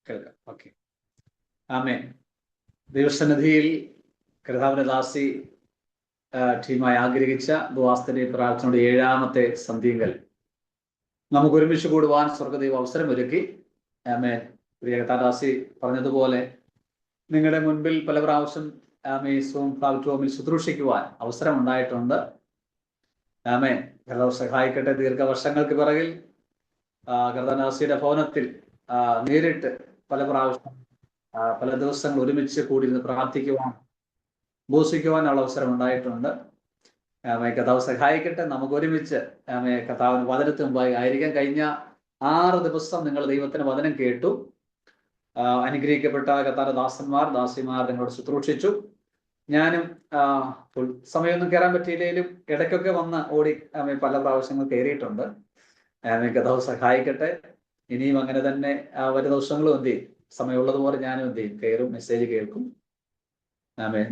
കേൾക്കാം. ഓക്കെ. ആമേൻ. ദൈവസന്നിധിയിൽ കർത്താവിന്റെ ദാസി ടീമായി ആഗ്രഹിച്ച ദുവാസ്തന്റെ പ്രാർത്ഥനയുടെ 7ാമത്തെ സന്ധ്യകൾ നമുക്ക് ഒരുമിച്ച് കൂടുവാൻ സ്വർഗ്ഗദൈവം അവസരമൊരുക്കി. ആമേൻ. പ്രിയ കർത്താദാസി പറഞ്ഞതുപോലെ നിങ്ങളുടെ മുൻപിൽ പല പ്രാവശ്യം സൂം പ്ലാറ്റ്ഫോമിൽ ശുശ്രൂഷിക്കുവാൻ അവസരം ഉണ്ടായിട്ടുണ്ട്. ആമേൻ. കർത്താവ് സഹായിക്കട്ടെ. ദീർഘവർഷങ്ങൾക്ക് പിറകിൽ കർത്താദാസിയുടെ ഭവനത്തിൽ നേരിട്ട് പല പ്രാവശ്യം പല ദിവസങ്ങൾ ഒരുമിച്ച് കൂടിയിരുന്ന് പ്രാർത്ഥിക്കുവാൻ ഉപസിക്കുവാനുള്ള അവസരം ഉണ്ടായിട്ടുണ്ട്. കർത്താവ് സഹായിക്കട്ടെ. നമുക്ക് ഒരുമിച്ച് കർത്താവിന് വചനത്തിന് മുമ്പായി ആയിരിക്കാം. കഴിഞ്ഞ 6 ദിവസം നിങ്ങൾ ദൈവത്തിന് വചനം കേട്ടു. അനുഗ്രഹിക്കപ്പെട്ട കർത്താവിന്റെ ദാസിമാർ നിങ്ങളോട് ശുശ്രൂഷിച്ചു. ഞാനും സമയമൊന്നും കയറാൻ പറ്റിയില്ലെങ്കിലും ഇടയ്ക്കൊക്കെ വന്ന് ഓടി പല പ്രാവശ്യങ്ങൾ കയറിയിട്ടുണ്ട്. കർത്താവ് സഹായിക്കട്ടെ. ഇനിയും അങ്ങനെ തന്നെ വരും ദിവസങ്ങളും എന്ത് ചെയ്യും, സമയമുള്ളതുപോലെ ഞാനും എന്ത് ചെയ്യും, കയറും, മെസ്സേജ് കേൾക്കും.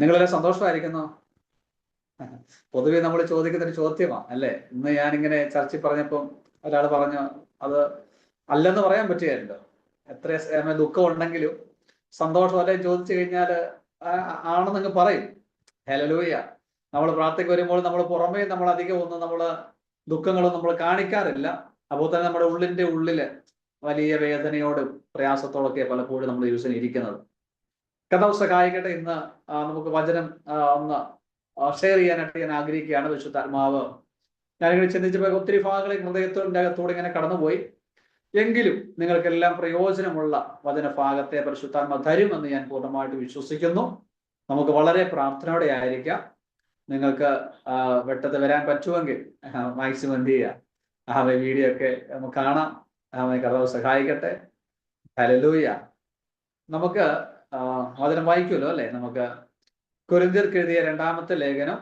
നിങ്ങളെല്ലാം സന്തോഷമായിരിക്കുന്നോ? പൊതുവെ നമ്മൾ ചോദിക്കുന്നൊരു ചോദ്യമാണ് അല്ലേ. ഇന്ന് ഞാനിങ്ങനെ ചർച്ചയിൽ പറഞ്ഞപ്പം ഒരാൾ പറഞ്ഞു അത് അല്ലെന്ന് പറയാൻ പറ്റുകയല്ലോ. എത്ര ദുഃഖം ഉണ്ടെങ്കിലും സന്തോഷം അല്ലെ ചോദിച്ചു കഴിഞ്ഞാൽ ആണെന്നങ്ങ് പറയും. ഹല്ലേലൂയ. നമ്മൾ പ്രാർത്ഥനയ്ക്ക് വരുമ്പോൾ നമ്മൾ പുറമേ നമ്മൾ അധികം ഒന്നും നമ്മൾ ദുഃഖങ്ങളൊന്നും നമ്മൾ കാണിക്കാറില്ല. അപ്പോൾ തന്നെ നമ്മുടെ ഉള്ളില് വലിയ വേദനയോടും പ്രയാസത്തോടൊക്കെ പലപ്പോഴും നമ്മൾ ഇരിക്കുന്നത്. കർത്താവ് സഹായിക്കട്ടെ. ഇന്ന് നമുക്ക് വചനം ഒന്ന് ഷെയർ ചെയ്യാനായിട്ട് ഞാൻ ആഗ്രഹിക്കുകയാണ്. വിശുദ്ധാത്മാവ് ഞാനിങ്ങനെ ചിന്തിച്ചപ്പോൾ ഒത്തിരി ഭാഗങ്ങളിൽ ഹൃദയത്തിന്റെ അകത്തോടെ ഇങ്ങനെ കടന്നുപോയി. എങ്കിലും നിങ്ങൾക്കെല്ലാം പ്രയോജനമുള്ള വചനഭാഗത്തെ പരിശുദ്ധാത്മാവ് തരുമെന്ന് ഞാൻ പൂർണ്ണമായിട്ട് വിശ്വസിക്കുന്നു. നമുക്ക് വളരെ പ്രാർത്ഥനയോടെ ആയിരിക്കാം. നിങ്ങൾക്ക് വെട്ടത്ത് വരാൻ പറ്റുമെങ്കിൽ മാക്സിമം എന്ത് ചെയ്യുക, വീഡിയോ ഒക്കെ നമുക്ക് കാണാം. കർത്താവ് സഹായിക്കട്ടെ. ഹല്ലേലൂയ. നമുക്ക് വചനം വായിക്കുമല്ലോ അല്ലെ. നമുക്ക് കൊരിന്ത്യർക്ക് എഴുതിയ 2-ാമത്തെ ലേഖനം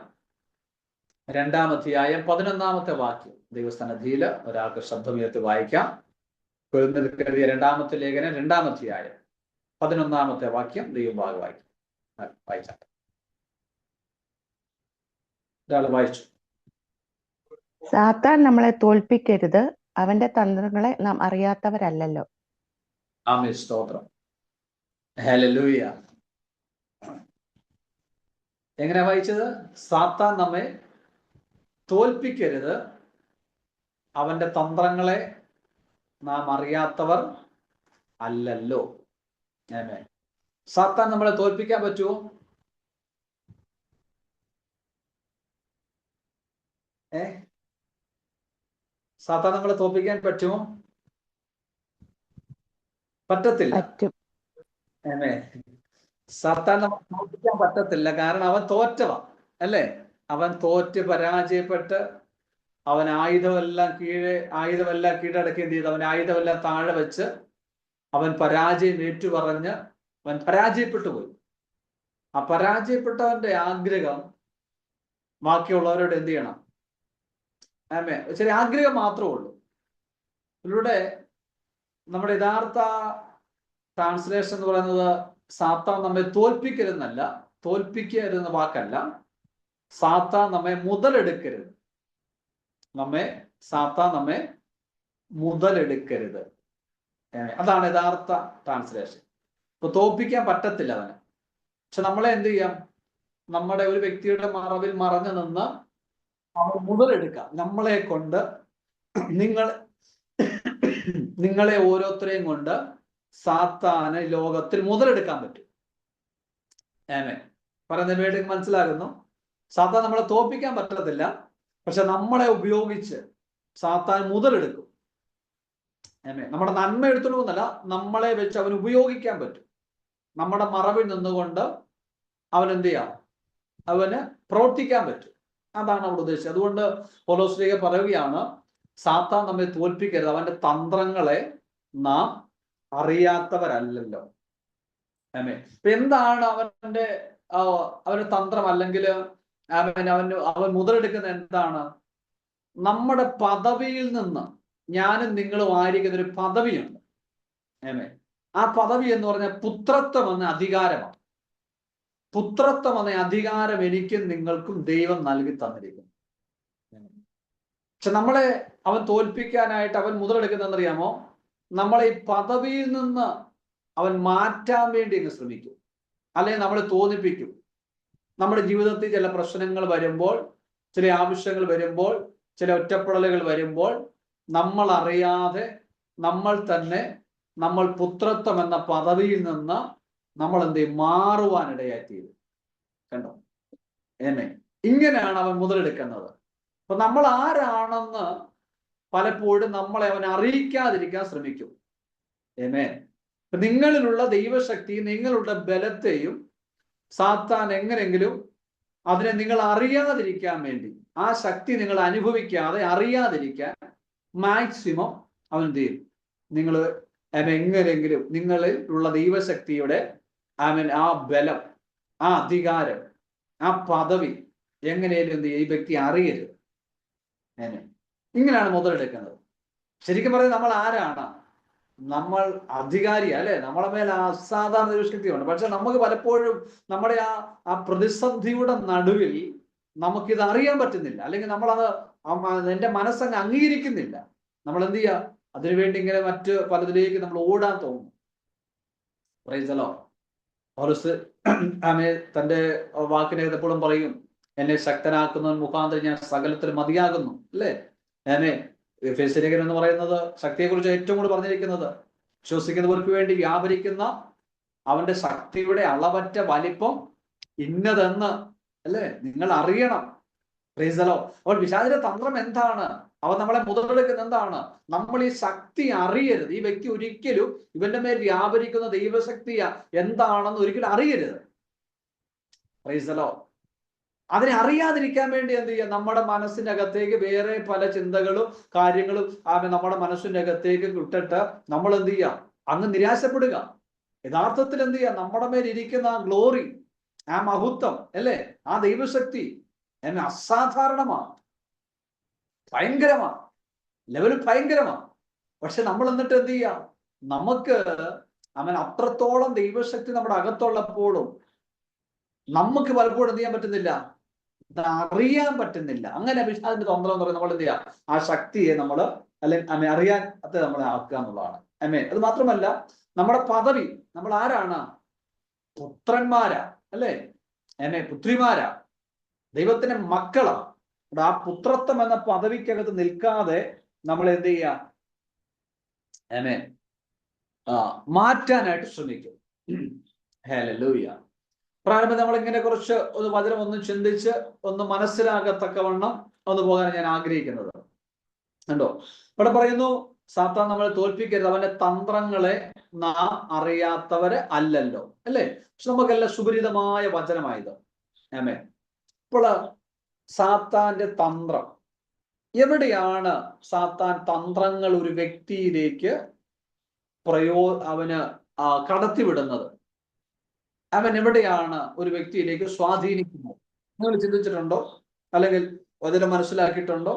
2-ാം അധ്യായം 11-ാമത്തെ വാക്യം ദൈവസന്നിധിയിൽ ഒരാൾക്ക് ശബ്ദമുയർത്തി വായിക്കാം. കൊരിന്ത്യർക്ക് എഴുതിയ 2-ാമത്തെ ലേഖനം 2-ാം അധ്യായം 11-ാമത്തെ വാക്യം ദൈവം വായിച്ചാൽ ഒരാൾ വായിച്ചു. സാത്താൻ നമ്മളെ തോൽപ്പിക്കരുത്, അവന്റെ തന്ത്രങ്ങളെ നാം അറിയാത്തവരല്ലല്ലോ. ആമേൻ. സ്തോത്രം. ഹല്ലേലൂയ. എങ്ങനെ വായിച്ചത്? സാത്താൻ നമ്മെ തോൽപ്പിക്കരുത്, അവന്റെ തന്ത്രങ്ങളെ നാം അറിയാത്തവർ അല്ലല്ലോ. ആമേൻ. സാത്താൻ നമ്മളെ തോൽപ്പിക്കാൻ പറ്റുമോ? സാത്താൻ നമ്മളെ തോൽപ്പിക്കാൻ പറ്റുമോ? പറ്റത്തില്ല. സാത്താൻ നമ്മളെ തോൽപ്പിക്കാൻ പറ്റത്തില്ല. കാരണം അവൻ തോറ്റവാ അല്ലേ. അവൻ തോറ്റ് പരാജയപ്പെട്ട് അവൻ ആയുധമെല്ലാം കീഴടക്കി എന്ത് ചെയ്തു? അവൻ ആയുധമെല്ലാം താഴെ വെച്ച് അവൻ പരാജയം ഏറ്റുപറഞ്ഞ് അവൻ പരാജയപ്പെട്ടു പോയി. ആ പരാജയപ്പെട്ടവന്റെ ആഗ്രഹം ബാക്കിയുള്ളവരോട് എന്ത് ചെയ്യണം? ചെറിയ ആഗ്രഹം മാത്രമേ ഉള്ളൂ. ഇതിലൂടെ നമ്മുടെ യഥാർത്ഥ ട്രാൻസ്ലേഷൻ എന്ന് പറയുന്നത് സാത്താൻ നമ്മെ തോൽപ്പിക്കരുതെന്നല്ല, തോൽപ്പിക്കരുതെന്ന വാക്കല്ല. സാത്താൻ നമ്മെ മുതലെടുക്കരുത്. സാത്താൻ നമ്മെ മുതലെടുക്കരുത്. അതാണ് യഥാർത്ഥ ട്രാൻസ്ലേഷൻ. ഇപ്പൊ തോൽപ്പിക്കാൻ പറ്റത്തില്ല അവന്. പക്ഷെ നമ്മളെ എന്ത് ചെയ്യാം? നമ്മുടെ ഒരു വ്യക്തിയുടെ മറവിൽ മറഞ്ഞു നിന്ന് അവർ മുതലെടുക്കാം. നമ്മളെ കൊണ്ട് നിങ്ങളെ ഓരോരുത്തരെയും കൊണ്ട് സാത്താന് ലോകത്തിൽ മുതലെടുക്കാൻ പറ്റും. പറയുന്ന വേണ്ടി മനസ്സിലാകുന്നു. സാത്താൻ നമ്മളെ തോൽപ്പിക്കാൻ പറ്റത്തില്ല, പക്ഷെ നമ്മളെ ഉപയോഗിച്ച് സാത്താൻ മുതലെടുക്കും. നമ്മുടെ നന്മ എടുത്തോളൂന്നല്ല, നമ്മളെ വെച്ച് അവൻ ഉപയോഗിക്കാൻ പറ്റും. നമ്മുടെ മറവിൽ നിന്നുകൊണ്ട് അവൻ എന്ത് ചെയ്യാം? അവന് പ്രവർത്തിക്കാൻ പറ്റും. അതാണ് അവിടെ ഉദ്ദേശിച്ചത്. അതുകൊണ്ട് പൗലോസ് പറയുകയാണ്, സാത്താൻ നമ്മെ തോൽപ്പിക്കരുത്, അവന്റെ തന്ത്രങ്ങളെ നാം അറിയാത്തവരല്ലല്ലോ. ഇപ്പൊ എന്താണ് അവന്റെ തന്ത്രം? അല്ലെങ്കിൽ അവൻ മുതലെടുക്കുന്ന എന്താണ്? നമ്മുടെ പദവിയിൽ നിന്ന് ഞാനും നിങ്ങളും ആയിരിക്കുന്ന ഒരു പദവിയുണ്ട്. ആ പദവി എന്ന് പറഞ്ഞാൽ പുത്രത്വം എന്ന അധികാരമാണ്. പുത്രത്വം എന്ന അധികാരം എനിക്കും നിങ്ങൾക്കും ദൈവം നൽകി തന്നിരിക്കുന്നു. പക്ഷെ നമ്മളെ അവൻ തോൽപ്പിക്കാനായിട്ട് അവൻ മുതലെടുക്കുന്നതെന്നറിയാമോ? നമ്മളെ ഈ പദവിയിൽ നിന്ന് അവൻ മാറ്റാൻ വേണ്ടി അങ്ങ് ശ്രമിക്കും, അല്ലെങ്കിൽ നമ്മളെ തോന്നിപ്പിക്കും. നമ്മുടെ ജീവിതത്തിൽ ചില പ്രശ്നങ്ങൾ വരുമ്പോൾ, ചില ആവശ്യങ്ങൾ വരുമ്പോൾ, ചില ഒറ്റപ്പെടലുകൾ വരുമ്പോൾ നമ്മൾ അറിയാതെ നമ്മൾ തന്നെ നമ്മൾ പുത്രത്വം എന്ന പദവിയിൽ നിന്ന് നമ്മൾ എന്ത് ചെയ്യും, മാറുവാനിടയായിത്തീരും. കണ്ടോ? ഇങ്ങനെയാണ് അവൻ മുതലെടുക്കുന്നത്. അപ്പൊ നമ്മൾ ആരാണെന്ന് പലപ്പോഴും നമ്മളെ അവൻ അറിയിക്കാതിരിക്കാൻ ശ്രമിക്കും. നിങ്ങളിലുള്ള ദൈവശക്തി, നിങ്ങളുടെ ബലത്തെയും സാത്താൻ എങ്ങനെങ്കിലും അതിനെ നിങ്ങൾ അറിയാതിരിക്കാൻ വേണ്ടി, ആ ശക്തി നിങ്ങൾ അനുഭവിക്കാതെ അറിയാതിരിക്കാൻ മാക്സിമം അവൻ എന്ത് ചെയ്യും, നിങ്ങൾ എങ്ങനെങ്കിലും നിങ്ങളിൽ ഉള്ള ദൈവശക്തിയുടെ ആ ബലം, ആ അധികാരം, ആ പദവി എങ്ങനെയും എന്ത് ചെയ്യും, ഈ വ്യക്തി അറിയരുത്. ഇങ്ങനെയാണ് മുതലെടുക്കുന്നത്. ശരിക്കും പറയുന്നത് നമ്മൾ ആരാണ്? നമ്മൾ അധികാരി അല്ലെ? നമ്മളെ മേൽ അസാധാരണ ദൈവശക്തിയുണ്ട്. പക്ഷെ നമുക്ക് പലപ്പോഴും നമ്മുടെ ആ പ്രതിസന്ധിയുടെ നടുവിൽ നമുക്കിത് അറിയാൻ പറ്റുന്നില്ല, അല്ലെങ്കിൽ നമ്മളത് എന്റെ മനസ്സങ്ങ് അംഗീകരിക്കുന്നില്ല. നമ്മൾ എന്ത് ചെയ്യുക? അതിനുവേണ്ടി ഇങ്ങനെ മറ്റ് പലതിലേക്ക് നമ്മൾ ഓടാൻ തോന്നും. Praise the Lord. പൗലോസ് തന്റെ വാക്കിനകത്ത് എപ്പോഴും പറയും, എന്നെ ശക്തനാക്കുന്നവൻ മുഖാന്തരം ഞാൻ സകലത്തിലും മതിയാകുന്നു, അല്ലേ? എഫേസ്യലേഖനം എന്ന് പറയുന്നത് ശക്തിയെക്കുറിച്ച് ഏറ്റവും കൂടുതൽ പറഞ്ഞിരിക്കുന്നത് വിശ്വസിക്കുന്നവർക്ക് വേണ്ടി വ്യാപരിക്കുന്ന അവന്റെ ശക്തിയുടെ അളവറ്റ വലിപ്പം ഇന്നതെന്ന്, അല്ലേ? നിങ്ങൾ അറിയണം. Praise the Lord. അപ്പോൾ പിശാചിന്റെ തന്ത്രം എന്താണ്? അവൻ നമ്മളെ മുതലെടുക്കുന്ന എന്താണ്? നമ്മൾ ഈ ശക്തി അറിയരുത്. ഈ വ്യക്തി ഒരിക്കലും ഇവന്റെ മേൽ വ്യാപരിക്കുന്ന ദൈവശക്തി എന്താണെന്ന് ഒരിക്കലും അറിയരുത്. Praise the Lord. അതിനെ അറിയാതിരിക്കാൻ വേണ്ടി എന്ത് ചെയ്യുക? നമ്മുടെ മനസ്സിന്റെ അകത്തേക്ക് വേറെ പല ചിന്തകളും കാര്യങ്ങളും നമ്മുടെ മനസ്സിന്റെ അകത്തേക്ക് വിട്ടിട്ട് നമ്മൾ എന്ത് ചെയ്യുക? അങ്ങ് നിരാശപ്പെടുക. യഥാർത്ഥത്തിൽ എന്ത് ചെയ്യുക? നമ്മുടെ മേൽ ഇരിക്കുന്ന ആ ഗ്ലോറി, ആ മഹത്വം, അല്ലേ? ആ ദൈവശക്തി എന്നെ അസാധാരണമാണ്, ഭയങ്കരമാണ്, ലെവല് ഭയങ്കരമാണ്. പക്ഷെ നമ്മൾ എന്നിട്ട് എന്ത് ചെയ്യാം? നമുക്ക് അത്രത്തോളം ദൈവശക്തി നമ്മുടെ അകത്തുള്ളപ്പോഴും നമുക്ക് പലപ്പോഴും എന്ത് ചെയ്യാൻ പറ്റുന്നില്ല, അറിയാൻ പറ്റുന്നില്ല. അങ്ങനെ പിശാചിന്റെ തന്ത്രം എന്ന് പറയുന്നത് നമ്മൾ എന്ത് ചെയ്യുക? ആ ശക്തിയെ നമ്മൾ അല്ലെങ്കിൽ അറിയാൻ നമ്മളെ ആക്കുക എന്നുള്ളതാണ്. അത് മാത്രമല്ല, നമ്മുടെ പദവി, നമ്മൾ ആരാണ്? പുത്രന്മാരാ, അല്ലേ? പുത്രിമാരാ, ദൈവത്തിന്റെ മക്കളാ. ആ പുത്രത്വം എന്ന പദവിക്കകത്ത് നിൽക്കാതെ നമ്മൾ എന്ത് ചെയ്യുക? മാറ്റാനായിട്ട് ശ്രമിക്കും. ഹല്ലേലൂയ. പ്രാരംഭം നമ്മൾ ഇങ്ങനെ കുറച്ച് ഒരു വചനം ഒന്ന് ചിന്തിച്ച് ഒന്ന് മനസ്സിലാകത്തക്കവണ്ണം ഒന്ന് പോകാൻ ഞാൻ ആഗ്രഹിക്കുന്നത്. കണ്ടോ? ഇവിടെ പറയുന്നു, സാത്താൻ നമ്മളെ തോൽപ്പിക്കരുത്, അവന്റെ തന്ത്രങ്ങളെ നാം അറിയാത്തവരെ അല്ലല്ലോ, അല്ലേ? പക്ഷെ നമുക്കെല്ലാം സുപരിതമായ വചനമായത്. ഇപ്പോൾ സാത്താന്റെ തന്ത്രം എവിടെയാണ്? സാത്താൻ തന്ത്രങ്ങൾ ഒരു വ്യക്തിയിലേക്ക് അവന് കടത്തിവിടുന്നത്, അവൻ എവിടെയാണ് ഒരു വ്യക്തിയിലേക്ക് സ്വാധീനിക്കുന്നത്? നിങ്ങൾ ചിന്തിച്ചിട്ടുണ്ടോ? അല്ലെങ്കിൽ അതിനെ മനസ്സിലാക്കിയിട്ടുണ്ടോ?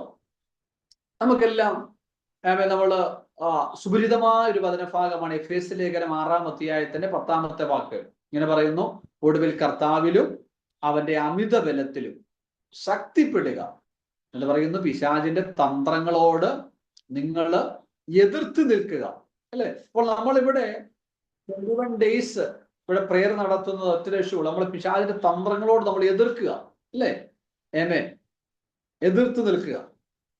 നമുക്കെല്ലാം നമ്മള് സുപരിതമായ ഒരു വചനഭാഗമാണ് എഫേസ്യ ലേഖനം 6-ാം അധ്യായത്തിന്റെ 10-ാമത്തെ വാക്ക്. ഇങ്ങനെ പറയുന്നു, ഒടുവിൽ കർത്താവിലും അവന്റെ അമിത ബലത്തിലും ശക്തിപ്പെടുക എന്ന് പറയുന്നു. പിശാചിന്റെ തന്ത്രങ്ങളോട് നിങ്ങൾ എതിർത്ത് നിൽക്കുക, അല്ലെ? അപ്പോൾ നമ്മളിവിടെ 21 ഡേയ്സ് ഇവിടെ പ്രെയർ നടത്തുന്നത് ഒറ്റ ലക്ഷ്യമുള്ളൂ, നമ്മൾ പിശാചിന്റെ തന്ത്രങ്ങളോട് നമ്മൾ എതിർക്കുക, അല്ലേ? എതിർത്ത് നിൽക്കുക.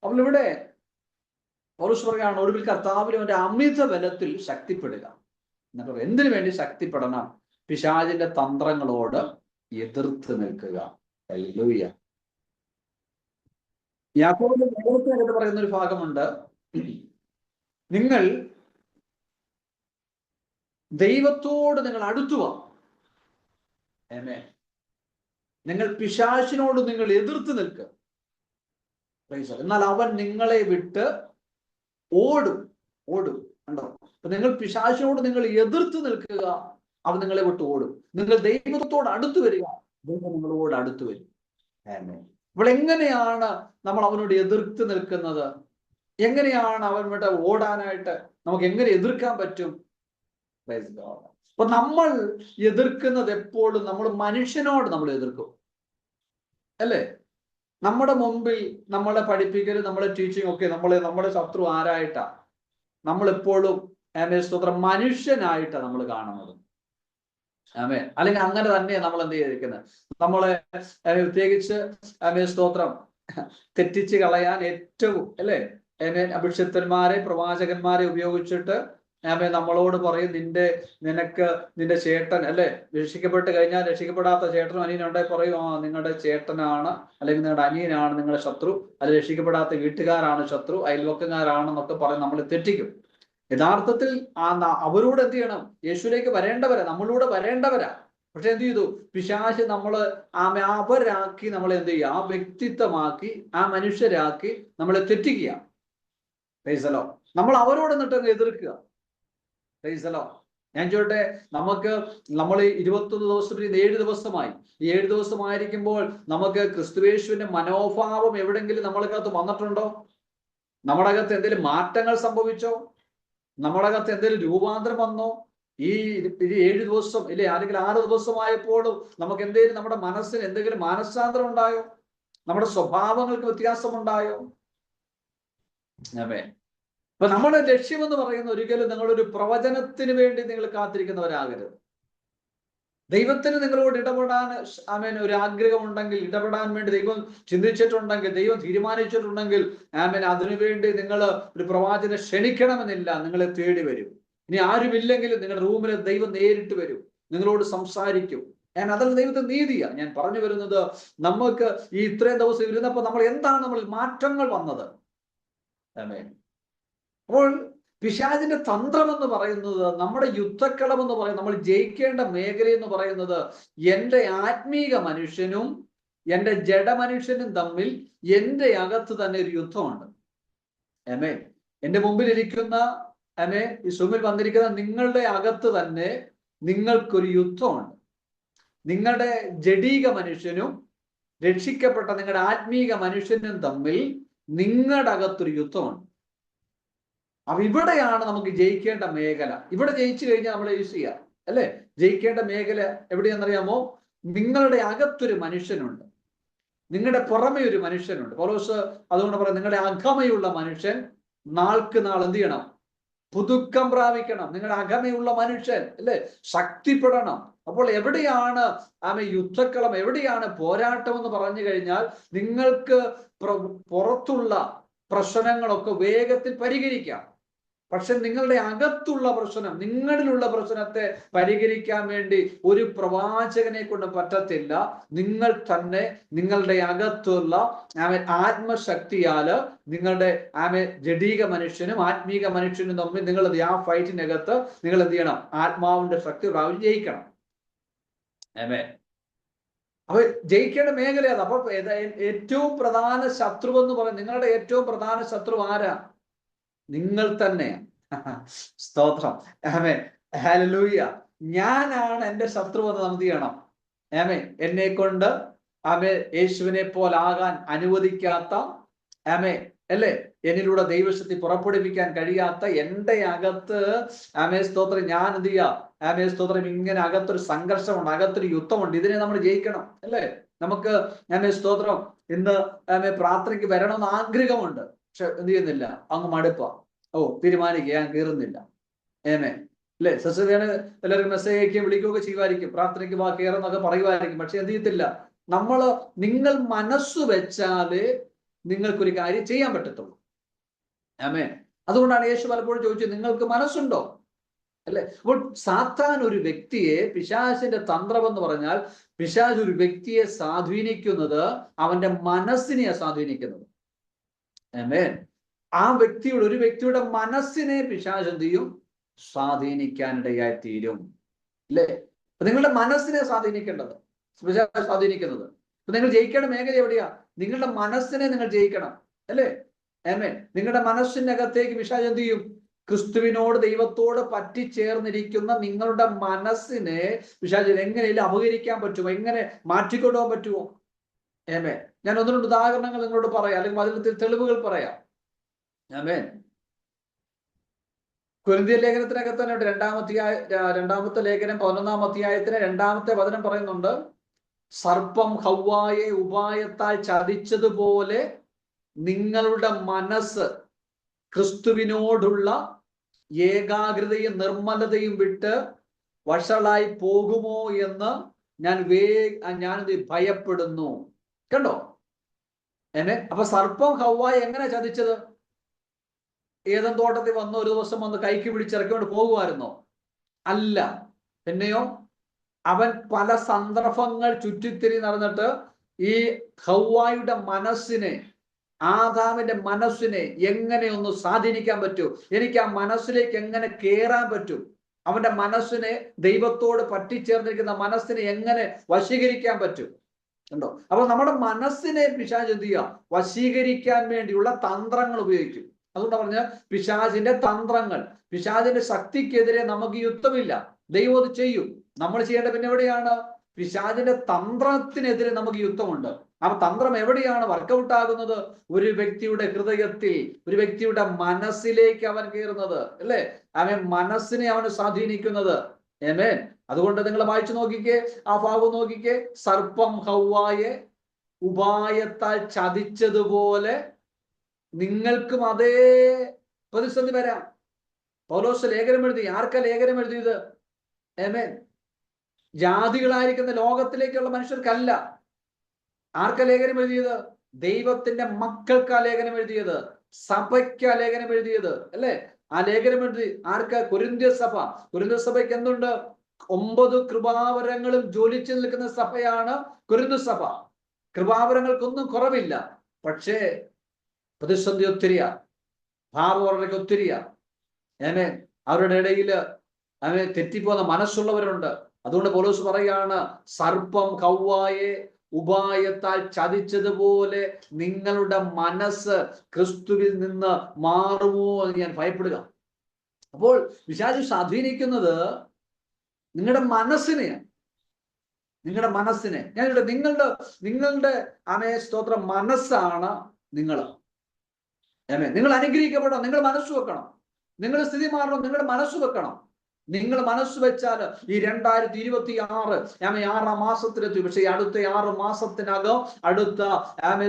അപ്പോൾ ഇവിടെ പൗലോസ് പറയുകയാണ്, ഒടുവിൽ കർത്താവിലും അവന്റെ അമിത ബലത്തിൽ ശക്തിപ്പെടുക. എന്നിട്ട് എന്തിനു വേണ്ടി ശക്തിപ്പെടണം? പിശാചിന്റെ തന്ത്രങ്ങളോട് എതിർത്ത് നിൽക്കുക. ഹല്ലേലൂയ. യാക്കോബിന്റെ ലേഖനത്തിൽ പറയുന്ന ഒരു ഭാഗമുണ്ട്, നിങ്ങൾ ദൈവത്തോട് നിങ്ങൾ അടുത്തുക. നിങ്ങൾ പിശാചിനോട് നിങ്ങൾ എതിർത്ത് നിൽക്കുക. എന്നാൽ അവൻ നിങ്ങളെ വിട്ട് ഓടും. കണ്ടോ? അപ്പൊ നിങ്ങൾ പിശാചിനോട് നിങ്ങൾ എതിർത്ത് നിൽക്കുക, അവൻ നിങ്ങളെ വിട്ട് ഓടും. നിങ്ങൾ ദൈവത്തോട് അടുത്തു വരിക, ദൈവം നിങ്ങളോട് അടുത്തു വരും. ഇവിടെ എങ്ങനെയാണ് നമ്മൾ അവനോട് എതിർത്ത് നിൽക്കുന്നത്? എങ്ങനെയാണ് അവൻ വിട്ട് ഓടാനായിട്ട് നമുക്ക് എങ്ങനെ എതിർക്കാൻ പറ്റും? അപ്പൊ നമ്മൾ എതിർക്കുന്നത് എപ്പോഴും നമ്മൾ മനുഷ്യനോട് നമ്മൾ എതിർക്കും, അല്ലേ? നമ്മുടെ മുമ്പിൽ നമ്മളെ പഠിപ്പിക്കൽ, നമ്മളെ ടീച്ചിങ് ഒക്കെ നമ്മുടെ ശത്രു ആരായിട്ടാ? നമ്മളെപ്പോഴും സ്തോത്രം മനുഷ്യനായിട്ടാണ് നമ്മൾ കാണുന്നത്. അല്ലെങ്കിൽ അങ്ങനെ തന്നെയാണ് നമ്മൾ എന്ത് ചെയ്തിരിക്കുന്നത്. നമ്മളെ പ്രത്യേകിച്ച് സ്തോത്രം തെറ്റിച്ച് കളയാൻ ഏറ്റവും അഭിഷിക്തന്മാരെ പ്രവാചകന്മാരെ ഉപയോഗിച്ചിട്ട് നമ്മളോട് പറയും നിന്റെ ചേട്ടൻ രക്ഷിക്കപ്പെട്ട് കഴിഞ്ഞാൽ രക്ഷിക്കപ്പെടാത്ത ചേട്ടനും അനിയനുണ്ടെങ്കിൽ പറയും നിങ്ങളുടെ ചേട്ടനാണ് അല്ലെങ്കിൽ നിങ്ങളുടെ അനിയനാണ് നിങ്ങളുടെ ശത്രു, അല്ലെങ്കിൽ രക്ഷിക്കപ്പെടാത്ത വീട്ടുകാരാണ് ശത്രു, അയൽവക്കക്കാരാണെന്നൊക്കെ പറയും നമ്മളെ തെറ്റിക്കും. യഥാർത്ഥത്തിൽ അവരോട് എന്ത് ചെയ്യണം? യേശുവിലേക്ക് വരേണ്ടവരാ, നമ്മളിലൂടെ വരേണ്ടവരാ. പക്ഷെ എന്ത് ചെയ്തു? പിശാച് നമ്മള് അവരാക്കി നമ്മളെ എന്ത് ചെയ്യുക? ആ വ്യക്തിത്വമാക്കി, ആ മനുഷ്യരാക്കി നമ്മളെ തെറ്റിക്കുക. പ്രൈസലോ. നമ്മൾ അവരോട് എന്നിട്ട് എതിർക്കുക. പ്രൈസലോ. ഞാൻ ചോട്ടെ, നമ്മൾ 21 ദിവസം 7 ദിവസമായി. ഈ 7 ദിവസമായിരിക്കുമ്പോൾ നമുക്ക് ക്രിസ്തുയേശുവിന്റെ മനോഭാവം എവിടെങ്കിലും നമ്മൾക്കകത്ത് വന്നിട്ടുണ്ടോ? നമ്മുടെ അകത്ത് എന്തെങ്കിലും മാറ്റങ്ങൾ സംഭവിച്ചോ? നമ്മുടെ അകത്ത് എന്തെങ്കിലും രൂപാന്തരം വന്നോ? ഈ 7 ദിവസം അല്ലെങ്കിൽ 6 ദിവസമായപ്പോഴും നമുക്ക് എന്തെങ്കിലും നമ്മുടെ മനസ്സിന് എന്തെങ്കിലും മാനസാന്തരം ഉണ്ടായോ? നമ്മുടെ സ്വഭാവങ്ങൾക്ക് വ്യത്യാസമുണ്ടായോ? അപ്പൊ നമ്മുടെ ലക്ഷ്യമെന്ന് പറയുന്ന ഒരിക്കലും നിങ്ങളൊരു പ്രവചനത്തിന് വേണ്ടി നിങ്ങൾ കാത്തിരിക്കുന്നവരാകരുത്. ദൈവത്തിന് നിങ്ങളോട് ഇടപെടാൻ ഒരു ആഗ്രഹമുണ്ടെങ്കിൽ, ഇടപെടാൻ വേണ്ടി ദൈവം ചിന്തിച്ചിട്ടുണ്ടെങ്കിൽ, ദൈവം തീരുമാനിച്ചിട്ടുണ്ടെങ്കിൽ അതിനുവേണ്ടി നിങ്ങൾ ഒരു പ്രവാചകനെ ക്ഷണിക്കണമെന്നില്ല. നിങ്ങളെ തേടി വരും. ഇനി ആരുമില്ലെങ്കിലും നിങ്ങളുടെ റൂമിൽ ദൈവം നേരിട്ട് വരും, നിങ്ങളോട് സംസാരിക്കും. അതല്ല ദൈവത്തെ നീതിയാ ഞാൻ പറഞ്ഞു വരുന്നത്. നമുക്ക് ഈ ഇത്രയും ദിവസം ഇരുന്നപ്പോൾ നമ്മൾ മാറ്റങ്ങൾ വന്നത്. അപ്പോൾ പിശാചിന്റെ തന്ത്രം എന്ന് പറയുന്നത്, നമ്മുടെ യുദ്ധക്കളം എന്ന് പറയുന്നത്, നമ്മൾ ജയിക്കേണ്ട മേഖല എന്ന് പറയുന്നത് എൻ്റെ ആത്മീക മനുഷ്യനും എൻ്റെ ജഡമനുഷ്യനും തമ്മിൽ എൻ്റെ അകത്ത് തന്നെ ഒരു യുദ്ധമുണ്ട്. എൻ്റെ മുമ്പിലിരിക്കുന്ന ഈ സുമിൽ വന്നിരിക്കുന്ന നിങ്ങളുടെ അകത്ത് തന്നെ നിങ്ങൾക്കൊരു യുദ്ധമുണ്ട്. നിങ്ങളുടെ ജഡീക മനുഷ്യനും രക്ഷിക്കപ്പെട്ട നിങ്ങളുടെ ആത്മീക മനുഷ്യനും തമ്മിൽ നിങ്ങളുടെ അകത്തൊരു യുദ്ധമുണ്ട്. അപ്പൊ ഇവിടെയാണ് നമുക്ക് ജയിക്കേണ്ട മേഖല. ഇവിടെ ജയിച്ചു കഴിഞ്ഞാൽ നമ്മൾ യൂസ് ചെയ്യാം ജയിക്കേണ്ട മേഖല എവിടെയാണെന്നറിയാമോ? നിങ്ങളുടെ അകത്തൊരു മനുഷ്യനുണ്ട്, നിങ്ങളുടെ പുറമെ ഒരു മനുഷ്യനുണ്ട്. പൗലോസ് അതുകൊണ്ട് പറയാം, നിങ്ങളുടെ അകമയുള്ള മനുഷ്യൻ നാൾക്ക് നാൾ എന്ത് ചെയ്യണം? പുതുക്കം പ്രാപിക്കണം. നിങ്ങളുടെ അകമയുള്ള മനുഷ്യൻ ശക്തിപ്പെടണം. അപ്പോൾ എവിടെയാണ് യുദ്ധക്കളം, എവിടെയാണ് പോരാട്ടം എന്ന് പറഞ്ഞു കഴിഞ്ഞാൽ, നിങ്ങൾക്ക് പുറത്തുള്ള പ്രശ്നങ്ങളൊക്കെ വേഗത്തിൽ പരിഹരിക്കാം. പക്ഷെ നിങ്ങളുടെ അകത്തുള്ള പ്രശ്നം, നിങ്ങളിലുള്ള പ്രശ്നത്തെ പരിഹരിക്കാൻ വേണ്ടി ഒരു പ്രവാചകനെ കൊണ്ട് പറ്റത്തില്ല. നിങ്ങൾ തന്നെ നിങ്ങളുടെ അകത്തുള്ള ആത്മശക്തിയാല് നിങ്ങളുടെ ജഡീക മനുഷ്യനും ആത്മീക മനുഷ്യനും തമ്മിൽ നിങ്ങൾ ആ ഫൈറ്റിനകത്ത് നിങ്ങൾ എന്ത് ചെയ്യണം? ആത്മാവിന്റെ ശക്തി പ്രാപിച്ച് ജയിക്കണം. അപ്പൊ ജയിക്കേണ്ട മേഖല അത്. അപ്പൊ ഏറ്റവും പ്രധാന ശത്രു എന്ന് പറയുന്നത്, നിങ്ങളുടെ ഏറ്റവും പ്രധാന ശത്രു ആരാ? നിങ്ങൾ തന്നെ. സ്തോത്രം. ഹല്ലേലൂയ. ഞാനാണ് എൻ്റെ ശത്രു എന്ന് നമുക്ക് ചെയ്യണം. എന്നെ കൊണ്ട് യേശുവിനെ പോലാകാൻ അനുവദിക്കാത്ത എന്നിലൂടെ ദൈവശക്തി പുറപ്പെടുവിക്കാൻ കഴിയാത്ത എൻ്റെ അകത്ത് സ്തോത്രം ഞാൻ എന്ത് ചെയ്യാം? സ്തോത്രം ഇങ്ങനെ അകത്തൊരു സംഘർഷമുണ്ട്, അകത്തൊരു യുദ്ധമുണ്ട്. ഇതിനെ നമ്മൾ ജയിക്കണം. നമുക്ക് സ്തോത്രം ഇന്ന് പ്രാർത്ഥനയ്ക്ക് വരണമെന്ന് ആഗ്രഹമുണ്ട്. പക്ഷെ എന്ത് ചെയ്യുന്നില്ല? അങ്ങ് മടുപ്പ. തീരുമാനിക്കുക, ഞാൻ കയറുന്നില്ല. സസ്യതയാണ് എല്ലാവരും മെസ്സേജ് അയക്കുകയും വിളിക്കുകയൊക്കെ ചെയ്യുമായിരിക്കും, പ്രാർത്ഥനയ്ക്ക് കയറുന്നൊക്കെ പറയുമായിരിക്കും. പക്ഷെ എന്ത് ചെയ്യത്തില്ല? നിങ്ങൾ മനസ്സ് വെച്ചാലേ നിങ്ങൾക്കൊരു കാര്യം ചെയ്യാൻ പറ്റത്തുള്ളൂ. അതുകൊണ്ടാണ് യേശു പലപ്പോഴും ചോദിച്ചത്, നിങ്ങൾക്ക് മനസ്സുണ്ടോ? അപ്പോൾ സാത്താൻ ഒരു വ്യക്തിയെ, പിശാചിന്റെ തന്ത്രം എന്ന് പറഞ്ഞാൽ, പിശാച് ഒരു വ്യക്തിയെ സ്വാധീനിക്കുന്നത് അവന്റെ മനസ്സിനെയാണ് സ്വാധീനിക്കുന്നത്. ആ ഒരു വ്യക്തിയുടെ മനസ്സിനെ പിശാച് എന്ത് ചെയ്യും? സ്വാധീനിക്കാനിടയായി തീരും. നിങ്ങളുടെ മനസ്സിനെ സ്വാധീനിക്കേണ്ടത് പിശാച് സ്വാധീനിക്കുന്നത്. നിങ്ങൾ ജയിക്കേണ്ട മേഖല എവിടെയാ? നിങ്ങളുടെ മനസ്സിനെ നിങ്ങൾ ജയിക്കണം. നിങ്ങളുടെ മനസ്സിന്റെ അകത്തേക്ക് പിശാച് എന്ത് ചെയ്യും? ക്രിസ്തുവിനോട്, ദൈവത്തോട് പറ്റിച്ചേർന്നിരിക്കുന്ന നിങ്ങളുടെ മനസ്സിനെ പിശാച് എങ്ങനെയും അപഹരിക്കാൻ പറ്റുമോ? എങ്ങനെ മാറ്റിക്കൊണ്ടുപോകാൻ പറ്റുമോ? ഞാൻ ഒന്ന് രണ്ട് ഉദാഹരണങ്ങൾ നിങ്ങളോട് പറയാം, അല്ലെങ്കിൽ അതിൽ തെളിവുകൾ പറയാം. കൊരിന്ത്യർ ലേഖനത്തിനകത്ത് തന്നെ രണ്ടാമത്തെ ലേഖനം 11-ാം അധ്യായത്തിന് 2-ാമത്തെ വചനം പറയുന്നുണ്ട്, സർപ്പം ഹവ്വായെ ഉപായത്താൽ ചതിച്ചതുപോലെ നിങ്ങളുടെ മനസ്സ് ക്രിസ്തുവിനോടുള്ള ഏകാഗ്രതയും നിർമ്മലതയും വിട്ട് വഷളായി പോകുമോ എന്ന് ഞാനിത് ഭയപ്പെടുന്നു. കണ്ടോ? അപ്പൊ സർപ്പം ഹവ്വായെ എങ്ങനെ ചതിച്ചത്? ഏദൻ തോട്ടത്തിൽ വന്ന് ഒരു ദിവസം വന്ന് കൈക്ക് പിടിച്ചിറക്കിക്കൊണ്ട് പോകുമായിരുന്നോ? അല്ല. പിന്നെയോ അവൻ പല സന്ദർഭങ്ങൾ ചുറ്റിത്തിരി നടന്നിട്ട് ഈ ഹവ്വായുടെ മനസ്സിനെ, ആദാമിന്റെ മനസ്സിനെ എങ്ങനെ ഒന്ന് സ്വാധീനിക്കാൻ പറ്റും, എനിക്ക് ആ മനസ്സിലേക്ക് എങ്ങനെ കയറാൻ പറ്റും, അവന്റെ മനസ്സിനെ, ദൈവത്തോട് പറ്റിച്ചേർന്നിരിക്കുന്ന മനസ്സിനെ എങ്ങനെ വശീകരിക്കാൻ പറ്റും? ഉണ്ടോ? അപ്പൊ നമ്മുടെ മനസ്സിനെ പിശാച് എന്ത് ചെയ്യുക? വശീകരിക്കാൻ വേണ്ടിയുള്ള തന്ത്രങ്ങൾ ഉപയോഗിക്കും. അതുകൊണ്ട് പറഞ്ഞ പിശാചിന്റെ തന്ത്രങ്ങൾ, പിശാചിന്റെ ശക്തിക്കെതിരെ നമുക്ക് യുദ്ധമില്ല. ദൈവം അത് ചെയ്യും. നമ്മൾ ചെയ്യേണ്ട പിന്നെ എവിടെയാണ്? പിശാചിന്റെ തന്ത്രത്തിനെതിരെ നമുക്ക് യുദ്ധമുണ്ട്. ആ തന്ത്രം എവിടെയാണ് വർക്കൗട്ട് ആകുന്നത്? ഒരു വ്യക്തിയുടെ ഹൃദയത്തിൽ, ഒരു വ്യക്തിയുടെ മനസ്സിലേക്ക് അവൻ കയറുന്നത്, അല്ലേ? അവൻ മനസ്സിനെ അവന് സ്വാധീനിക്കുന്നത്. ആമേൻ. അതുകൊണ്ട് നിങ്ങൾ വായിച്ചു നോക്കിക്കേ, ആ ഭാഗം നോക്കിക്കേ. സർപ്പം ഹവ്വായെ ഉപായത്താൽ ചതിച്ചതുപോലെ നിങ്ങൾക്കും അതേ പ്രതിസന്ധി വരാം. പൗലോസ് ലേഖനം എഴുതി. ആർക്കാ ലേഖനം എഴുതിയത്? ആമേൻ. ജാതികളായിരിക്കുന്ന ലോകത്തിലേക്കുള്ള മനുഷ്യർക്കല്ല. ആർക്കാ ലേഖനം എഴുതിയത്? ദൈവത്തിന്റെ മക്കൾക്കാ ലേഖനം എഴുതിയത്, സഭയ്ക്കാ ലേഖനം എഴുതിയത്, അല്ലേ? ആ ലേഖനം എഴുതി ആർക്കാ? കൊരിന്ത്യർ സഭ. കൊരിന്ത്യർ സഭയ്ക്ക് എന്തുണ്ട്? 9 കൃപാവരങ്ങളും ജ്വലിച്ചു നിൽക്കുന്ന സഭയാണ് കൊരിന്ത്യർ സഭ. കൃപാവരങ്ങൾക്കൊന്നും കുറവില്ല. പക്ഷേ പ്രതിസന്ധി ഒത്തിരിയാ, ഭാവവർണ്ണയ്ക്ക് ഒത്തിരിയാ. അവരുടെ ഇടയിൽ തെറ്റിപ്പോകുന്ന മനസ്സുള്ളവരുണ്ട്. അതുകൊണ്ട് പൗലോസ് പറയാണ്, സർപ്പം ഹവ്വായെ ഉപായത്താൽ ചതിച്ചതുപോലെ നിങ്ങളുടെ മനസ്സ് ക്രിസ്തുവിൽ നിന്ന് മാറുമോ എന്ന് ഞാൻ ഭയപ്പെടുക. അപ്പോൾ പിശാച് സ്വാധീനിക്കുന്നത് നിങ്ങളുടെ മനസ്സിനെയാണ്. നിങ്ങളുടെ മനസ്സിനെ ഞാനിവിടെ നിങ്ങളുടെ സ്തോത്രം മനസ്സാണ് നിങ്ങൾ. നിങ്ങൾ അനുഗ്രഹിക്കപ്പെടണം, നിങ്ങൾ മനസ്സ് വെക്കണം. നിങ്ങൾ സ്ഥിതി മാറണം, നിങ്ങളുടെ മനസ്സ് വെക്കണം. നിങ്ങൾ മനസ്സ് വെച്ചാൽ ഈ 2026 6 മാസത്തിലെത്തി. പക്ഷെ അടുത്ത 6 മാസത്തിനകം അടുത്ത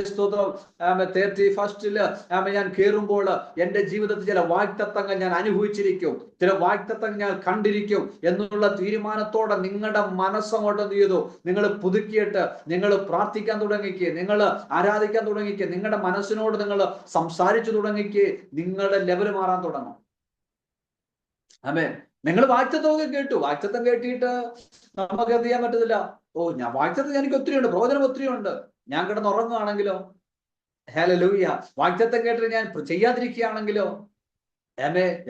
സ്തോത്രം 31 ഞാൻ കയറുമ്പോൾ എൻ്റെ ജീവിതത്തിൽ ചില വാഗ്ദത്തങ്ങൾ ഞാൻ അനുഭവിച്ചിരിക്കും, ചില വാഗ്ദത്തങ്ങൾ ഞാൻ കണ്ടിരിക്കും എന്നുള്ള തീരുമാനത്തോടെ നിങ്ങളുടെ മനസ്സങ്ങോട്ട് എന്ത് ചെയ്തു? നിങ്ങൾ പുതുക്കിയിട്ട് നിങ്ങൾ പ്രാർത്ഥിക്കാൻ തുടങ്ങിക്കുക, നിങ്ങൾ ആരാധിക്കാൻ തുടങ്ങിക്കുക, നിങ്ങളുടെ മനസ്സിനോട് നിങ്ങൾ സംസാരിച്ചു തുടങ്ങിക്കുക. നിങ്ങളുടെ ലെവൽ മാറാൻ തുടങ്ങും. ആമേൻ. നിങ്ങൾ വാഗ്ദത്തമൊക്കെ കേട്ടു. വാഗ്ദത്തം കേട്ടിട്ട് നമുക്ക് എന്ത് ചെയ്യാൻ പറ്റത്തില്ല. ഞാൻ വാഗ്ദത്തം എനിക്ക് ഒത്തിരി ഉണ്ട്, പ്രവചനം ഒത്തിരി ഉണ്ട്. ഞാൻ കിടന്നുറങ്ങുകയാണെങ്കിലോ? ഹല്ലേലൂയ. വാഗ്ദത്തം കേട്ടിട്ട് ഞാൻ ചെയ്യാതിരിക്കുകയാണെങ്കിലോ?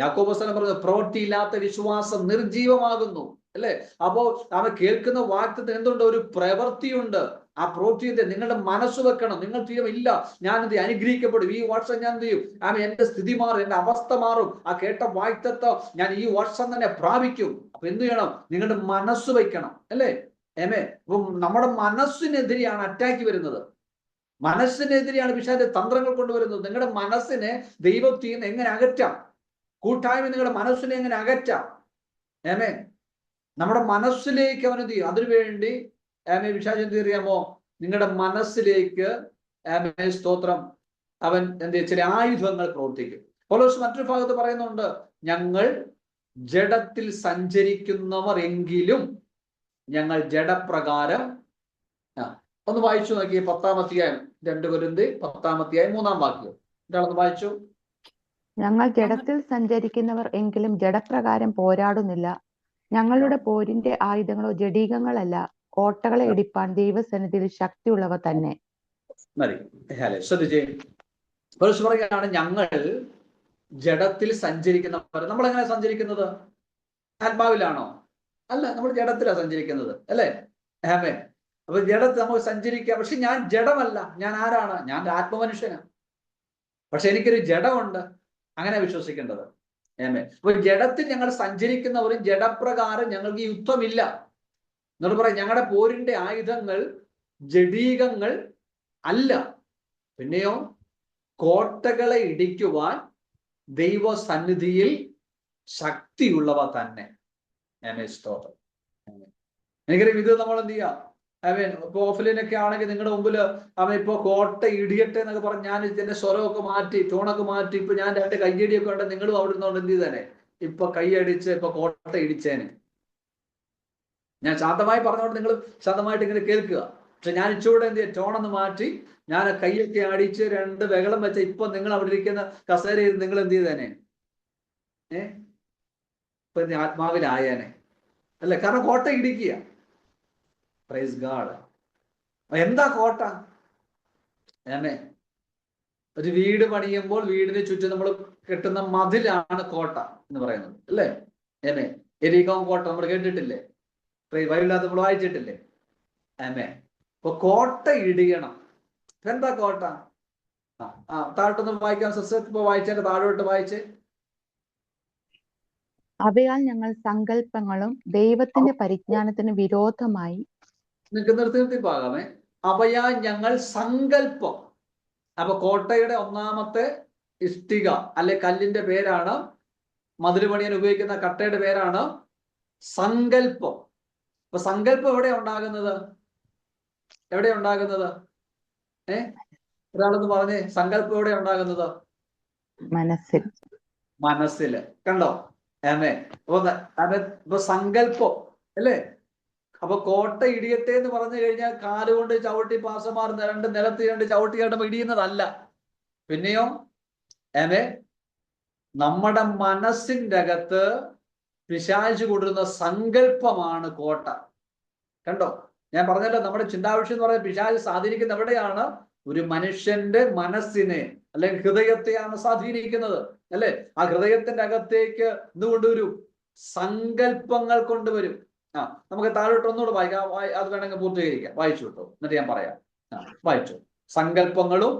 യാക്കോബ് അപ്പോസ്തലൻ പറഞ്ഞു, പ്രവൃത്തിയില്ലാത്ത വിശ്വാസം നിർജീവമാകുന്നു, അല്ലെ? അപ്പോ അവൻ കേൾക്കുന്ന വാഗ്ദത്തത്തിന് എന്തുണ്ട്? ഒരു പ്രവൃത്തിയുണ്ട്. ആ പ്രവൃത്തിയുടെ നിങ്ങളുടെ മനസ്സ് വെക്കണം. നിങ്ങൾ തീരും, ഇല്ല ഞാനെന്ത് അനുഗ്രഹിക്കപ്പെടും, ഈ വർഷം ഞാൻ എന്ത് ചെയ്യും, എന്റെ സ്ഥിതി മാറും, എന്റെ അവസ്ഥ മാറും, ആ കേട്ട വാഗ്ദത്തം ഞാൻ ഈ വർഷം തന്നെ പ്രാപിക്കും. അപ്പൊ എന്ത് ചെയ്യണം? നിങ്ങളുടെ മനസ്സ് വെക്കണം, അല്ലേ? അപ്പം നമ്മുടെ മനസ്സിനെതിരെയാണ് അറ്റാക്ക് വരുന്നത്. മനസ്സിനെതിരെയാണ് പിശാചിന്റെ തന്ത്രങ്ങൾ കൊണ്ടുവരുന്നത്. നിങ്ങളുടെ മനസ്സിനെ ദൈവത്തിൽ നിന്ന് എങ്ങനെ അകറ്റാം? കൂട്ടായ്മ നിങ്ങളുടെ മനസ്സിനെ എങ്ങനെ അകറ്റാം? നമ്മുടെ മനസ്സിലേക്ക് അവൻ എന്ത് ചെയ്യും? അതിനുവേണ്ടി പിശാച് എന്ത് അറിയാമോ? നിങ്ങളുടെ മനസ്സിലേക്ക് സ്തോത്രം അവൻ എന്ത് ചില ആയുധങ്ങൾ പ്രവർത്തിക്കും. പൗലോസ് മറ്റൊരു ഭാഗത്ത് പറയുന്നുണ്ട്, ഞങ്ങൾ ജഡത്തിൽ സഞ്ചരിക്കുന്നവർ എങ്കിലും ഞങ്ങൾ ജഡപ്രകാരം. ഒന്ന് വായിച്ചു നോക്കി 10-ാം അധ്യായം 2 കൊരിന്ത്യർ 10-ാം അധ്യായം 3-ാം വാക്യം. ഒരാളൊന്ന് വായിച്ചു. ഞങ്ങൾ ജഡത്തിൽ സഞ്ചരിക്കുന്നവർ എങ്കിലും ജഡപ്രകാരം പോരാടുന്നില്ല. ഞങ്ങളുടെ പോരിന്റെ ആയുധങ്ങളോ ജഡീകങ്ങളല്ല, കോട്ടകളെ ഇടിപ്പാൻ ദൈവസന്നിധിയിൽ ശക്തിയുള്ളവ തന്നെ. ശ്രദ്ധിച്ചേ, പൗലോസ് പറയുകയാണ്, ഞങ്ങൾ ജഡത്തിൽ സഞ്ചരിക്കുന്നവർ. നമ്മൾ എങ്ങനെ സഞ്ചരിക്കുന്നത്? ആത്മാവിലാണോ? അല്ല, നമ്മൾ ജഡത്തിലാണ് സഞ്ചരിക്കുന്നത്, അല്ലേ? അപ്പൊ ജഡത്തിൽ നമുക്ക് സഞ്ചരിക്കാം. പക്ഷെ ഞാൻ ജഡമല്ല. ഞാൻ ആരാണ്? ഞാൻ ആത്മമനുഷ്യനാണ്. പക്ഷെ എനിക്കൊരു ജഡമുണ്ട്. അങ്ങനെ വിശ്വസിക്കേണ്ടത്. അപ്പൊ ജഡത്തിൽ ഞങ്ങൾ സഞ്ചരിക്കുന്നവരും ജഡപ്രകാരം ഞങ്ങൾക്ക് യുദ്ധമില്ല. എന്നോട് പറയാം, ഞങ്ങളുടെ പോരിന്റെ ആയുധങ്ങൾ ജഡീകങ്ങൾ അല്ല, പിന്നെയോ കോട്ടകളെ ഇടിക്കുവാൻ ദൈവസന്നിധിയിൽ ശക്തിയുള്ളവ തന്നെ. സ്തോത്രം. എനിക്കറിയാം, ഇത് നമ്മൾ എന്ത് ചെയ്യാം? ഇപ്പൊ ഓഫ്ലൈനൊക്കെ ആണെങ്കിൽ നിങ്ങളുടെ മുമ്പിൽ ഇപ്പൊ കോട്ട ഇടിയട്ടെ എന്നൊക്കെ പറഞ്ഞ് ഞാൻ എന്റെ സ്വരമൊക്കെ മാറ്റി, ടോണൊക്കെ മാറ്റി, ഇപ്പൊ ഞാൻ 2 കയ്യടിയൊക്കെ ഉണ്ട്, നിങ്ങളും അവിടെ നിന്നോണ്ട് എന്ത് ചെയ്തേനെ? ഇപ്പൊ കൈയടിച്ച് ഇപ്പൊ കോട്ട ഇടിച്ചേനെ. ഞാൻ ശാന്തമായി പറഞ്ഞുകൊണ്ട് നിങ്ങൾ ശാന്തമായിട്ട് ഇങ്ങനെ കേൾക്കുക. പക്ഷെ ഞാൻ ഇച്ചൂടെ എന്ത് ചെയ്യും, ടോണൊന്ന് മാറ്റി ഞാൻ കൈയൊക്കെ അടിച്ച് 2 ബഹളം വെച്ച ഇപ്പൊ നിങ്ങൾ അവിടെ ഇരിക്കുന്ന കസേരയിൽ നിങ്ങൾ എന്ത് ചെയ്തേനെ? ഇപ്പൊ ആത്മാവിലായേനെ അല്ലെ? കാരണം കോട്ട ഇടിക്കുക. Praise God. എന്താ കോട്ട? ഒരു വീട് പണിയുമ്പോൾ വീടിന് ചുറ്റും നമ്മൾ കെട്ടുന്ന മതിലാണ് കോട്ട എന്ന് പറയുന്നത് അല്ലേ? എരികോം കോട്ട നമ്മൾ കേട്ടിട്ടില്ലേ? ബൈബിളിനകത്ത് നമ്മൾ വായിച്ചിട്ടില്ലേ? അപ്പൊ കോട്ട ഇടിയണം. എന്താ കോട്ട? താഴോട്ടൊന്ന് വായിക്കാൻ സിസ്റ്റർ, ഇപ്പൊ വായിച്ചതിന്റെ താഴോട്ട് വായിച്ച്. അവയാൽ ഞങ്ങൾ സങ്കല്പങ്ങളും ദൈവത്തിന്റെ പരിജ്ഞാനത്തിന് വിരോധമായി. നിങ്ങൾക്ക് നിർത്തി പോകാമേ. അവയാൽ ഞങ്ങൾ സങ്കല്പം. അപ്പൊ കോട്ടയുടെ ഒന്നാമത്തെ ഇഷ്ടിക അല്ലെ കല്ലിന്റെ പേരാണ്, മതില് പണിയാൻ ഉപയോഗിക്കുന്ന കട്ടയുടെ പേരാണ് സങ്കല്പം. അപ്പൊ സങ്കല്പം എവിടെ ഉണ്ടാകുന്നത്? എവിടെ ഉണ്ടാകുന്നത്? ഒരാളൊന്ന് പറഞ്ഞേ, സങ്കല്പം എവിടെ ഉണ്ടാകുന്നത്? മനസ്സിൽ. മനസ്സില്. കണ്ടോ? അപ്പൊ സങ്കല്പം അല്ലേ? അപ്പൊ കോട്ട ഇടിയട്ടെ എന്ന് പറഞ്ഞു കഴിഞ്ഞാൽ കാലുകൊണ്ട് ചവിട്ടി പാസമാർ നിലത്ത് 2 ചവിട്ടി കിടമ്പോ ഇടിയുന്നതല്ല. പിന്നെയോ നമ്മുടെ മനസ്സിന്റെ അകത്ത് പിശാച് കൊടുക്കുന്ന സങ്കല്പമാണ് കോട്ട. കണ്ടോ? ഞാൻ പറഞ്ഞല്ലോ, നമ്മുടെ ചിന്താവിഷയം എന്ന് പറയുന്നത് പിശാച് സ്വാധീനിക്കുന്ന എവിടെയാണ്? ഒരു മനുഷ്യന്റെ മനസ്സിനെ അല്ലെങ്കിൽ ഹൃദയത്തെയാണ് സ്വാധീനിക്കുന്നത് അല്ലെ? ആ ഹൃദയത്തിന്റെ അകത്തേക്ക് എന്തുകൊണ്ടുവരും? സങ്കല്പങ്ങൾ കൊണ്ടുവരും. നമുക്ക് താഴോട്ട് ഒന്നുകൂടെ വായിക്കാം. അത് വേണമെങ്കിൽ പൂർത്തീകരിക്കാം. വായിച്ചു കിട്ടും, എന്നിട്ട് ഞാൻ പറയാം. വായിച്ചു. സങ്കല്പങ്ങളും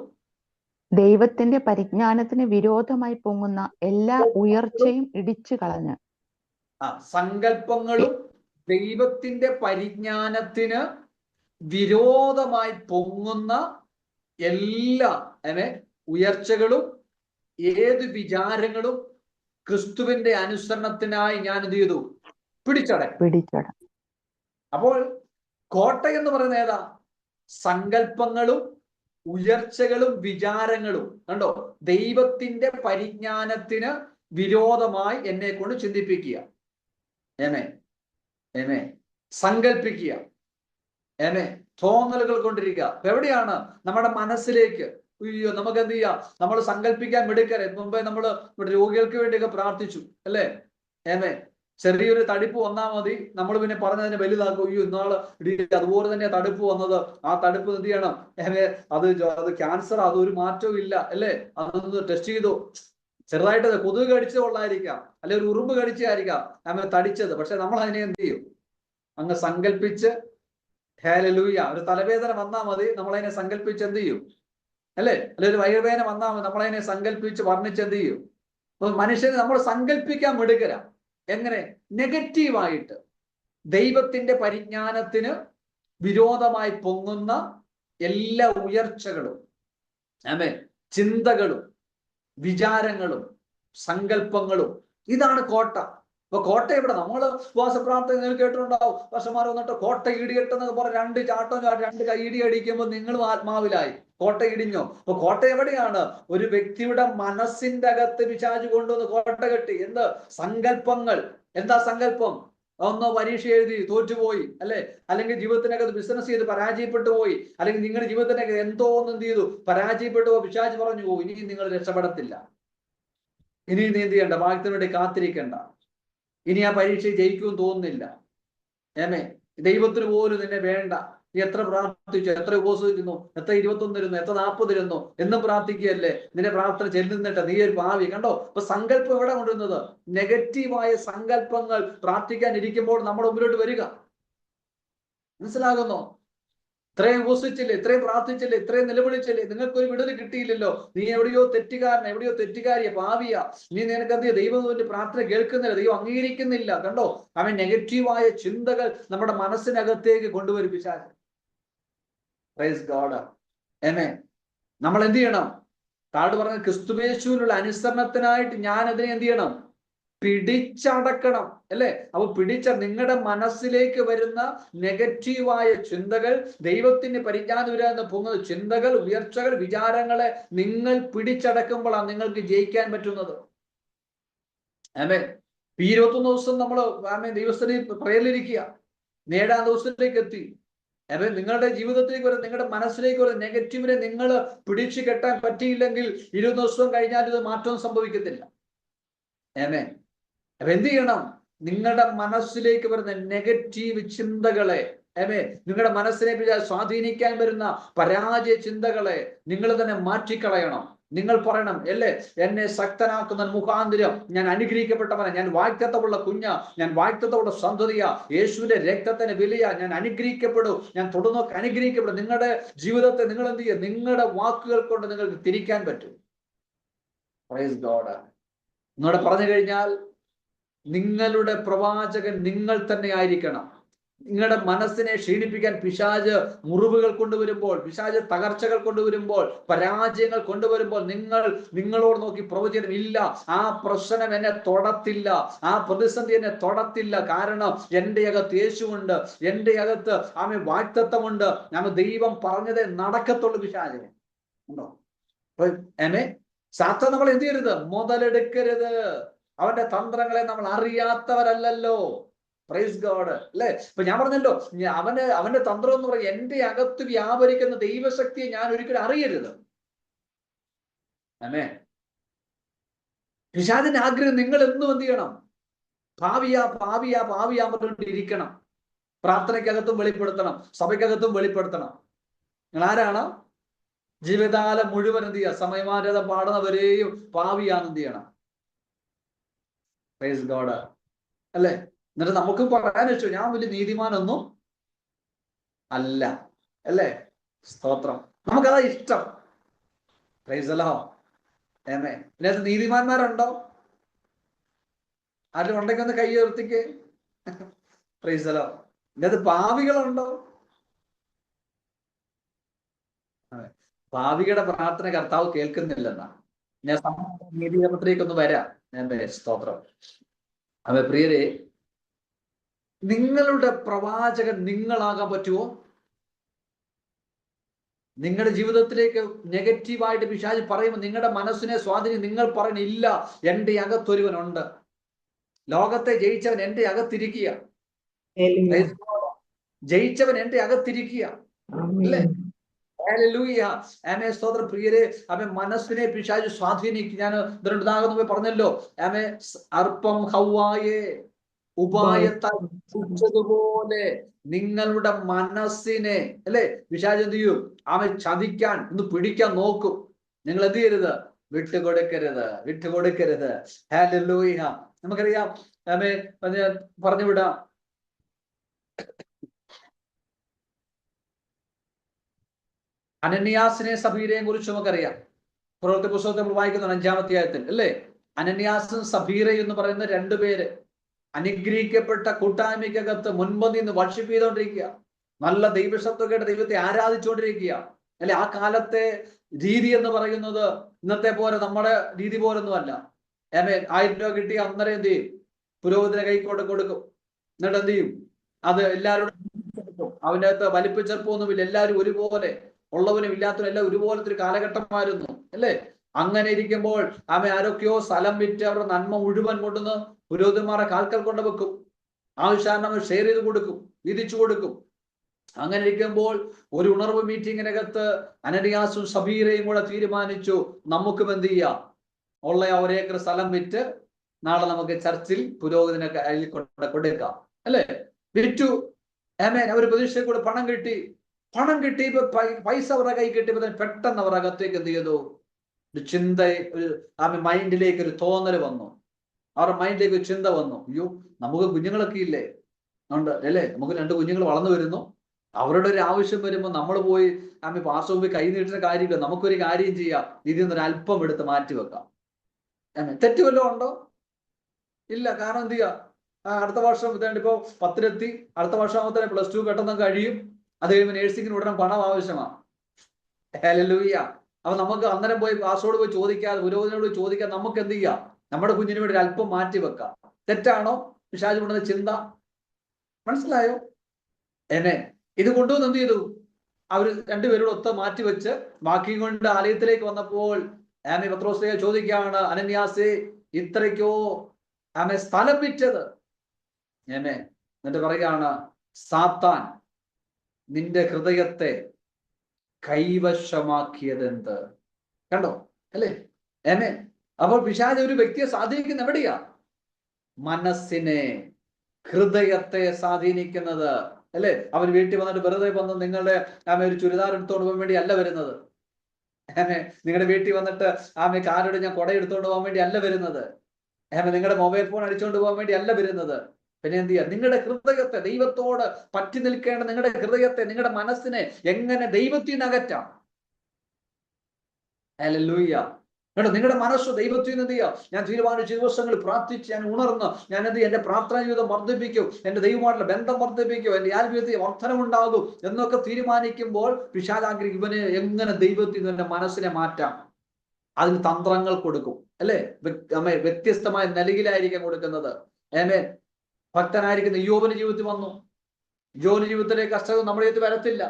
ദൈവത്തിന്റെ പരിജ്ഞാനത്തിന് വിരോധമായി പൊങ്ങുന്ന എല്ലാ ഉയർച്ചയും ഇടിച്ചു കളഞ്ഞ്. സങ്കല്പങ്ങളും ദൈവത്തിന്റെ പരിജ്ഞാനത്തിന് വിരോധമായി പൊങ്ങുന്ന എല്ലാ ഉയർച്ചകളും ഏത് വിചാരങ്ങളും ക്രിസ്തുവിന്റെ അനുസരണത്തിനായി ഞാൻ എന്ത് ചെയ്തു? പിടിച്ചട. അപ്പോൾ കോട്ട എന്ന് പറയുന്നത് ഏതാ? സങ്കല്പങ്ങളും ഉയർച്ചകളും വിചാരങ്ങളും. കണ്ടോ? ദൈവത്തിന്റെ പരിജ്ഞാനത്തിന് വിരോധമായി എന്നെ കൊണ്ട് ചിന്തിപ്പിക്കുക, സങ്കല്പിക്കുക, തോന്നലുകൾ കൊണ്ടിരിക്കുക. എവിടെയാണ്? നമ്മുടെ മനസ്സിലേക്ക്. അയ്യോ, നമുക്ക് എന്ത് ചെയ്യാം? നമ്മൾ സങ്കല്പിക്കാൻ മിടുക്കരെ. മുമ്പേ നമ്മൾ ഇവിടെ രോഗികൾക്ക് വേണ്ടിയൊക്കെ പ്രാർത്ഥിച്ചു അല്ലേ? ചെറിയൊരു തടിപ്പ് വന്നാൽ മതി, നമ്മൾ പിന്നെ പറഞ്ഞതിനെ വലുതാക്കും. അയ്യോ, ഇന്നാള് അതുപോലെ തന്നെ തടുപ്പ് വന്നത്, ആ തടുപ്പ് എന്ത് ചെയ്യണം? അത് ക്യാൻസർ, അതൊരു മാറ്റവും ഇല്ല അല്ലേ? അതൊന്ന് ടെസ്റ്റ് ചെയ്തു. ചെറുതായിട്ട് കൊതുക് കടിച്ചത് കൊള്ളായിരിക്കാം, അല്ലെ ഒരു ഉറുമ്പ് കടിച്ചായിരിക്കാം അങ്ങനെ തടിച്ചത്. പക്ഷെ നമ്മൾ അതിനെ എന്ത് ചെയ്യും? അങ്ങ് സങ്കല്പിച്ച്, ഹല്ലേലൂയ. ഒരു തലവേദന വന്നാൽ മതി, നമ്മളതിനെ സങ്കല്പിച്ച് എന്ത് ചെയ്യും അല്ലെ? അല്ലെ ഒരു വയറുവേദന വന്നാൽ മതി, നമ്മളതിനെ സങ്കല്പിച്ച് വർണ്ണിച്ച് എന്ത് ചെയ്യും? മനുഷ്യന് നമ്മൾ സങ്കല്പിക്കാൻ മിടുക്കരാ. എങ്ങനെ? നെഗറ്റീവായിട്ട് ദൈവത്തിന്റെ പരിജ്ഞാനത്തിന് വിരോധമായി പൊങ്ങുന്ന എല്ലാ ഉയർച്ചകളും ചിന്തകളും വിചാരങ്ങളും സങ്കല്പങ്ങളും, ഇതാണ് കോട്ട. അപ്പൊ കോട്ട എവിടെ? നമ്മള് ഉപവാസ പ്രാർത്ഥന കേട്ടിട്ടുണ്ടാവും. വർഷമാർ വന്നിട്ട് കോട്ട ഇടിയട്ടെന്നൊക്കെ പറഞ്ഞ് 2 ചാട്ടം 2 കൈ ഇടി അടിക്കുമ്പോൾ നിങ്ങളും ആത്മാവിലായി. കോട്ട ഇടിഞ്ഞോ? അപ്പൊ കോട്ട എവിടെയാണ്? ഒരു വ്യക്തിയുടെ മനസ്സിന്റെ അകത്ത് പിശാച് കൊണ്ടുവന്ന് കോട്ട കെട്ടി. എന്ത്? സങ്കല്പങ്ങൾ. എന്താ സങ്കല്പം? ഒന്ന് പരീക്ഷ എഴുതി തോറ്റുപോയി അല്ലെ? അല്ലെങ്കിൽ ജീവിതത്തിനകത്ത് ബിസിനസ് ചെയ്ത് പരാജയപ്പെട്ടു പോയി, അല്ലെങ്കിൽ നിങ്ങളുടെ ജീവിതത്തിനകത്ത് എന്തോ ഒന്ന് എന്ത് ചെയ്തു? പരാജയപ്പെട്ടു പോയി. പിശാച് പറഞ്ഞു പോകും, ഇനി നിങ്ങൾ രക്ഷപ്പെടത്തില്ല, ഇനി നീ എന്ത് ചെയ്യണ്ട, ഭാഗ്യത്തിന് വേണ്ടി കാത്തിരിക്കണ്ട, ഇനി ആ പരീക്ഷ ജയിക്കുമെന്ന് തോന്നുന്നില്ല. ദൈവത്തിന് പോലും നിന്നെ വേണ്ട. നീ എത്ര പ്രാർത്ഥിച്ചു, എത്ര ഉപവസിക്കുന്നു, എത്ര 21 ഇരുന്നു, എത്ര 40 ഇരുന്നു എന്നും പ്രാർത്ഥിക്കുകയല്ലേ? നിന്റെ പ്രാർത്ഥന ചെല്ലുന്നിട്ട് നീ ഒരു ഭാവി. കണ്ടോ? അപ്പൊ സങ്കല്പം എവിടെ കൊണ്ടുവരുന്നത്? നെഗറ്റീവായ സങ്കല്പങ്ങൾ പ്രാർത്ഥിക്കാൻ ഇരിക്കുമ്പോൾ നമ്മുടെ മുമ്പിലോട്ട് വരിക. മനസ്സിലാകുന്നോ? ഇത്രയും ഉപസിച്ചില്ലേ, ഇത്രയും പ്രാർത്ഥിച്ചില്ലേ, ഇത്രയും നിലവിളിച്ചില്ലേ, നിങ്ങൾക്കൊരു വിടുതൽ കിട്ടിയില്ലല്ലോ, നീ എവിടെയോ തെറ്റുകാരൻ, എവിടെയോ തെറ്റുകാരിയ, പാവിയ, നീ നിനക്ക് എന്ത്? ദൈവത്തിന്റെ പ്രാർത്ഥന കേൾക്കുന്നില്ല, ദൈവം അംഗീകരിക്കുന്നില്ല. കണ്ടോ? അവൻ നെഗറ്റീവായ ചിന്തകൾ നമ്മുടെ മനസ്സിനകത്തേക്ക് കൊണ്ടുവരും പിശാച്. Praise God. നമ്മൾ എന്ത് ചെയ്യണം? താഴോട്ട് പറഞ്ഞ ക്രിസ്തുയേശുവിനുള്ള അനുസരണത്തിനായിട്ട് ഞാൻ അതിനെ എന്ത് ചെയ്യണം? പിടിച്ചടക്കണം അല്ലെ? അപ്പൊ നിങ്ങളുടെ മനസ്സിലേക്ക് വരുന്ന നെഗറ്റീവായ ചിന്തകൾ, ദൈവത്തിന് പരിജ്ഞാനം വരാന്ന് പോകുന്ന ചിന്തകൾ, ഉയർച്ചകൾ, വിചാരങ്ങളെ നിങ്ങൾ പിടിച്ചടക്കുമ്പോഴാണ് നിങ്ങൾക്ക് ജയിക്കാൻ പറ്റുന്നത്. ഈ 21 ദിവസം നമ്മൾ ദൈവസ്ഥനെ പ്രയറിലിരിക്കുക, 7-ാം ദിവസത്തിലേക്ക് എത്തി. അപ്പൊ നിങ്ങളുടെ ജീവിതത്തിലേക്ക് വരെ, നിങ്ങളുടെ മനസ്സിലേക്ക് വരെ നെഗറ്റീവിനെ നിങ്ങൾ പിടിച്ചു കെട്ടാൻ പറ്റിയില്ലെങ്കിൽ 20 ദിവസം കഴിഞ്ഞാൽ ഇത് മാറ്റം സംഭവിക്കത്തില്ല. ആമേൻ. അപ്പൊ എന്ത് ചെയ്യണം? നിങ്ങളുടെ മനസ്സിലേക്ക് വരുന്ന നെഗറ്റീവ് ചിന്തകളെ, നിങ്ങളുടെ മനസ്സിനെ സ്വാധീനിക്കാൻ വരുന്ന പരാജയ ചിന്തകളെ നിങ്ങൾ തന്നെ മാറ്റിക്കളയണം. നിങ്ങൾ പറയണം, അല്ലേ, എന്നെ ശക്തനാക്കുന്ന മുഖാന്തരം ഞാൻ അനുഗ്രഹിക്കപ്പെട്ടവനാ, ഞാൻ വാഗ്ദത്തമുള്ള കുഞ്ഞാ, ഞാൻ വാഗ്ദത്തമുള്ള സന്തതിയാ, യേശുവിന്റെ രക്തത്തിന് വിലയാ, ഞാൻ അനുഗ്രഹിക്കപ്പെടും, ഞാൻ തുടർന്നൊക്കെ അനുഗ്രഹിക്കപ്പെടും. നിങ്ങളുടെ ജീവിതത്തെ നിങ്ങൾ എന്ത് ചെയ്യുക? നിങ്ങളുടെ വാക്കുകൾ കൊണ്ട് നിങ്ങൾക്ക് തിരിക്കാൻ പറ്റും. Praise God. നിങ്ങളുടെ പറഞ്ഞു കഴിഞ്ഞാൽ നിങ്ങളുടെ പ്രവാചകൻ നിങ്ങൾ തന്നെ ആയിരിക്കണം. നിങ്ങളുടെ മനസ്സിനെ ക്ഷീണിപ്പിക്കാൻ പിശാച് മുറിവുകൾ കൊണ്ടുവരുമ്പോൾ, പിശാച് തകർച്ചകൾ കൊണ്ടുവരുമ്പോൾ, പരാജയങ്ങൾ കൊണ്ടുവരുമ്പോൾ നിങ്ങളോട് നോക്കി പ്രവചനം, ഇല്ല, ആ പ്രശ്നം എന്നെ തൊടത്തില്ല, ആ പ്രതിസന്ധി എന്നെ തൊടത്തില്ല, കാരണം എൻ്റെ അകത്ത് യേശുവുണ്ട്, എൻ്റെ അകത്ത് വാഗ്ദത്തമുണ്ട്, ദൈവം പറഞ്ഞതേ നടക്കത്തുള്ളൂ. പിശാചിനെ ഉണ്ടോ? സാത്താൻ നമ്മൾ എന്ത് ചെയ്യരുത്? മുതലെടുക്കരുത്. അവന്റെ തന്ത്രങ്ങളെ നമ്മൾ അറിയാത്തവരല്ലല്ലോ. പ്രൈസ് ഗോഡ്, അല്ലെ? ഇപ്പൊ ഞാൻ പറഞ്ഞല്ലോ, അവന്റെ തന്ത്രം എന്ന് പറയും, എന്റെ അകത്ത് വ്യാപരിക്കുന്ന ദൈവശക്തിയെ ഞാൻ ഒരിക്കലും അറിയരുത്. ആമേൻ. പിശാചിന്റെ ആഗ്രഹം നിങ്ങൾ എന്നും എന്ത് ചെയ്യണം? ഭാവിയാ പറഞ്ഞുകൊണ്ടിരിക്കണം. പ്രാർത്ഥനയ്ക്കകത്തും വെളിപ്പെടുത്തണം, സഭയ്ക്കകത്തും വെളിപ്പെടുത്തണം. നിങ്ങൾ ആരാണ്? ജീവിതകാലം മുഴുവൻ എന്ത് ചെയ്യുക? സമയമാറ്റത പാടുന്നവരെയും ഭാവിയാന്ന് എന്ത് ചെയ്യണം? പ്രൈസ് ഗോഡ്, അല്ലേ? എന്നിട്ട് നമുക്ക് പറയാൻ വെച്ചു, ഞാൻ വലിയ നീതിമാനൊന്നും അല്ല, അല്ലേ? സ്തോത്രം. നമുക്കതാ ഇഷ്ടം. പ്രൈസ് അല്ലോ. ഇതിനകത്ത് നീതിമാന്മാരുണ്ടോ? ആരും ഉണ്ടെങ്കിൽ ഒന്ന് കൈ ഉയർത്തിക്ക്. പ്രൈസ് അല്ലോ. ഇതിനകത്ത് പാവികളുണ്ടോ? പാവികളുടെ പ്രാർത്ഥന കർത്താവ് കേൾക്കുന്നില്ലെന്നാ. ഞാൻ നീതീകരണത്തിലേക്കൊന്ന് വരാം. സ്തോത്രം. അതെ പ്രിയരെ, നിങ്ങളുടെ പ്രവാചകൻ നിങ്ങളാകാൻ പറ്റുമോ? നിങ്ങളുടെ ജീവിതത്തിലേക്ക് നെഗറ്റീവായിട്ട് പിശാച് പറയുമ്പോൾ നിങ്ങളുടെ മനസ്സിനെ സ്വാധീനം, നിങ്ങൾ പറയണം, ഇല്ല, എൻ്റെ അകത്തൊരുവനുണ്ട്, ലോകത്തെ ജയിച്ചവൻ എൻ്റെ അകത്തിരിക്കുക, ജയിച്ചവൻ എൻ്റെ അകത്തിരിക്കുക, അല്ലേ? സ്തോത്രം. പ്രിയരെ, മനസ്സിനെ പിശാച് സ്വാധീനിക്കും. ഞാൻ ഇതിനുണ്ടാകുന്ന പറഞ്ഞല്ലോ, അർപ്പം ഹവ്വായെ ഉപായത്താൽ പോലെ നിങ്ങളുടെ മനസ്സിനെ, അല്ലെ, പിശാച് എന്ത് ചെയ്യും? ചതിക്കാൻ, ഒന്ന് പിടിക്കാൻ നോക്കും. നിങ്ങൾ എന്ത് ചെയ്യരുത്? വിട്ടുകൊടുക്കരുത്. ഹല്ലേലൂയ. നമുക്കറിയാം, പറഞ്ഞു വിടാം. അനന്യാസിനെ സഫീരയും കുറിച്ച് നമുക്കറിയാം. പ്രവൃത്തി പുസ്തകത്തിൽ നമ്മൾ വായിക്കുന്ന 5-ാം അധ്യായത്തിൽ, അല്ലേ? അനന്യാസും സഫീറയും എന്ന് പറയുന്ന 2 പേര് അനുഗ്രഹിക്കപ്പെട്ട കൂട്ടായ്മയ്ക്കകത്ത് മുൻപന്തി നിന്ന് വർഷിപ്പ് ചെയ്തുകൊണ്ടിരിക്കുക, നല്ല ദൈവശബ്ദമൊക്കെ ദൈവത്തെ ആരാധിച്ചുകൊണ്ടിരിക്കുക, അല്ലെ? ആ കാലത്തെ രീതി എന്ന് പറയുന്നത് ഇന്നത്തെ പോലെ നമ്മുടെ രീതി പോലൊന്നും അല്ല. 1000 രൂപ കിട്ടി അന്നേരം എന്ത് ചെയ്യും? പുരോഹിതനെ കൈക്കൊണ്ട് കൊടുക്കും. എന്നിട്ട് എന്ത് ചെയ്യും? അത് എല്ലാവരോടും അവൻ്റെ അകത്ത് വലിപ്പച്ചെറുപ്പമൊന്നുമില്ല, എല്ലാവരും ഒരുപോലെ, ഉള്ളവനും ഇല്ലാത്തവനും എല്ലാം ഒരുപോലത്തെ ഒരു കാലഘട്ടമായിരുന്നു, അല്ലേ? അങ്ങനെ ഇരിക്കുമ്പോൾ ആരൊക്കെയോ സ്ഥലം വിറ്റ് അവരുടെ നന്മ മുഴുവൻ കൊണ്ടുവന്ന് പുരോഹിതന്മാരെ കാൽക്കൽ കൊണ്ട് വെക്കും. ആവശ്യാനം ഷെയർ ചെയ്ത് കൊടുക്കും, വിധിച്ചു കൊടുക്കും. അങ്ങനെ ഇരിക്കുമ്പോൾ ഒരു ഉണർവ് മീറ്റിങ്ങിനകത്ത് അനനിയാസും സഫീറയും കൂടെ തീരുമാനിച്ചു, നമുക്കും എന്ത് ചെയ്യാം? ഉള്ള 1 ഏക്കർ സ്ഥലം വിറ്റ് നാളെ നമുക്ക് ചർച്ചിൽ പുരോഹിതനെ കയ്യിൽ കൊടുക്കാം, അല്ലേ? വിറ്റു. അവർ പ്രതീക്ഷയിൽ കൂടെ പണം കിട്ടിയപ്പോ പൈസ അവരുടെ കൈ കിട്ടിയപ്പോ പെട്ടെന്ന് അവർ അകത്തേക്ക് എന്ത് ചെയ്തു? ഒരു ചിന്ത, ഒരു മൈൻഡിലേക്ക് ഒരു തോന്നൽ വന്നു. അവരുടെ മൈൻഡിലേക്ക് ഒരു ചിന്ത വന്നു, അയ്യോ, നമുക്ക് കുഞ്ഞുങ്ങളൊക്കെ ഇല്ലേ? ഉണ്ട്, അല്ലേ? നമുക്ക് 2 കുഞ്ഞുങ്ങൾ വളർന്നു വരുന്നു. അവരുടെ ഒരു ആവശ്യം വരുമ്പോൾ നമ്മൾ പോയി പാർശ്വ പോയി കൈ നീട്ടുന്ന കാര്യമില്ല. നമുക്കൊരു കാര്യം ചെയ്യാം, ഇതിൽ നിന്നൊരു അല്പം എടുത്ത് മാറ്റി വെക്കാം. തെറ്റ് വല്ലതും ഉണ്ടോ? ഇല്ല. കാരണം എന്ത് ചെയ്യാം? അടുത്ത വർഷം ഇപ്പൊ 10-ലെത്തി, അടുത്ത വർഷം ആകുമ്പോൾ +2 പെട്ടെന്ന് കഴിയും. അത് കഴിയുമ്പോൾ നേഴ്സിംഗിന് ഉടനെ പണം ആവശ്യമാണ്. ഹല്ലേലൂയ. അപ്പൊ നമുക്ക് അന്നേരം പോയി പാസ്വേഡ് പോയി ചോദിക്കാതെ, പുരോഹിതനോട് ചോദിക്കാതെ നമുക്ക് എന്ത് ചെയ്യാം? നമ്മുടെ കുഞ്ഞിന് വേണ്ടി ഒരു അല്പം മാറ്റി വെക്കാം. തെറ്റാണോ പിശാച് കൊണ്ടുവന്ന ചിന്ത? മനസ്സിലായോ? ഇത് കൊണ്ടുവന്ന് എന്ത് ചെയ്തു? അവർ 2 പേരോട് ഒത്ത് മാറ്റി വെച്ച് ബാക്കി കൊണ്ട് ആലയത്തിലേക്ക് വന്നപ്പോൾ പത്രോസേ ചോദിക്കുകയാണ്, അനന്യാസേ, ഇത്രയ്ക്കോ ആമേ സ്ഥലം വിറ്റത്. ആമേ എന്നിട്ട് പറയുകയാണ്, സാത്താൻ നിന്റെ ഹൃദയത്തെ കൈവശമാക്കിയതെന്ത്. കണ്ടോ അല്ലേ? ആമേ അപ്പോൾ പിശാച് ഒരു വ്യക്തിയെ സ്വാധീനിക്കുന്ന എവിടെയാ? മനസ്സിനെ, ഹൃദയത്തെ സ്വാധീനിക്കുന്നത് അല്ലേ? അവൻ വീട്ടിൽ വന്നിട്ട് വെറുതെ വന്ന് നിങ്ങളുടെ ഒരു ചുരിദാർ എടുത്തോണ്ട് പോകാൻ വേണ്ടി അല്ല വരുന്നത്. നിങ്ങളുടെ വീട്ടിൽ വന്നിട്ട് കാരോട് ഞാൻ കുട എടുത്തോണ്ട് പോകാൻ വേണ്ടി അല്ല വരുന്നത്. നിങ്ങളുടെ മൊബൈൽ ഫോൺ അടിച്ചുകൊണ്ട് പോകാൻ വേണ്ടി അല്ല വരുന്നത്. പിന്നെ എന്ത് ചെയ്യാം? നിങ്ങളുടെ ഹൃദയത്തെ, ദൈവത്തോട് പറ്റി നിൽക്കേണ്ട നിങ്ങളുടെ ഹൃദയത്തെ, നിങ്ങളുടെ മനസ്സിനെ എങ്ങനെ ദൈവത്തിൽ നിന്ന് അകറ്റാം? ഹല്ലേലൂയ. കേട്ടോ, നിങ്ങളുടെ മനസ്സ് ദൈവത്തിൽ നിന്ന് എന്ത് ചെയ്യാം? ഞാൻ തീരുമാനിച്ച ദിവസങ്ങൾ പ്രാർത്ഥിച്ച് ഞാൻ ഉണർന്ന് ഞാൻ എന്ത് ചെയ്യും? എന്റെ പ്രാർത്ഥനാ ജീവിതം വർദ്ധിപ്പിക്കും, എന്റെ ദൈവമായിട്ടുള്ള ബന്ധം വർദ്ധിപ്പിക്കും, എന്റെ ആത്മീയത്തിൽ വർധനമുണ്ടാകും എന്നൊക്കെ തീരുമാനിക്കുമ്പോൾ പിശാചാഗ്രഹിക്കും ഇവന് എങ്ങനെ ദൈവത്തിൽ നിന്ന് എന്റെ മനസ്സിനെ മാറ്റാം. അതിന് തന്ത്രങ്ങൾ കൊടുക്കും അല്ലേ? വ്യത്യസ്തമായ നിലയിലായിരിക്കും കൊടുക്കുന്നത്. ഭക്തനായിരിക്കുന്ന യോബിന്റെ ജീവിതത്തിൽ വന്നു. യോബിന്റെ ജീവിതത്തിലെ കഷ്ടത നമ്മുടെ ജീവിതത്തിൽ വരത്തില്ല,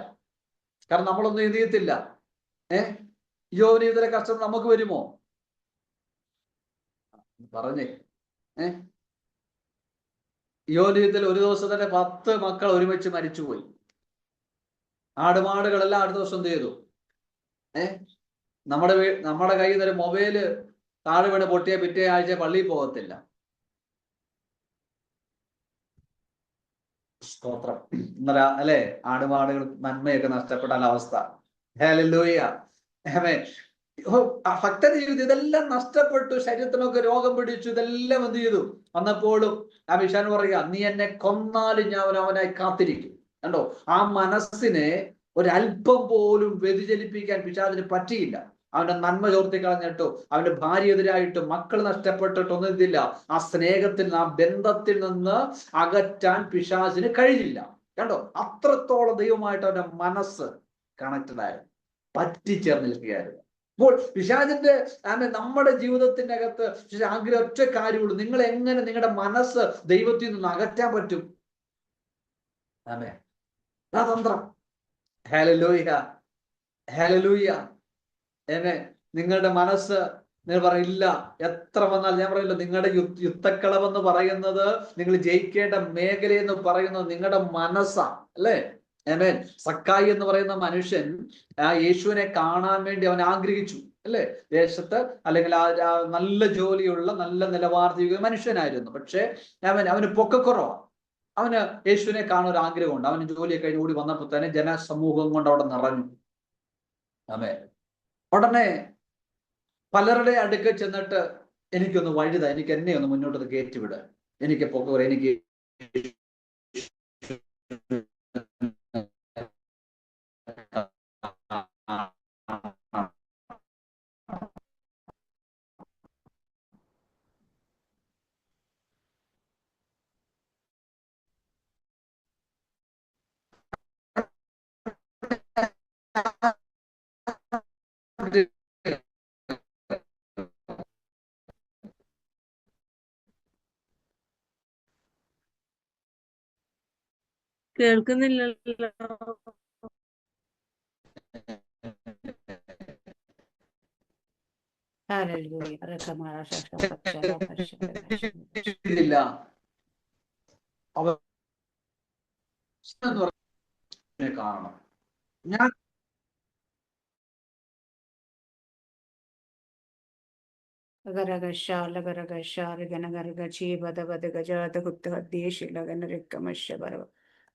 കാരണം നമ്മളൊന്നും എന്ത് ചെയ്യത്തില്ല. യോബിന്റെ ജീവിതത്തിലെ കഷ്ടത നമുക്ക് വരുമോ? പറഞ്ഞേ. യോബിന്റെ ജീവിതത്തിൽ ഒരു ദിവസം തന്നെ 10 മക്കൾ ഒരുമിച്ച് മരിച്ചുപോയി. ആടുമാടുകളെല്ലാം അടുത്ത ദിവസം എന്ത് ചെയ്തു? നമ്മുടെ കയ്യിൽ നിന്ന് ഒരു മൊബൈല് താഴെ വീണ് പൊട്ടിയ പിറ്റേ ആഴ്ച പള്ളിയിൽ പോകത്തില്ല. സ്തോത്രം. ഇന്നലെ അല്ലെ ആടുമാടുകൾ നന്മയൊക്കെ നഷ്ടപ്പെട്ട അവസ്ഥ. ഹല്ലേലൂയ. ഭക്തന്റെ ജീവിതം ഇതെല്ലാം നഷ്ടപ്പെട്ടു, ശരീരത്തിനൊക്കെ രോഗം പിടിച്ചു, ഇതെല്ലാം എന്ത് ചെയ്തു? വന്നപ്പോഴും ആ വിഷാൻ പറയുക, നീ എന്നെ കൊന്നാലും ഞാൻ അവനായി കാത്തിരിക്കും. കണ്ടോ, ആ മനസ്സിനെ ഒരല്പം പോലും വ്യതിചലിപ്പിക്കാൻ പിശാചിന് പറ്റിയില്ല. അവന്റെ നന്മ ചോർത്തി കളഞ്ഞിട്ടോ, അവന്റെ ഭാര്യ എതിരായിട്ടും മക്കൾ നഷ്ടപ്പെട്ടിട്ടൊന്നും ഇതില്ല. ആ സ്നേഹത്തിൽ, ആ ബന്ധത്തിൽ നിന്ന് അകറ്റാൻ പിശാചിന് കഴിഞ്ഞില്ല. കണ്ടോ, അത്രത്തോളം ദൈവമായിട്ട് അവന്റെ മനസ്സ് കണക്റ്റഡ് ആയിരുന്നു, പറ്റിച്ചേർന്ന് നിൽക്കുകയായിരുന്നു. അപ്പോൾ പിശാചിന്റെ നമ്മുടെ ജീവിതത്തിന്റെ അകത്ത് ആഗ്രഹം ഒറ്റ കാര്യമുള്ളൂ, നിങ്ങൾ എങ്ങനെ നിങ്ങളുടെ മനസ്സ് ദൈവത്തിൽ നിന്ന് അകറ്റാൻ പറ്റും. തന്ത്രം. Hallelujah, hallelujah. നിങ്ങളുടെ മനസ്സ്, നിങ്ങൾ പറയില്ല എത്ര വന്നാൽ, ഞാൻ പറയില്ല, നിങ്ങളുടെ യുദ്ധക്കളമെന്ന് പറയുന്നത്, നിങ്ങൾ ജയിക്കേണ്ട മേഖലയെന്ന് പറയുന്നത് നിങ്ങളുടെ മനസ്സാണ് അല്ലേ? സക്കായി എന്ന് പറയുന്ന മനുഷ്യൻ യേശുവിനെ കാണാൻ വേണ്ടി അവൻ ആഗ്രഹിച്ചു അല്ലേ? ദേശത്ത് അല്ലെങ്കിൽ നല്ല ജോലിയുള്ള നല്ല നിലവാരത്തിലുള്ള മനുഷ്യനായിരുന്നു. പക്ഷെ അവന് പൊക്കക്കുറവാണ്. അവന് യേശുവിനെ കാണാൻ ഒരു ആഗ്രഹമുണ്ട്. അവന് ജോലിയൊക്കെ കഴിഞ്ഞ് കൂടി വന്നപ്പോൾ തന്നെ ജനസമൂഹം കൊണ്ട് അവിടെ നിറഞ്ഞു. ഉടനെ പലരുടെ അടുക്ക ചെന്നിട്ട്, എനിക്കൊന്ന് വഴുത, എനിക്ക് എന്നെ ഒന്ന് മുന്നോട്ട് കയറ്റിവിട്, എനിക്ക് പൊക്കക്കുറ, എനിക്ക് കേൾക്കുന്നില്ലല്ലോ. കാണണം. ഞാൻ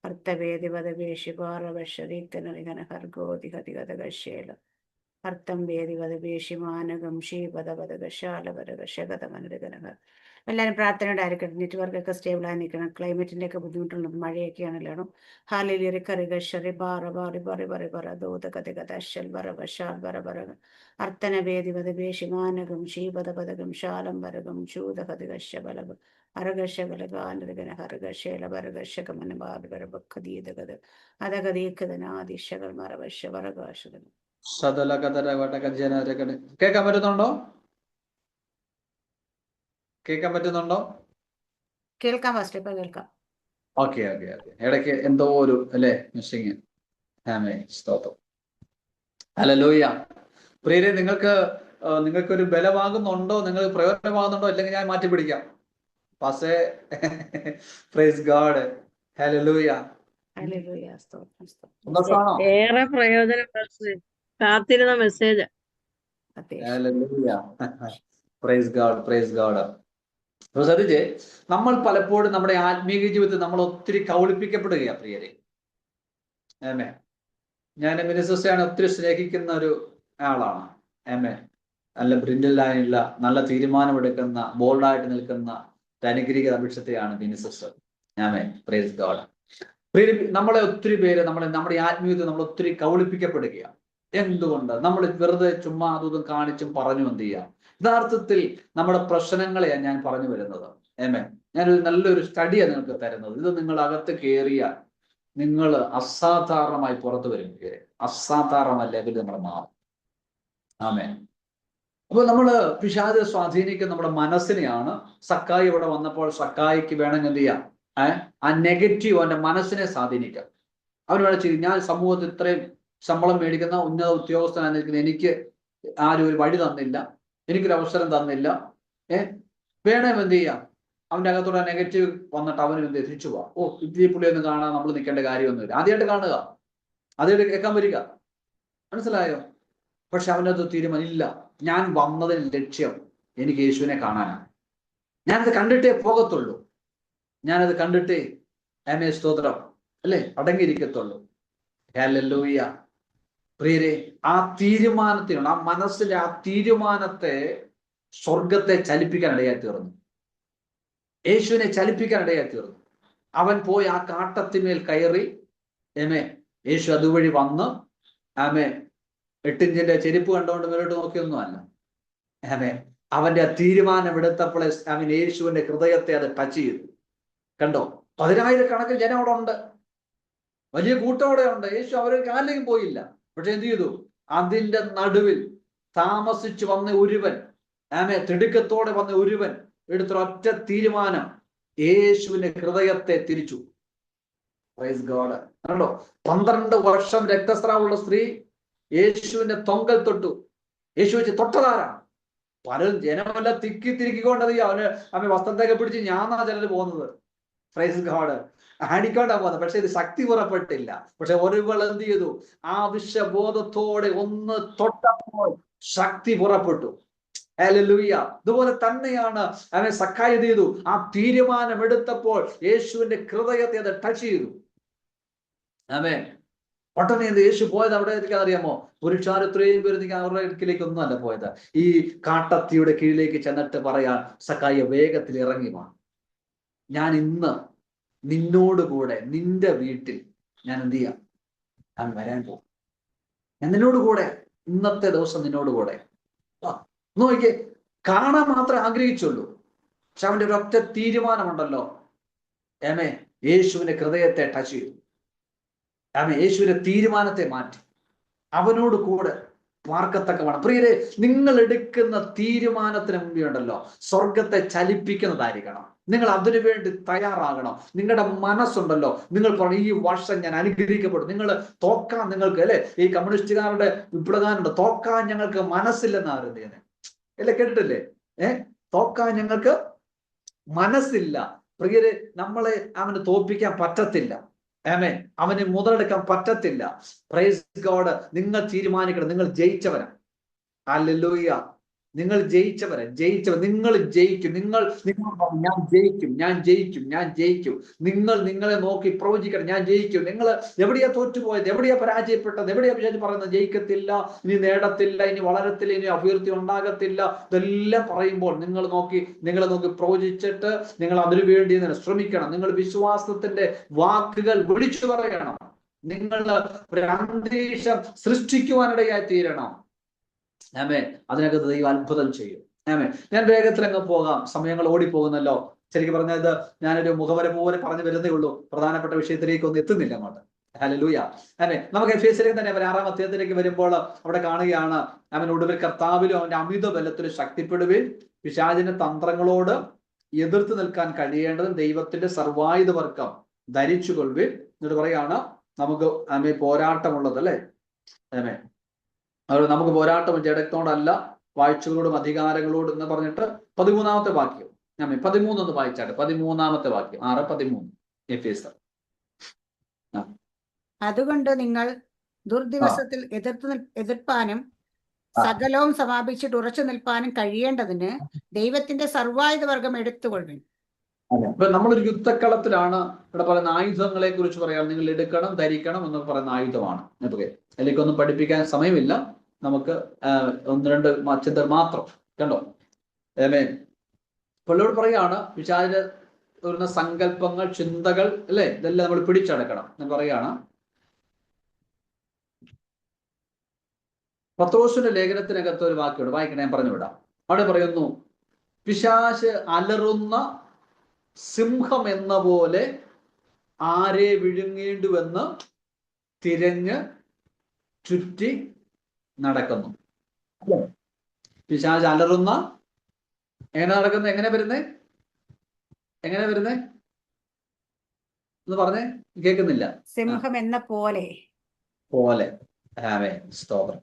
അർത്ഥവേദി വധവേഷി പാറവശരീക്കനറികന ഹർഗോതി ഹതിഗതകശേല അർത്ഥം വേദി വധവേഷി മാനകം ഷീപദവധകശാലവരകശകതമനരുകനഹർ. എല്ലാവരും പ്രാർത്ഥനയോടായിരിക്കട്ടെ. നെറ്റ്വർക്കൊക്കെ സ്റ്റേബിളായി നിൽക്കണം. ക്ലൈമറ്റിന്റെ ഒക്കെ ബുദ്ധിമുട്ടുള്ളത്, മഴയൊക്കെയാണല്ലോ. ഹാലിലിറി കറികശറി ബാറ ബാറി ബറി ബറി ബറ ദൂത കഥകഥൽ ബറ വശാൽ ബറ ബറ അർത്ഥനവേദി വധവേഷി മാനകം ഷീപദപദകം ശാലം വരകം ചൂത ഹതികശ ബലം അരകശകലകാനൃഗന ഹർഗശേല വരകശകമന ബാബി വരബക്കതീതകത് അതകതീക്കതനാദിശകൾ മറവശ വരകാശകൻ. കേൾക്കാൻ പറ്റുന്നുണ്ടോ? കേൾക്കാൻ പറ്റുന്നുണ്ടോ? കേൾക്കാം ഫസ്റ്റ്, ഇപ്പൊ കേൾക്കാം. ഓക്കെ. ഇടയ്ക്ക് എന്തോ ഒരു അല്ലേ മിസ്സിങ്. സ്തോത്രം. ഹല്ലേലൂയ. പ്രിയരെ, നിങ്ങൾക്കൊരു ബലമാകുന്നുണ്ടോ? നിങ്ങൾക്ക് പ്രയോജനമാകുന്നുണ്ടോ? അല്ലെങ്കിൽ ഞാൻ മാറ്റി പിടിക്കാം. പാസേ പ്രൈസ് ഗോഡ്. ഹല്ലേലൂയ. ഹല്ലേലൂയ. സ്തോത്രം, സ്തോത്രം. സന്തോഷമാണോ? ഏറെ പ്രയോജനം കാത്തിരുന്ന മെസ്സേജ്. അത്യാവശ്യം. Hallelujah. Price God, praise God. ശ്രദ്ധിച്ച്, നമ്മൾ പലപ്പോഴും നമ്മുടെ ആത്മീയ ജീവിതത്തിൽ നമ്മൾ ഒത്തിരി കൗളിപ്പിക്കപ്പെടുകയാണ് പ്രിയരെ. ആമേൻ. ഞാൻ മിനിസിസ്റ്ററാണ്, ഒത്തിരി സ്നേഹിക്കുന്ന ഒരു ആളാണ്. ആമേൻ. നല്ല ബ്രില്യൻ്റായുള്ള, നല്ല തീരുമാനമെടുക്കുന്ന, ബോൾഡായിട്ട് നിൽക്കുന്ന ഒരു അനുഗ്രഹീത അഭിഷക്തയാണ് മിനിസിസ്റ്റർ. ആമേൻ. Praise God. നമ്മളെ ഒത്തിരി പേര് നമ്മുടെ ആത്മീയത്തിൽ നമ്മൾ ഒത്തിരി കൗളിപ്പിക്കപ്പെടുകയാണ്. എന്തുകൊണ്ട്? നമ്മൾ വെറുതെ ചുമ്മാ അതും കാണിച്ചും പറഞ്ഞു എന്ത് ചെയ്യാം. യഥാർത്ഥത്തിൽ നമ്മുടെ പ്രശ്നങ്ങളെയാണ് ഞാൻ പറഞ്ഞു വരുന്നത്. ആമേൻ. ഞാനൊരു നല്ലൊരു സ്റ്റഡിയാണ് നിങ്ങൾക്ക് തരുന്നത്. ഇത് നിങ്ങൾ അകത്ത് കയറിയാൽ നിങ്ങൾ അസാധാരണമായി പുറത്തു വരും. അസാധാരണമായ ലെവലിൽ നമ്മൾ മാറും. ആമേൻ. അപ്പോൾ നമ്മൾ പിശാച് സ്വാധീനിക്കുന്ന നമ്മുടെ മനസ്സിനെയാണ്. സക്കായി ഇവിടെ വന്നപ്പോൾ സക്കായിക്ക് വേണമെങ്കിൽ എന്ത് ചെയ്യാം, ആ നെഗറ്റീവ് അവന്റെ മനസ്സിനെ സ്വാധീനിക്കാം. അവന് വേണം ചെയ്യും, ഞാൻ സമൂഹത്തിൽ ഇത്രയും ശമ്പളം മേടിക്കുന്ന ഉന്നത ഉദ്യോഗസ്ഥനായിരിക്കുന്ന എനിക്ക് ആരും ഒരു വഴി തന്നില്ല, എനിക്കൊരു അവസരം തന്നില്ല. വേണം എന്ത് ചെയ്യാം, അവന്റെ അകത്തോടെ നെഗറ്റീവ് വന്നിട്ട് അവനും എന്ത് തിരിച്ചു പോവാം. ഓ, ഈ പുള്ളിയൊന്നും കാണാൻ നമ്മൾ നിൽക്കേണ്ട കാര്യമൊന്നുമില്ല. ആദ്യമായിട്ട് കാണുക, ആദ്യമായിട്ട് കേൾക്കാൻ വരിക. മനസ്സിലായോ? പക്ഷെ അവനത് തീരുമാനമില്ല. ഞാൻ വന്നതിന് ലക്ഷ്യം എനിക്ക് യേശുവിനെ കാണാനാണ്. ഞാനത് കണ്ടിട്ടേ പോകത്തുള്ളൂ. ഞാനത് കണ്ടിട്ടേ ആമേൻ സ്തോത്രം അല്ലേ അടങ്ങിയിരിക്കത്തുള്ളൂ. ഹല്ലേലൂയ. പ്രിയരെ, ആ തീരുമാനത്തിനുള്ള, ആ മനസ്സിന്റെ ആ തീരുമാനത്തെ സ്വർഗത്തെ ചലിപ്പിക്കാൻ ഇടയായി തീർന്നു. യേശുവിനെ ചലിപ്പിക്കാൻ ഇടയായി തീർന്നു. അവൻ പോയി ആ കാട്ടത്തിന്മേൽ കയറി. ആമേൻ. യേശു അതുവഴി വന്ന് ആമേൻ 8 ഇഞ്ചിന്റെ ചെരുപ്പ് കണ്ടുകൊണ്ട് മേലോട്ട് നോക്കിയൊന്നും അല്ല. ആമേൻ. അവന്റെ ആ തീരുമാനം എടുത്തപ്പോഴേ അവൻ യേശുവിന്റെ ഹൃദയത്തെ അത് ടച്ച് ചെയ്തു. കണ്ടോ? 10,000 ജനം അവിടെ ഉണ്ട്, വലിയ കൂട്ടം അവിടെ ഉണ്ട്. യേശു അവരുടെ കാലിലേക്ക് പോയില്ല. പക്ഷെ എന്ത് ചെയ്തു? അതിന്റെ നടുവിൽ താമസിച്ചു വന്ന ഒരുവൻ, ആമേൻ, തിടുക്കത്തോടെ വന്ന ഒരുവൻ എടുത്തൊരൊറ്റ തീരുമാനം യേശുവിന്റെ ഹൃദയത്തെ തിരിച്ചു. Praise God. കണ്ടോ? 12 വർഷം രക്തസ്രാവമുള്ള സ്ത്രീ യേശുവിന്റെ തൊങ്കൽ തൊട്ടു. യേശു വെച്ച് തൊട്ടതാരാണ്? പലരും ജനമെല്ലാം തിക്കിത്തിരിക്കൊണ്ടത് അവന് വസ്ത്രത്തൊക്കെ പിടിച്ച് ഞാനാ ചിലര് പോകുന്നത്. Praise God. ആടിക്കൊണ്ടാ പോകുന്നത്. പക്ഷെ ഇത് ശക്തി പുറപ്പെട്ടില്ല. പക്ഷെ ഒരുവൾ എന്ത് ചെയ്തു? ആവശ്യബോധത്തോടെ ഒന്ന് തൊട്ടപ്പോൾ ശക്തി പുറപ്പെട്ടു. ഹല്ലേലൂയ. ഇതുപോലെ തന്നെയാണ് അവൻ സക്കായി എന്ത് ചെയ്തു? ആ തീരുമാനം എടുത്തപ്പോൾ യേശുവിന്റെ ഹൃദയത്തെ അത് ടച്ച് ചെയ്തു. ആമേൻ. ഒട്ടനെ എന്ത് യേശു പോയത് അവിടെ അറിയാമോ? പുരുഷാരത്രയും പേര് അവരുടെ അടുക്കിലേക്ക് ഒന്നും അല്ല പോയത്. ഈ കാട്ടത്തിയുടെ കീഴിലേക്ക് ചെന്നിട്ട് പറയാൻ, സക്കായി വേഗത്തിൽ ഇറങ്ങി വാ, ഞാൻ ഇന്ന് നിന്നോടുകൂടെ നിന്റെ വീട്ടിൽ ഞാൻ എന്ത് ചെയ്യാം, ഞാൻ വരാൻ പോകും. ഞാൻ നിന്നോടുകൂടെ ഇന്നത്തെ ദിവസം നിന്നോടുകൂടെ. നോക്കിയേ, കാണാൻ മാത്രമേ ആഗ്രഹിച്ചുള്ളൂ. പക്ഷെ അവന്റെ ഒരൊറ്റ തീരുമാനമുണ്ടല്ലോ. ആമേൻ. യേശുവിന്റെ ഹൃദയത്തെ ടച്ച് ചെയ്തു. ആമേൻ. യേശുവിന്റെ തീരുമാനത്തെ മാറ്റി അവനോട് കൂടെ പാർക്കത്തക്കമാണ്. പ്രിയരെ, നിങ്ങൾ എടുക്കുന്ന തീരുമാനത്തിന് മുമ്പേ ഉണ്ടല്ലോ സ്വർഗത്തെ ചലിപ്പിക്കുന്നതായിരിക്കണം. നിങ്ങൾ അതിനു വേണ്ടി തയ്യാറാകണം. നിങ്ങളുടെ മനസ്സുണ്ടല്ലോ, നിങ്ങൾ പറഞ്ഞു ഈ വർഷം ഞാൻ അനുഗ്രഹിക്കപ്പെടും, നിങ്ങൾ തോക്കാൻ നിങ്ങൾക്ക് അല്ലെ, ഈ കമ്മ്യൂണിസ്റ്റുകാരുടെ വിപ്ലവകാരുണ്ട്, തോക്കാൻ ഞങ്ങൾക്ക് മനസ്സില്ലെന്ന് ആരുന്നേനെ അല്ലെ, കേട്ടിട്ടില്ലേ? തോക്കാൻ ഞങ്ങൾക്ക് മനസ്സില്ല. പ്രിയരെ, നമ്മളെ അവന് തോൽപ്പിക്കാൻ പറ്റത്തില്ല. ആമേൻ. അവന് മുതലെടുക്കാൻ പറ്റത്തില്ല. Praise God. നിങ്ങൾ തീരുമാനിക്കണം, നിങ്ങൾ ജയിച്ചവരാ. ഹല്ലേലൂയ. നിങ്ങൾ ജയിച്ചവരെ, നിങ്ങൾ ജയിക്കും. നിങ്ങൾ ഞാൻ ജയിക്കും, ഞാൻ ജയിക്കും, ഞാൻ ജയിക്കും. നിങ്ങൾ നിങ്ങളെ നോക്കി പ്രവചിക്കണം, ഞാൻ ജയിക്കും. നിങ്ങൾ എവിടെയാ തോറ്റുപോയത്, എവിടെയാ പരാജയപ്പെട്ടത്, എവിടെയാ വിചാരിച്ച് പറയുന്നത് ജയിക്കത്തില്ല, ഇനി നേടത്തില്ല, ഇനി വളരത്തില്ല, ഇനി അഭിവൃദ്ധി ഉണ്ടാകത്തില്ല, ഇതെല്ലാം പറയുമ്പോൾ നിങ്ങളെ നോക്കി പ്രവചിച്ചിട്ട് നിങ്ങൾ അതിനു വേണ്ടി ശ്രമിക്കണം. നിങ്ങൾ വിശ്വാസത്തിന്റെ വാക്കുകൾ വിളിച്ചു പറയണം. നിങ്ങൾ ഒരു അന്തരീക്ഷം സൃഷ്ടിക്കുവാനിടയായി തീരണം. ആമേൻ. അതിനകത്ത് ദൈവം അത്ഭുതം ചെയ്യും. ആമേൻ. ഞാൻ വേഗത്തിൽ അങ്ങ് പോകാം, സമയങ്ങൾ ഓടിപ്പോകുന്നല്ലോ. ശരിക്കും പറഞ്ഞത് ഞാനൊരു മുഖവര പോലെ പറഞ്ഞു വരുന്നേ ഉള്ളൂ, പ്രധാനപ്പെട്ട വിഷയത്തിലേക്ക് ഒന്നും എത്തുന്നില്ല അങ്ങോട്ട്. ഹല്ലേലൂയ. ആമേൻ. നമുക്ക് എഫേസ്യരിലേക്ക് തന്നെ 6-ാം അധ്യായത്തിലേക്ക് വരുമ്പോൾ അവിടെ കാണുകയാണ്, അവൻ ഒടുവിൽ കർത്താവിലും അവന്റെ അമിത ബലത്തിലും ശക്തിപ്പെടുവിൻ, പിശാചിന്റെ തന്ത്രങ്ങളോട് എതിർത്ത് നിൽക്കാൻ കഴിയേണ്ടതും ദൈവത്തിന്റെ സർവായുധ വർക്കം ധരിച്ചു കൊള്ളുവിൻ. എന്നിട്ട് പറയാണ് നമുക്ക് ആമേ പോരാട്ടമുള്ളത് അല്ലെ. ആമേൻ. അതുകൊണ്ട് നമുക്ക് പോരാട്ടം ജഡത്തോടല്ല വാഴ്ചകളോടും അധികാരങ്ങളോടും എന്ന് പറഞ്ഞിട്ട് 13-ാമത്തെ വാക്യം ഞാൻ 13 ഒന്ന് വായിച്ചാട്ടെ. 13-ാമത്തെ വാക്യം, 6:13 എഫേസർ. അതുകൊണ്ട് നിങ്ങൾ ദുർദിവസത്തിൽ എതിർപ്പാനും സകലവും സമാപിച്ചിട്ട് ഉറച്ചു നിൽപ്പാനും കഴിയേണ്ടതിന് ദൈവത്തിന്റെ സർവായുധ വർഗം എടുത്തുകൊള്ളും. അപ്പൊ നമ്മളൊരു യുദ്ധക്കളത്തിലാണ്. ഇവിടെ പറയുന്ന ആയുധങ്ങളെ കുറിച്ച് പറയാം. നിങ്ങൾ എടുക്കണം, ധരിക്കണം എന്ന് പറയുന്ന ആയുധമാണ്. ഓക്കെ, അതിലേക്കൊന്നും പഠിപ്പിക്കാൻ സമയമില്ല നമുക്ക്. 1-2 ചിന്തർ മാത്രം കണ്ടോ. പുള്ളിയോട് പറയാണ് പിശാചിന് വരുന്ന സങ്കല്പങ്ങൾ, ചിന്തകൾ, അല്ലെ, ഇതെല്ലാം നമ്മൾ പിടിച്ചടക്കണം എന്ന് പറയാണ്. പത്രോസിന്റെ ലേഖനത്തിനകത്ത് ഒരു വാക്യമുണ്ട്, വായിക്കണേ, ഞാൻ പറഞ്ഞു വിടാം. അവിടെ പറയുന്നു, പിശാച് അലറുന്ന സിംഹം എന്ന പോലെ ആരെ വിഴുങ്ങേണ്ടുവെന്ന് തിരഞ്ഞ് ചുറ്റി നടക്കുന്നു. പിശാച് അലറുന്ന, എങ്ങനെ നടക്കുന്നത്, എങ്ങനെ വരുന്നേ എന്ന് പറഞ്ഞേ, കേൾക്കുന്നില്ല. സിംഹം എന്ന പോലെ. സ്തോത്രം.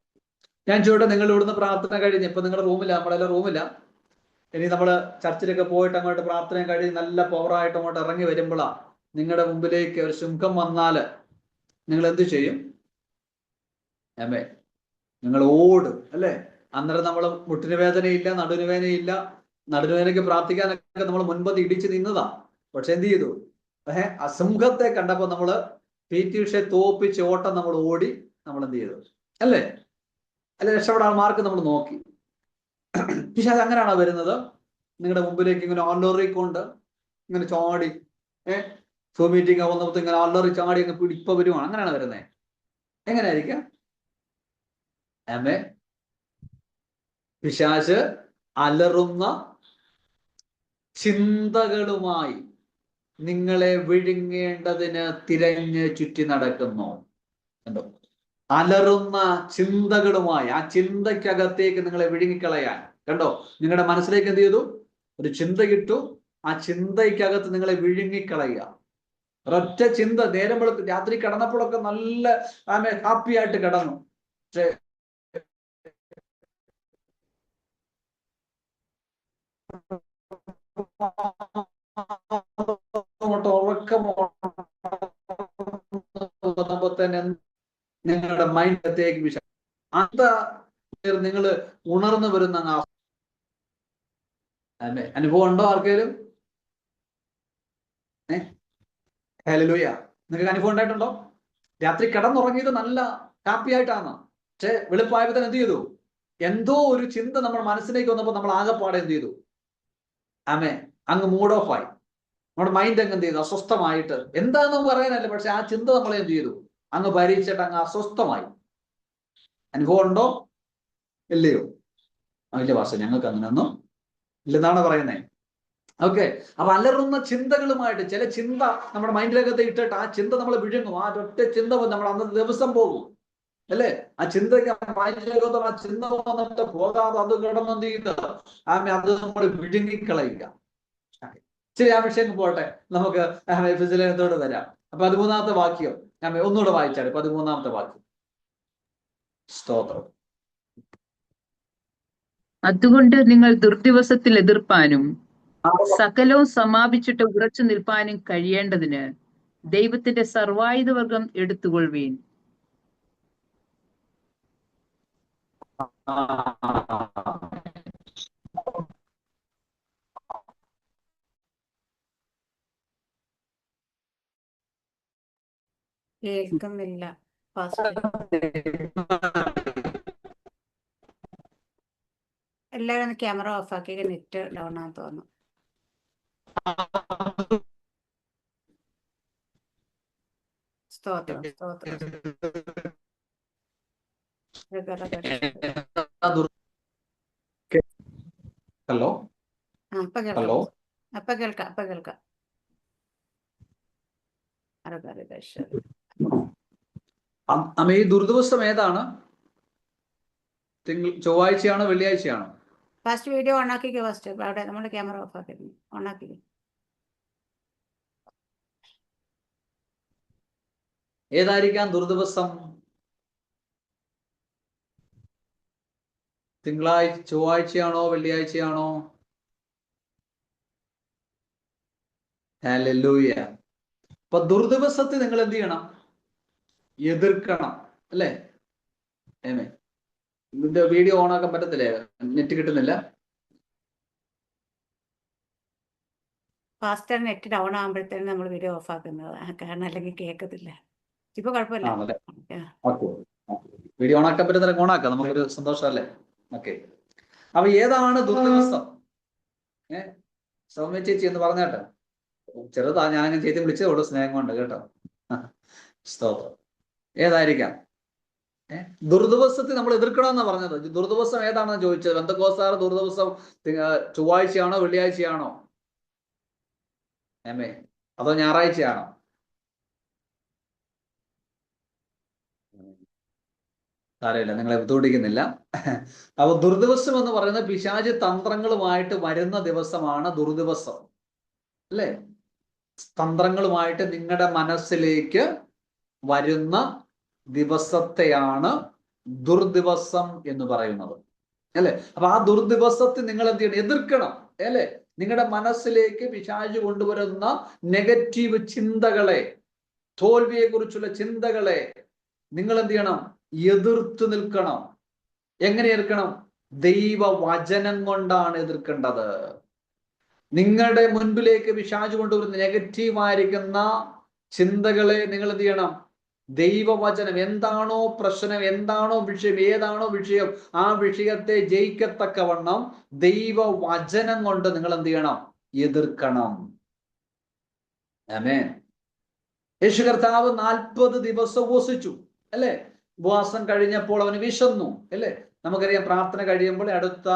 ഞാൻ ചോദിട്ടെ, നിങ്ങൾ ഇവിടുന്ന് പ്രാർത്ഥന കഴിഞ്ഞ് ഇപ്പൊ നിങ്ങളുടെ റൂമില്ല, നമ്മളെല്ലാം റൂമില്ല. ഇനി നമ്മൾ ചർച്ചിലൊക്കെ പോയിട്ട് അങ്ങോട്ട് പ്രാർത്ഥന കഴിഞ്ഞ് നല്ല പവറായിട്ട് അങ്ങോട്ട് ഇറങ്ങി വരുമ്പോഴാ നിങ്ങളുടെ മുമ്പിലേക്ക് ഒരു സിംഹം വന്നാല് നിങ്ങൾ എന്ത് ചെയ്യും? നിങ്ങൾ ഓടും, അല്ലേ? അന്നേരം നമ്മൾ മുട്ടിന് വേദനയില്ല, നടുവിന് വേദനയില്ല. നടുവേദനയ്ക്ക് പ്രാർത്ഥിക്കാനൊക്കെ നമ്മൾ മുൻപ് ഇടിച്ച് നിന്നതാ. പക്ഷെ എന്ത് ചെയ്തു? അസിംഹത്തെ കണ്ടപ്പോ നമ്മള് PT ഉഷയെ തോപ്പിച്ച് ഓട്ടം നമ്മൾ ഓടി. നമ്മൾ എന്ത് ചെയ്തു? അല്ലേ രക്ഷപ്പെടാൻ മാർക്ക് നമ്മൾ നോക്കി. പക്ഷെ അത് അങ്ങനെയാണോ വരുന്നത്? നിങ്ങളുടെ മുമ്പിലേക്ക് ഇങ്ങനെ അല്ലറിക്കൊണ്ട് ഇങ്ങനെ ചാടി, സൂ മീറ്റിംഗ് ആവുന്നപ്പോ ഇങ്ങനെ അല്ലറി ചാടി അങ്ങ് പിടിപ്പ വരുവാണ്. അങ്ങനെയാണ് വരുന്നത്. എങ്ങനെയായിരിക്കാം? പിശാച് അലറുന്ന ചിന്തകളുമായി നിങ്ങളെ വിഴുങ്ങേണ്ടതിന് തിരഞ്ഞ് ചുറ്റി നടക്കുന്നു. കണ്ടോ? അലറുന്ന ചിന്തകളുമായി, ആ ചിന്തയ്ക്കകത്തേക്ക് നിങ്ങളെ വിഴുങ്ങിക്കളയാൻ. കണ്ടോ? നിങ്ങളുടെ മനസ്സിലേക്ക് എന്ത് ചെയ്തു? ഒരു ചിന്ത കിട്ടു. ആ ചിന്തയ്ക്കകത്ത് നിങ്ങളെ വിഴുങ്ങിക്കളയുക. ഒരൊറ്റ ചിന്ത. നേരം വെളുത്ത് രാത്രി കിടന്നപ്പോഴൊക്കെ നല്ല ഹാപ്പി ആയിട്ട് കിടന്നു. പക്ഷേ ഉറക്കമോ തന്നെ നിങ്ങളുടെ മൈൻഡത്തേക്ക് നിങ്ങൾ ഉണർന്നു വരുന്ന അനുഭവം ഉണ്ടോ ആർക്കേലും? ഹല്ലേലൂയ. നിങ്ങൾക്ക് അനുഭവം ഉണ്ടായിട്ടുണ്ടോ? രാത്രി കിടന്നുറങ്ങിയത് നല്ല ഹാപ്പി ആയിട്ടാണ്. പക്ഷെ വെളുപ്പായപ്പോ തന്നെ എന്ത് ചെയ്തു? എന്തോ ഒരു ചിന്ത നമ്മുടെ മനസ്സിലേക്ക് വന്നപ്പോൾ നമ്മൾ ആകെപ്പാടെ എന്ത് ചെയ്തു? അങ്ങ് മൂഡ് ഓഫ് ആയി. നമ്മുടെ മൈൻഡ് അങ്ങ് എന്ത് ചെയ്തു? അസ്വസ്ഥമായിട്ട്. എന്താണെന്ന് പറയാനല്ല, പക്ഷെ ആ ചിന്ത നമ്മളെ എന്ത് ചെയ്തു? അങ്ങ് ഭരിച്ചിട്ട് അങ്ങ് അസ്വസ്ഥമായി. അനുഭവം ഉണ്ടോ? ഇല്ലയോ? ഇല്ല ഭാഷ, ഞങ്ങൾക്ക് അങ്ങനെയൊന്നും ഇല്ലെന്നാണ് പറയുന്നത്. ഓക്കെ, അപ്പൊ അലറുന്ന ചിന്തകളുമായിട്ട് ചില ചിന്ത നമ്മുടെ മൈൻഡിലകത്ത് ഇട്ടിട്ട് ആ ചിന്ത നമ്മൾ വിഴുങ്ങും. ആ ഒറ്റ ചിന്ത നമ്മൾ അന്നത്തെ ദിവസം പോകും, അല്ലേ? ആ ചിന്തയ്ക്ക് മൈൻഡിലകത്ത് ആ ചിന്ത വന്നിട്ട് പോകാതെ അത് കിടന്നെന്ത് ചെയ്യുന്നത്? അത് നമ്മൾ വിഴുങ്ങിക്കളയുക. ശരി, ആ വിഷയം പോട്ടെ. നമുക്ക് ഫിസിലത്തോട് വരാം. 13-ാമത്തെ വാക്യം ഒന്നുകൂടെ വായിച്ചാൽ. 13-ാമത്തെ വാക്യം. സ്തോത്രം. അതുകൊണ്ട് നിങ്ങൾ ദുർദിവസത്തിൽ എതിർപ്പാനും സകലവും സമാപിച്ചിട്ട് ഉറച്ചു നിൽപ്പാനും കഴിയേണ്ടതിന് ദൈവത്തിന്റെ സർവായുധ വർഗം എടുത്തുകൊള്ളുവീൻ. കേൾക്കുന്നില്ല. എല്ലാവരും ക്യാമറ ഓഫ് ആക്കി. നെറ്റ് ഡൗൺ ആണെന്ന് തോന്നുന്നു. സ്തോത്രം, സ്തോത്രം. Hello, hello. അപ്പൊ കേൾക്കാം. ഈ ദുർദിവസം ഏതാണ്? ചൊവ്വാഴ്ചയാണോ വെള്ളിയാഴ്ചയാണോ? ഫസ്റ്റ് വീഡിയോ ഓൺ ആക്കിക്കോ. ഫസ്റ്റ് അവിടെ നമ്മുടെ ക്യാമറ ഓഫ് ആക്കി ഓൺ ആക്കിക്കോ. ഏതായിരിക്കാം ദുർദിവസം? ചൊവ്വാഴ്ചയാണോ വെള്ളിയാഴ്ചയാണോ? ഹല്ലേലൂയ. അപ്പൊ ദുർദിവസത്തെ നിങ്ങൾ എന്ത് ചെയ്യണം? എതിർക്കണം, അല്ലേ? ആമേൻ. ഇതിന്റെ വീഡിയോ ഓൺ ആക്കാൻ പറ്റത്തില്ലേ? നെറ്റ് കിട്ടുന്നില്ല. ഫാസ്റ്റർ നെറ്റ് ഡൗൺ ആകുമ്പോഴത്തേനും നമ്മൾ വീഡിയോ ഓഫ് ആക്കുന്നത്, കാരണം അല്ലെങ്കിൽ കേൾക്കത്തില്ല. ഇപ്പൊ കുഴപ്പമില്ല. ആണല്ലേ? ആ. ഓക്കെ, വീഡിയോ ഓൺ ആക്കാൻ പറ്റുന്ന ഓൺ ആക്കാം, നമുക്കൊരു സന്തോഷമല്ലേ? ഓക്കെ. അപ്പൊ ഏതാണ് ദുർദിവസം? സൗമ്യ ചേച്ചി എന്ന് പറഞ്ഞേട്ടെ. ചെറുതാ, ഞാനങ്ങനെ ചെയ്ത് വിളിച്ചേ ഉള്ളൂ, സ്നേഹം കൊണ്ട്, കേട്ടോ. സ്തോത്രം. ഏതായിരിക്കാം? ദുർദിവസത്തെ നമ്മൾ എതിർക്കണമെന്നാണ് പറഞ്ഞത്. ദുർദിവസം ഏതാണെന്ന് ചോദിച്ചത്. പെന്തക്കോസ്തുകാർ ദുർദിവസം ചൊവ്വാഴ്ചയാണോ വെള്ളിയാഴ്ചയാണോ? അതോ ഞായറാഴ്ചയാണോ? സാരമില്ല, നിങ്ങളെ ബുദ്ധിമുട്ടിക്കുന്നില്ല. അപ്പൊ ദുർദിവസം എന്ന് പറയുന്നത് പിശാച് തന്ത്രങ്ങളുമായിട്ട് വരുന്ന ദിവസമാണ് ദുർദിവസം, അല്ലേ? തന്ത്രങ്ങളുമായിട്ട് നിങ്ങളുടെ മനസ്സിലേക്ക് വരുന്ന ദിവസത്തെയാണ് ദുർദിവസം എന്ന് പറയുന്നത്, അല്ലെ? അപ്പൊ ആ ദുർദിവസത്തെ നിങ്ങൾ എന്ത് ചെയ്യണം? എതിർക്കണം, അല്ലെ? നിങ്ങളുടെ മനസ്സിലേക്ക് പിശാച് കൊണ്ടുവരുന്ന നെഗറ്റീവ് ചിന്തകളെ, തോൽവിയെ കുറിച്ചുള്ള ചിന്തകളെ നിങ്ങൾ എന്ത് ചെയ്യണം? എതിർത്ത് നിൽക്കണം. എങ്ങനെ എതിർക്കണം? ദൈവവചനം കൊണ്ടാണ് എതിർക്കേണ്ടത്. നിങ്ങളുടെ മുൻപിലേക്ക് പിശാച് കൊണ്ടുവരുന്ന നെഗറ്റീവായിരിക്കുന്ന ചിന്തകളെ നിങ്ങൾ എന്ത് ചെയ്യണം? ദൈവവചനം, എന്താണോ പ്രശ്നം, എന്താണോ വിഷയം, ഏതാണോ വിഷയം, ആ വിഷയത്തെ ജയിക്കത്തക്കവണ്ണം ദൈവവചനം കൊണ്ട് നിങ്ങൾ എന്ത് ചെയ്യണം? എതിർക്കണം. ആമേൻ. യേശു കർത്താവ് 40 ദിവസം ഉപവസിച്ചു, അല്ലെ? ഉപവാസം കഴിഞ്ഞപ്പോൾ അവന് വിശന്നു, അല്ലെ? നമുക്കറിയാം, പ്രാർത്ഥന കഴിയുമ്പോൾ അടുത്ത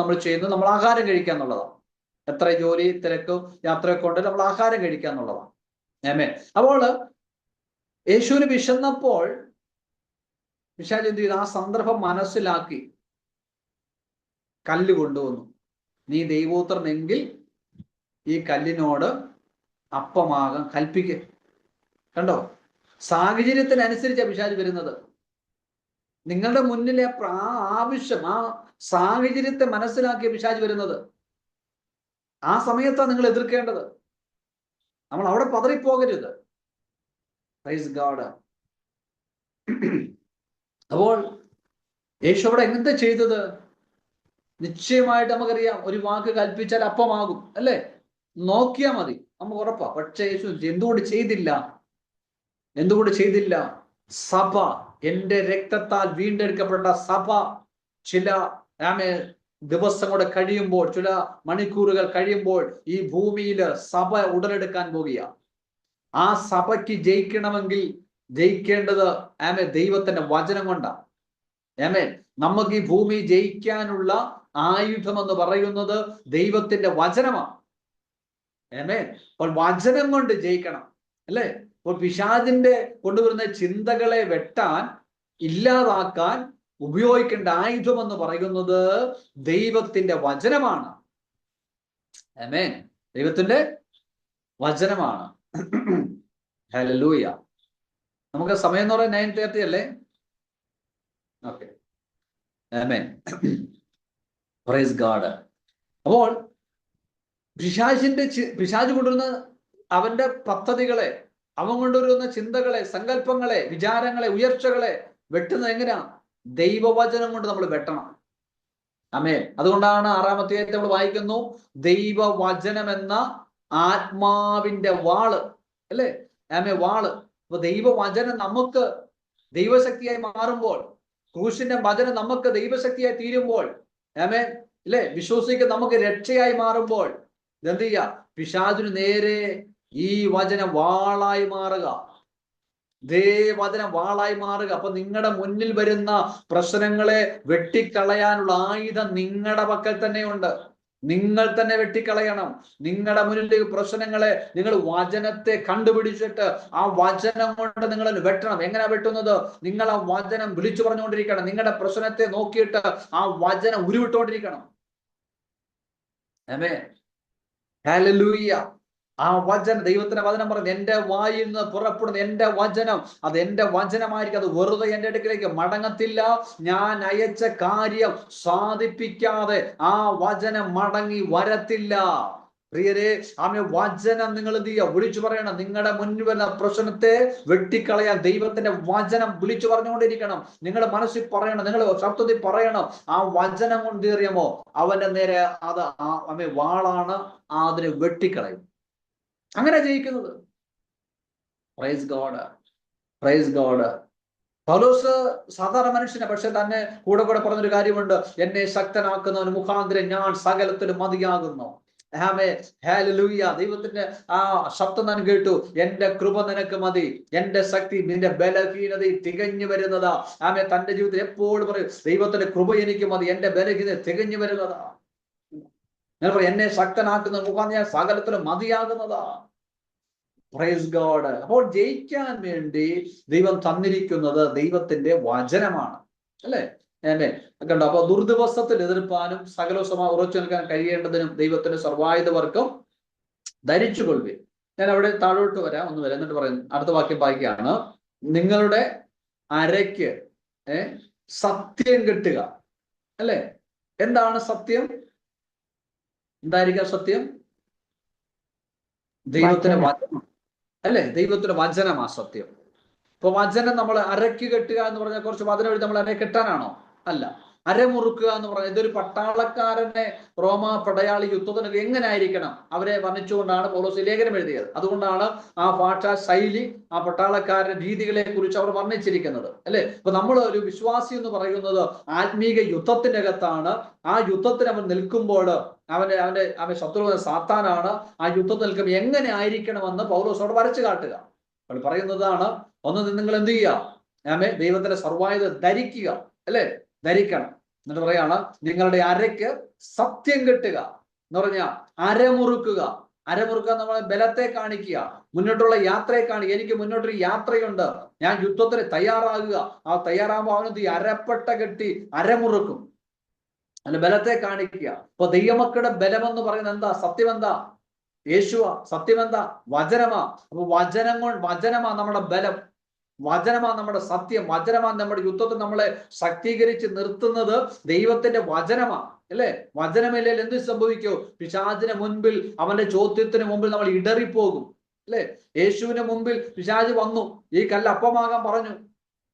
നമ്മൾ ചെയ്യുന്നത് നമ്മൾ ആഹാരം കഴിക്കുക എന്നുള്ളതാണ്. എത്ര ജോലി തിരക്കും യാത്രയൊക്കെ ഉണ്ട്, നമ്മൾ ആഹാരം കഴിക്കുക എന്നുള്ളതാണ്. ആമേൻ. അപ്പോൾ യേശുവിന് വിശന്നപ്പോൾ പിശാച് എന്ത് ചെയ്തു? ആ സന്ദർഭം മനസ്സിലാക്കി കല്ല് കൊണ്ടുവന്നു. നീ ദൈവോത്രനെങ്കിൽ ഈ കല്ലിനോട് അപ്പമാകാൻ കൽപ്പിക്ക. കണ്ടോ? സാഹചര്യത്തിനനുസരിച്ചാണ് പിശാച് വരുന്നത്. നിങ്ങളുടെ മുന്നിലെ ആ ആവശ്യം, ആ സാഹചര്യത്തെ മനസ്സിലാക്കിയ പിശാച് വരുന്നത്. ആ സമയത്താണ് നിങ്ങൾ എതിർക്കേണ്ടത്. നമ്മൾ അവിടെ പതറിപ്പോകരുത്. Price God. അപ്പോൾ യേശു അവിടെ എങ്ങനത്തെ ചെയ്തത്? നിശ്ചയമായിട്ട് നമുക്കറിയാം, ഒരു വാക്ക് കൽപ്പിച്ചാൽ അപ്പമാകും, അല്ലേ? നോക്കിയാൽ മതി, നമുക്ക് ഉറപ്പാ. പക്ഷെ യേശു എന്തുകൊണ്ട് ചെയ്തില്ല? എന്തുകൊണ്ട് ചെയ്തില്ല? സഭ, എന്റെ രക്തത്താൽ വീണ്ടെടുക്കപ്പെട്ട സഭ ചില ദിവസം കൂടെ കഴിയുമ്പോൾ, ചില മണിക്കൂറുകൾ കഴിയുമ്പോൾ ഈ ഭൂമിയിൽ സഭ ഉടലെടുക്കാൻ പോകുക. ആ സഭയ്ക്ക് ജയിക്കണമെങ്കിൽ ജയിക്കേണ്ടത് ദൈവത്തിന്റെ വചനം കൊണ്ടാണ്. നമുക്ക് ഈ ഭൂമി ജയിക്കാനുള്ള ആയുധം എന്ന് പറയുന്നത് ദൈവത്തിന്റെ വചനമാണ്. അപ്പോൾ വചനം കൊണ്ട് ജയിക്കണം, അല്ലേ? അപ്പോൾ പിശാചിന്റെ കൊണ്ടുവരുന്ന ചിന്തകളെ വെട്ടാൻ, ഇല്ലാതാക്കാൻ ഉപയോഗിക്കേണ്ട ആയുധം എന്ന് പറയുന്നത് ദൈവത്തിന്റെ വചനമാണ്. ആമേൻ. ദൈവത്തിന്റെ വചനമാണ്. ഹല്ലേലൂയ. നമുക്ക് സമയം എന്ന് പറയാൻ 9:30 അല്ലേ? ഓക്കെ. ആമേൻ. Praise God. അപ്പോൾ പിശാച് കൊണ്ടുവരുന്ന അവന്റെ പദ്ധതികളെ, അവൻ കൊണ്ടുവരുന്ന ചിന്തകളെ, സങ്കല്പങ്ങളെ, വിചാരങ്ങളെ, ഉയർച്ചകളെ വെട്ടുന്നത് എങ്ങനെയാ? ദൈവവചനം കൊണ്ട് നമ്മൾ വെട്ടണം. ആമേൻ. അതുകൊണ്ടാണ് 6-ാം അധ്യായത്തിൽ നമ്മൾ വായിക്കുന്നു, ദൈവവചനം എന്ന ആത്മാവിന്റെ വാള്, അല്ലേ? വാള്. അപ്പൊ ദൈവവചനം നമുക്ക് ദൈവശക്തിയായി മാറുമ്പോൾ, ക്രൂശിന്റെ വചനം നമുക്ക് ദൈവശക്തിയായി തീരുമ്പോൾ, ഇല്ലേ, വിശ്വസിക്കുന്ന നമുക്ക് രക്ഷയായി മാറുമ്പോൾ ഇതെന്ത് ചെയ്യുക? പിശാചിന് നേരെ ഈ വചനം വാളായി മാറുക. വചനം വാളായി മാറുക. അപ്പൊ നിങ്ങളുടെ മുന്നിൽ വരുന്ന പ്രശ്നങ്ങളെ വെട്ടിക്കളയാനുള്ള ആയുധം നിങ്ങളുടെ പക്കൽ തന്നെയുണ്ട്. നിങ്ങൾ തന്നെ വെട്ടിക്കളയണം. നിങ്ങളുടെ മുന്നിൽ പ്രശ്നങ്ങളെ നിങ്ങൾ വചനത്തെ കണ്ടുപിടിച്ചിട്ട് ആ വചനം കൊണ്ട് നിങ്ങൾ വെട്ടണം. എങ്ങനെ വെട്ടുന്നത്? നിങ്ങൾ ആ വചനം വിളിച്ചു പറഞ്ഞുകൊണ്ടിരിക്കണം. നിങ്ങളുടെ പ്രശ്നത്തെ നോക്കിയിട്ട് ആ വചനം ഉരുവിട്ടുകൊണ്ടിരിക്കണം. ആമേൻ. ഹല്ലേലൂയ. ആ വചനം, ദൈവത്തിന്റെ വചനം പറയുന്നത്, എന്റെ വായിൽ നിന്ന് പുറപ്പെടുന്ന എന്റെ വചനം, അത് എന്റെ വചനമായിരിക്കും. അത് വെറുതെ എന്റെ അടുക്കിലേക്ക് മടങ്ങത്തില്ല. ഞാൻ അയച്ച കാര്യം സാധിപ്പിക്കാതെ ആ വചനം മടങ്ങി വരത്തില്ല. പ്രിയരെ, ആമേ, വചനം നിങ്ങൾ എന്ത് ചെയ്യുക? വിളിച്ചു പറയണം. നിങ്ങളുടെ മുന്നിൽ വരുന്ന പ്രശ്നത്തെ വെട്ടിക്കളയാൻ ദൈവത്തിന്റെ വചനം വിളിച്ചു പറഞ്ഞുകൊണ്ടിരിക്കണം. നിങ്ങളുടെ മനസ്സിൽ പറയണം, നിങ്ങൾ ശബ്ദത്തിൽ പറയണം. ആ വചനം കൊണ്ട് അറിയാമോ, അവന്റെ നേരെ അത് ആമേ വാളാണ്, അതിനെ വെട്ടിക്കളയും. അങ്ങനെ ജയിക്കുന്നത്. Praise God, praise God. പൗലോസ് സാധാരണ മനുഷ്യനെ, പക്ഷെ തന്നെ കൂടെ പറഞ്ഞൊരു കാര്യമുണ്ട്, എന്നെ ശക്തനാക്കുന്നവന് മുഖാന്തരം ഞാൻ സകലത്തിലും മതിയാകുന്നു. ആമേ, ഹല്ലേലൂയ. ദൈവത്തിന്റെ ആ ശബ്ദം ഞാൻ കേട്ടു, എന്റെ കൃപ നിനക്ക് മതി, എന്റെ ശക്തി നിന്റെ ബലഹീനതയിൽ തികഞ്ഞു വരുന്നതാ. ആമേ, തന്റെ ജീവിതത്തിൽ എപ്പോഴും പറയും, ദൈവത്തിന്റെ കൃപ എനിക്ക് മതി, എന്റെ ബലഹീനത തികഞ്ഞു വരുന്നതാ. ഞാൻ പറയും, എന്നെ ശക്തനാക്കുന്ന മുഖാന്തരം ഞാൻ സകലത്തിലും മതിയാകുന്നതാ. Price God. അപ്പോൾ ജയിക്കാൻ വേണ്ടി ദൈവം തന്നിരിക്കുന്നത് ദൈവത്തിന്റെ വചനമാണ്, അല്ലെ? കണ്ടോ? അപ്പൊ ദുർദിവസത്തിൽ എതിർപ്പാനും സകലവുമായി ഉറച്ചു നിൽക്കാൻ കഴിയേണ്ടതിനും ദൈവത്തിന്റെ സർവായുധവർക്കും ധരിച്ചുകൊള്ളുവിൻ. ഞാൻ അവിടെ താഴോട്ട് വരാം, ഒന്ന് വരാം, എന്നിട്ട് പറയുന്നു. അടുത്ത വാക്യം വായിക്കുകയാണ്, നിങ്ങളുടെ അരയ്ക്ക് സത്യം കെട്ടുക. അല്ലെ? എന്താണ് സത്യം? എന്തായിരിക്കാം സത്യം? ദൈവത്തിന്റെ വചനം, അല്ലെ? ദൈവത്തിന്റെ വചനമാ സത്യം. ഇപ്പൊ വചനം നമ്മൾ അരയ്ക്ക് കെട്ടുക എന്ന് പറഞ്ഞാൽ കുറച്ച് വചനം എഴുതി നമ്മൾ അര കെട്ടാനാണോ? അല്ല. അരമുറുക്കുക എന്ന് പറഞ്ഞാൽ ഇതൊരു പട്ടാളക്കാരനെ റോമ പടയാളി യുദ്ധത്തിനൊക്കെ എങ്ങനെ ആയിരിക്കണം അവരെ വർണ്ണിച്ചുകൊണ്ടാണ് പൗലോസ് ലേഖനം എഴുതിയത്. അതുകൊണ്ടാണ് ആ ഭാഷാ ശൈലി, ആ പട്ടാളക്കാരന്റെ രീതികളെ കുറിച്ച് അവർ വർണ്ണിച്ചിരിക്കുന്നത്, അല്ലെ? അപ്പൊ നമ്മൾ ഒരു വിശ്വാസി എന്ന് പറയുന്നത് ആത്മീക യുദ്ധത്തിന്റെ അകത്താണ്. ആ യുദ്ധത്തിന് അവൻ നിൽക്കുമ്പോൾ അവന്റെ ശത്രു സാത്താനാണ്. ആ യുദ്ധത്തിൽ നിൽക്കുമ്പോൾ എങ്ങനെ ആയിരിക്കണമെന്ന് പൗലോസോട് വരച്ചു കാട്ടുക. അവൾ പറയുന്നതാണ്, ഒന്ന് നിങ്ങൾ എന്ത് ചെയ്യുക? ദൈവത്തിന്റെ സർവായുധം ധരിക്കുക, അല്ലെ? ധരിക്കണം. എന്നിട്ട് പറയാണ്, നിങ്ങളുടെ അരയ്ക്ക് സത്യം കെട്ടുക എന്ന് പറഞ്ഞാൽ അരമുറുക്കുക. അരമുറുക്കുക നമ്മളെ ബലത്തെ കാണിക്കുക, മുന്നോട്ടുള്ള യാത്രയെ കാണിക്കുക. എനിക്ക് മുന്നോട്ടൊരു യാത്രയുണ്ട്, ഞാൻ യുദ്ധത്തിന് തയ്യാറാകുക. ആ തയ്യാറാകുമ്പോൾ അവനെന്ത് അരപ്പട്ട കെട്ടി അരമുറുക്കും, അതിന്റെ ബലത്തെ കാണിക്കുക. അപ്പൊ ദൈവമക്കളുടെ ബലമെന്ന് പറയുന്നത് എന്താ? സത്യം എന്താ? യേശുവാ. സത്യം എന്താ? വചനമാ. അപ്പൊ വചനമാ നമ്മുടെ ബലം, വചനമാ നമ്മുടെ സത്യം, വചനമാ നമ്മുടെ യുദ്ധത്തിൽ നമ്മളെ ശക്തീകരിച്ച് നിർത്തുന്നത് ദൈവത്തിന്റെ വചനമാ, അല്ലെ? വചനമില്ലെങ്കിൽ എന്ത് സംഭവിക്കോ? പിശാചിന് മുൻപിൽ, അവന്റെ ചോദ്യത്തിന് മുമ്പിൽ നമ്മൾ ഇടറിപ്പോകും, അല്ലെ? യേശുവിന് മുമ്പിൽ പിശാച് വന്നു, ഈ കല്ല് അപ്പമാകാൻ പറഞ്ഞു,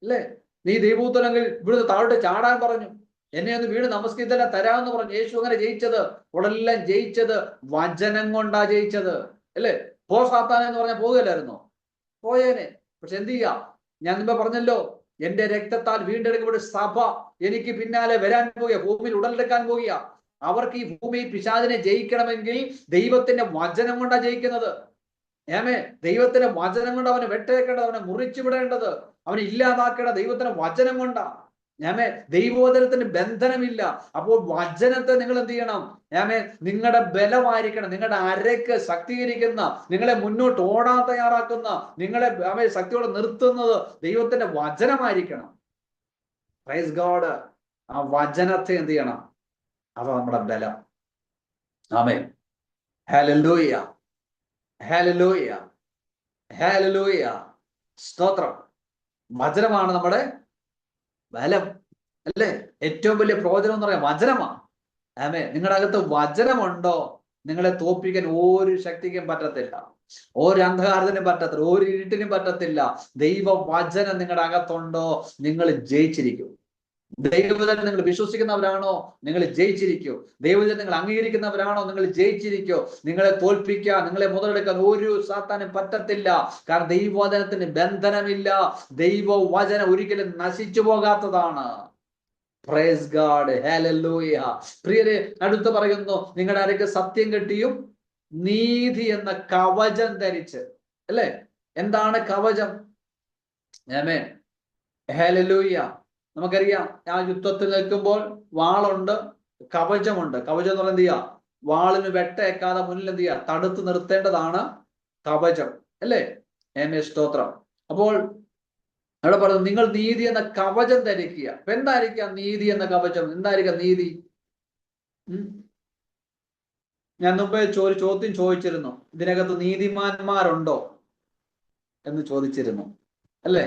അല്ലെ? നീ ദൈവപുത്രനെങ്കിൽ ഇവിടുന്ന് താഴോട്ട് ചാടാൻ പറഞ്ഞു, എന്നെ ഒന്ന് വീട് നമസ്കരിച്ചെല്ലാം തരാമെന്ന് പറഞ്ഞു. യേശു അങ്ങനെ ജയിച്ചത്, ഉടലെല്ലാം ജയിച്ചത് വചനം കൊണ്ടാ ജയിച്ചത്, അല്ലെ? പോ സാത്താനെ എന്ന് പറഞ്ഞാൽ പോകുകയല്ലായിരുന്നോ? പോയേനെ. പക്ഷെ എന്ത് ചെയ്യാം? ഞാൻ മുമ്പ് പറഞ്ഞല്ലോ, എന്റെ രക്തത്താൽ വീണ്ടെടുക്കപ്പെട്ട സഭ എനിക്ക് പിന്നാലെ വരാൻ പോകുക, ഭൂമിയിൽ ഉടലെടുക്കാൻ പോകുക. അവർക്ക് ഈ ഭൂമിയിൽ പിശാചിനെ ജയിക്കണമെങ്കിൽ ദൈവത്തിന്റെ വചനം കൊണ്ടാണ് ജയിക്കുന്നത്. ദൈവത്തിന്റെ വചനം കൊണ്ട് അവനെ വെട്ടേക്കേണ്ടത്, അവനെ മുറിച്ചു വിടേണ്ടത്, അവനെ ഇല്ലാതാക്കേണ്ടത് ദൈവത്തിന്റെ വചനം കൊണ്ടാ. ദൈവവചനത്തിന് ബന്ധനമില്ല. അപ്പോൾ വചനത്തെ നിങ്ങൾ എന്ത് ചെയ്യണം? നിങ്ങളുടെ ബലമായിരിക്കണം, നിങ്ങളുടെ അരയ്ക്ക് ശക്തീകരിക്കുന്ന, നിങ്ങളെ മുന്നോട്ട് ഓടാൻ തയ്യാറാക്കുന്ന, നിങ്ങളെ ശക്തിയോടെ നിർത്തുന്നത് ദൈവത്തിന്റെ വചനമായിരിക്കണം. Praise God. ആ വചനത്തെ എന്ത് ചെയ്യണം? അതാ നമ്മുടെ ബലം. ആമേൻ. ഹല്ലേലൂയ, ഹല്ലേലൂയ, ഹല്ലേലൂയ. സ്തോത്രം. വചനമാണ് നമ്മുടെ ബലം, അല്ലേ? ഏറ്റവും വലിയ പ്രയോജനം എന്ന് പറയാം വചനമാണ്. നിങ്ങളുടെ അകത്ത് വചനമുണ്ടോ, നിങ്ങളെ തോൽപ്പിക്കാൻ ഒരു ശക്തിക്കും പറ്റത്തില്ല, ഒരു അന്ധകാരത്തിനും പറ്റത്തില്ല, ഒരു ഇരുട്ടിനും പറ്റത്തില്ല. ദൈവ വചനം നിങ്ങളുടെ അകത്തുണ്ടോ, നിങ്ങൾ ജയിച്ചിരിക്കും. ദൈവവചനം നിങ്ങൾ വിശ്വസിക്കുന്നവരാണോ, നിങ്ങൾ ജയിച്ചിരിക്കൂ. ദൈവവചനം നിങ്ങൾ അംഗീകരിക്കുന്നവരാണോ, നിങ്ങൾ ജയിച്ചിരിക്കോ. നിങ്ങളെ തോൽപ്പിക്കാൻ, നിങ്ങളെ മുതലെടുക്കാൻ ഒരു സാത്താനും പറ്റത്തില്ല. കാരണം ദൈവവചനത്തിന് ബന്ധനമില്ല. ദൈവവചനം ഒരിക്കലും നശിച്ചു പോകാത്തതാണ്. പ്രൈസ് ഗോഡ്, ഹല്ലേലൂയ. പ്രിയരെ, അടുത്ത് പറയുന്നു, നിങ്ങളുടെ അരയ്ക്ക് സത്യം കെട്ടിയും നീതി എന്ന കവചം ധരിച്ച്, അല്ലെ? എന്താണ് കവചം? ആമേൻ, ഹല്ലേലൂയ. നമുക്കറിയാം, ആ യുദ്ധത്തിൽ നിൽക്കുമ്പോൾ വാളുണ്ട്, കവചമുണ്ട്. കവചം എന്ന് പറഞ്ഞാൽ എന്ത് ചെയ്യാ? വാളിന് വെട്ടേക്കാതെ മുന്നിൽ എന്ത് ചെയ്യാ? തടുത്ത് നിർത്തേണ്ടതാണ് കവചം, അല്ലേ? സ്തോത്രം. അപ്പോൾ അവിടെ പറഞ്ഞു, നിങ്ങൾ നീതി എന്ന കവചം ധരിക്കുക. അപ്പൊ എന്തായിരിക്കാം നീതി എന്ന കവചം? എന്തായിരിക്കാം നീതി? ഞാൻ മുമ്പേ ചോദ്യം ചോദിച്ചിരുന്നു, ഇതിനകത്ത് നീതിമാന്മാരുണ്ടോ എന്ന് ചോദിച്ചിരുന്നു, അല്ലേ?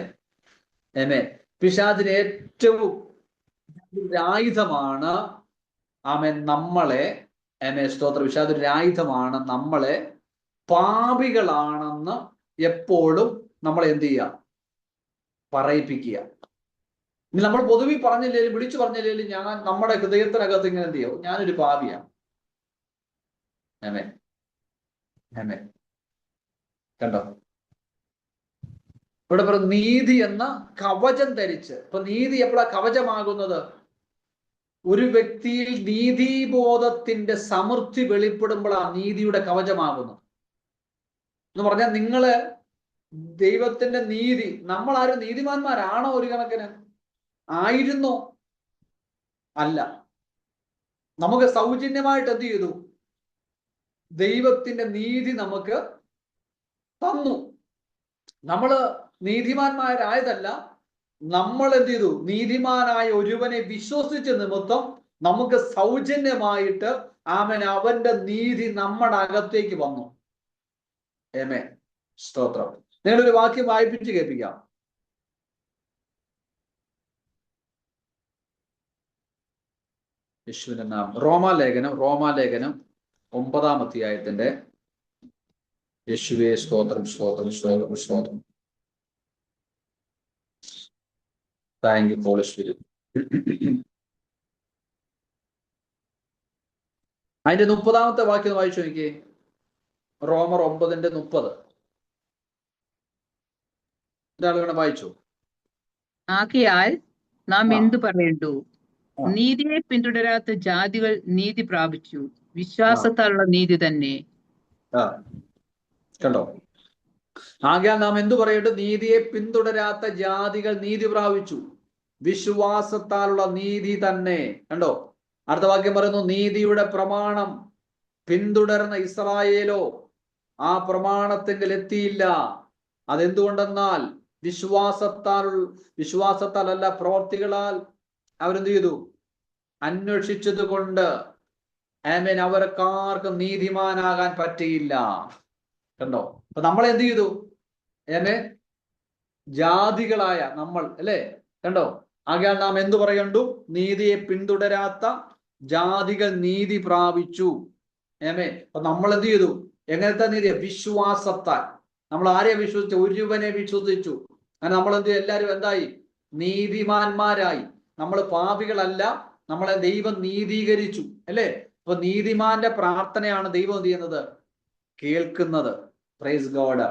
പിശാചിന് ഏറ്റവും ആയുധമാണ് നമ്മളെ സ്തോത്രം. പക്ഷെ അതൊരു ആയുധമാണ് നമ്മളെ പാപികളാണെന്ന് എപ്പോഴും നമ്മളെ എന്ത് ചെയ്യുക? പറയിപ്പിക്കുക. ഇനി നമ്മൾ പൊതുവെ പറഞ്ഞില്ലേലും വിളിച്ചു പറഞ്ഞില്ലേലും നമ്മുടെ ഹൃദയത്തിനകത്ത് ഇങ്ങനെ എന്ത് ചെയ്യും? ഞാനൊരു പാപിയാണ്. കണ്ടോ? ഇവിടെ പറയും നീതി എന്ന കവചം ധരിച്ച്. ഇപ്പൊ നീതി എപ്പോഴാ കവചമാകുന്നത്? ഒരു വ്യക്തിയിൽ നീതിബോധത്തിന്റെ സമൃദ്ധി വെളിപ്പെടുമ്പോഴാണ് നീതിയുടെ കവചമാകുന്നത്. എന്ന് പറഞ്ഞാൽ നിങ്ങള് ദൈവത്തിന്റെ നീതി, നമ്മളാരും നീതിമാന്മാരാണോ? ഒരു കണക്കിന് ആയിരുന്നോ? അല്ല. നമുക്ക് സൗജന്യമായിട്ട് എന്ത് ചെയ്തു? ദൈവത്തിന്റെ നീതി നമുക്ക് തന്നു. നമ്മള് നീതിമാന്മാരായതല്ല, നമ്മൾ എന്ത് ചെയ്തു? നീതിമാനായ ഒരുവനെ വിശ്വസിച്ച നിമിത്തം നമുക്ക് സൗജന്യമായിട്ട് അവന്റെ നീതി നമ്മുടെ അകത്തേക്ക് വന്നു. സ്തോത്രം. നിങ്ങളൊരു വാക്യം വായിപ്പിച്ച് കേൾപ്പിക്കാം. യേശുവിന്റെ നാമം. റോമാലേഖനം 9-ാം അധ്യായത്തിന്റെ യേശുവേ സ്തോത്രം, സ്തോത്രം, സ്തോത്രം, സ്തോത്രം. Thank you Holy Spirit. അതിന്റെ 30-ാമത്തെ വാക്യം വായിച്ചു നോക്കിയേ. റോമർ 9:30. ഒരാളുകളെ വായിച്ചു. ആകയാൽ നാം എന്തു പറയണ്ടു? നീതിയെ പിന്തുടരാത്ത ജാതികൾ നീതി പ്രാപിച്ചു, വിശ്വാസത്താലുള്ള നീതി തന്നെ. കണ്ടോ? ആകയാൽ നാം എന്തു പറയണ്ടു? നീതിയെ പിന്തുടരാത്ത ജാതികൾ നീതി പ്രാപിച്ചു, വിശ്വാസത്താലുള്ള നീതി തന്നെ. കണ്ടോ? അടുത്ത വാക്യം പറയുന്നു, നീതിയുടെ പ്രമാണം പിന്തുടർന്ന ഇസ്രായേലോ ആ പ്രമാണത്തെങ്കിൽ എത്തിയില്ല. അതെന്തുകൊണ്ടെന്നാൽ വിശ്വാസത്താലല്ല, പ്രവർത്തികളാൽ അവരെന്ത് ചെയ്തു? അന്വേഷിച്ചത് കൊണ്ട് അവർക്കാർക്കും നീതിമാനാകാൻ പറ്റിയില്ല. കണ്ടോ? അപ്പൊ നമ്മളെന്ത് ചെയ്തു? ജാതികളായ നമ്മൾ അല്ലേ? കണ്ടോ? ആകയാൽ നാം എന്തു പറയണ്ടു? നീതിയെ പിന്തുടരാത്ത ജാതികൾ നീതി പ്രാപിച്ചു. അപ്പൊ നമ്മൾ എന്ത് ചെയ്തു? എങ്ങനത്തെ നീതി? വിശ്വാസത്താൽ. നമ്മൾ ആരെയെ വിശ്വസിച്ചു? ഒരുവനെ വിശ്വസിച്ചു. അങ്ങനെ നമ്മൾ എന്ത്? എല്ലാവരും എന്തായി? നീതിമാന്മാരായി. നമ്മൾ പാപികളല്ല, നമ്മളെ ദൈവം നീതീകരിച്ചു അല്ലേ? അപ്പൊ നീതിമാന്റെ പ്രാർത്ഥനയാണ് ദൈവം എന്ത് ചെയ്യുന്നത്? കേൾക്കുന്നത്. Praise God.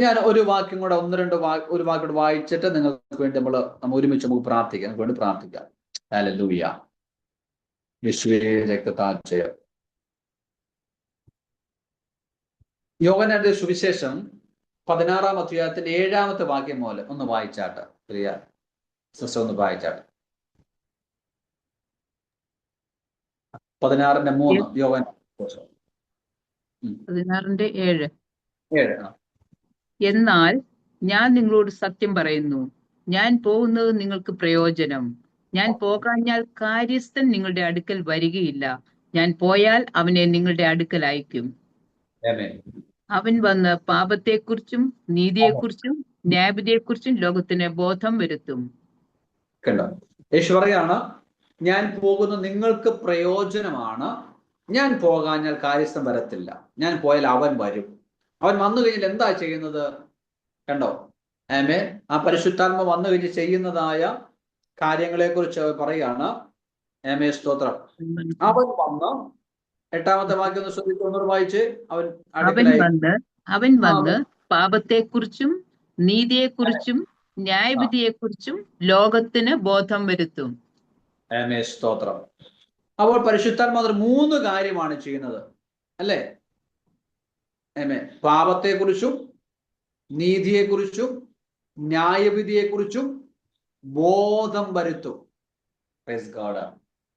ഞാൻ ഒരു വാക്യം കൂടെ ഒരു വാക്യോട് വായിച്ചിട്ട് നിങ്ങൾക്ക് വേണ്ടി നമ്മൾ ഒരുമിച്ച് നമുക്ക് പ്രാർത്ഥിക്കാം. നമുക്ക് വേണ്ടി പ്രാർത്ഥിക്കാം. ഹല്ലേലൂയ. യേശുവേ രക്തത്താൽ ജയം. യോഹന്നാന്റെ സുവിശേഷം 16-ാം അധ്യായത്തിന്റെ 7-ാമത്തെ വാക്യം പോലെ ഒന്ന് വായിച്ചാട്ട്. പ്രിയ സിസ്റ്റർ ഒന്ന് വായിച്ചാട്ട്. 16:3 യോഹന്നാൻ 16:7. എന്നാൽ ഞാൻ നിങ്ങളോട് സത്യം പറയുന്നു, ഞാൻ പോകുന്നത് നിങ്ങൾക്ക് പ്രയോജനം. ഞാൻ പോകാഞ്ഞാൽ കാര്യസ്ഥൻ നിങ്ങളുടെ അടുക്കൽ വരികയില്ല. ഞാൻ പോയാൽ അവനെ നിങ്ങളുടെ അടുക്കൽ അയക്കും. അവൻ വന്ന് പാപത്തെക്കുറിച്ചും നീതിയെക്കുറിച്ചും ന്യായവിധിയെക്കുറിച്ചും ലോകത്തിന് ബോധം വരുത്തും. കണ്ടോ? യേശു പറയാണ്, ഞാൻ പോകുന്നത് നിങ്ങൾക്ക് പ്രയോജനമാണ്. ഞാൻ പോകാഞ്ഞാൽ കാര്യസ്ഥൻ വരത്തില്ല. ഞാൻ പോയാൽ അവൻ വരും. അവൻ വന്നു കഴിഞ്ഞാൽ എന്താ ചെയ്യുന്നത്? കണ്ടോ? ആ പരിശുദ്ധാത്മ വന്നു കഴിഞ്ഞ് ചെയ്യുന്നതായ കാര്യങ്ങളെ കുറിച്ച് പറയാണ്. സ്തോത്രം. അവൻ വന്ന് 8-ാമത്തെ വാക്യം ഒന്ന് ശ്രദ്ധിച്ചു വായിച്ച്. അവൻ വന്ന് പാപത്തെക്കുറിച്ചും നീതിയെക്കുറിച്ചും ന്യായവിധിയെക്കുറിച്ചും ലോകത്തിന് ബോധം വരുത്തും. സ്തോത്രം. അപ്പോൾ പരിശുദ്ധാത്മാവ് 3 കാര്യമാണ് ചെയ്യുന്നത് അല്ലേ? പാപത്തെക്കുറിച്ചും നീതിയെക്കുറിച്ചും ന്യായവിധിയെക്കുറിച്ചും ബോധം വരുത്തും. Praise God.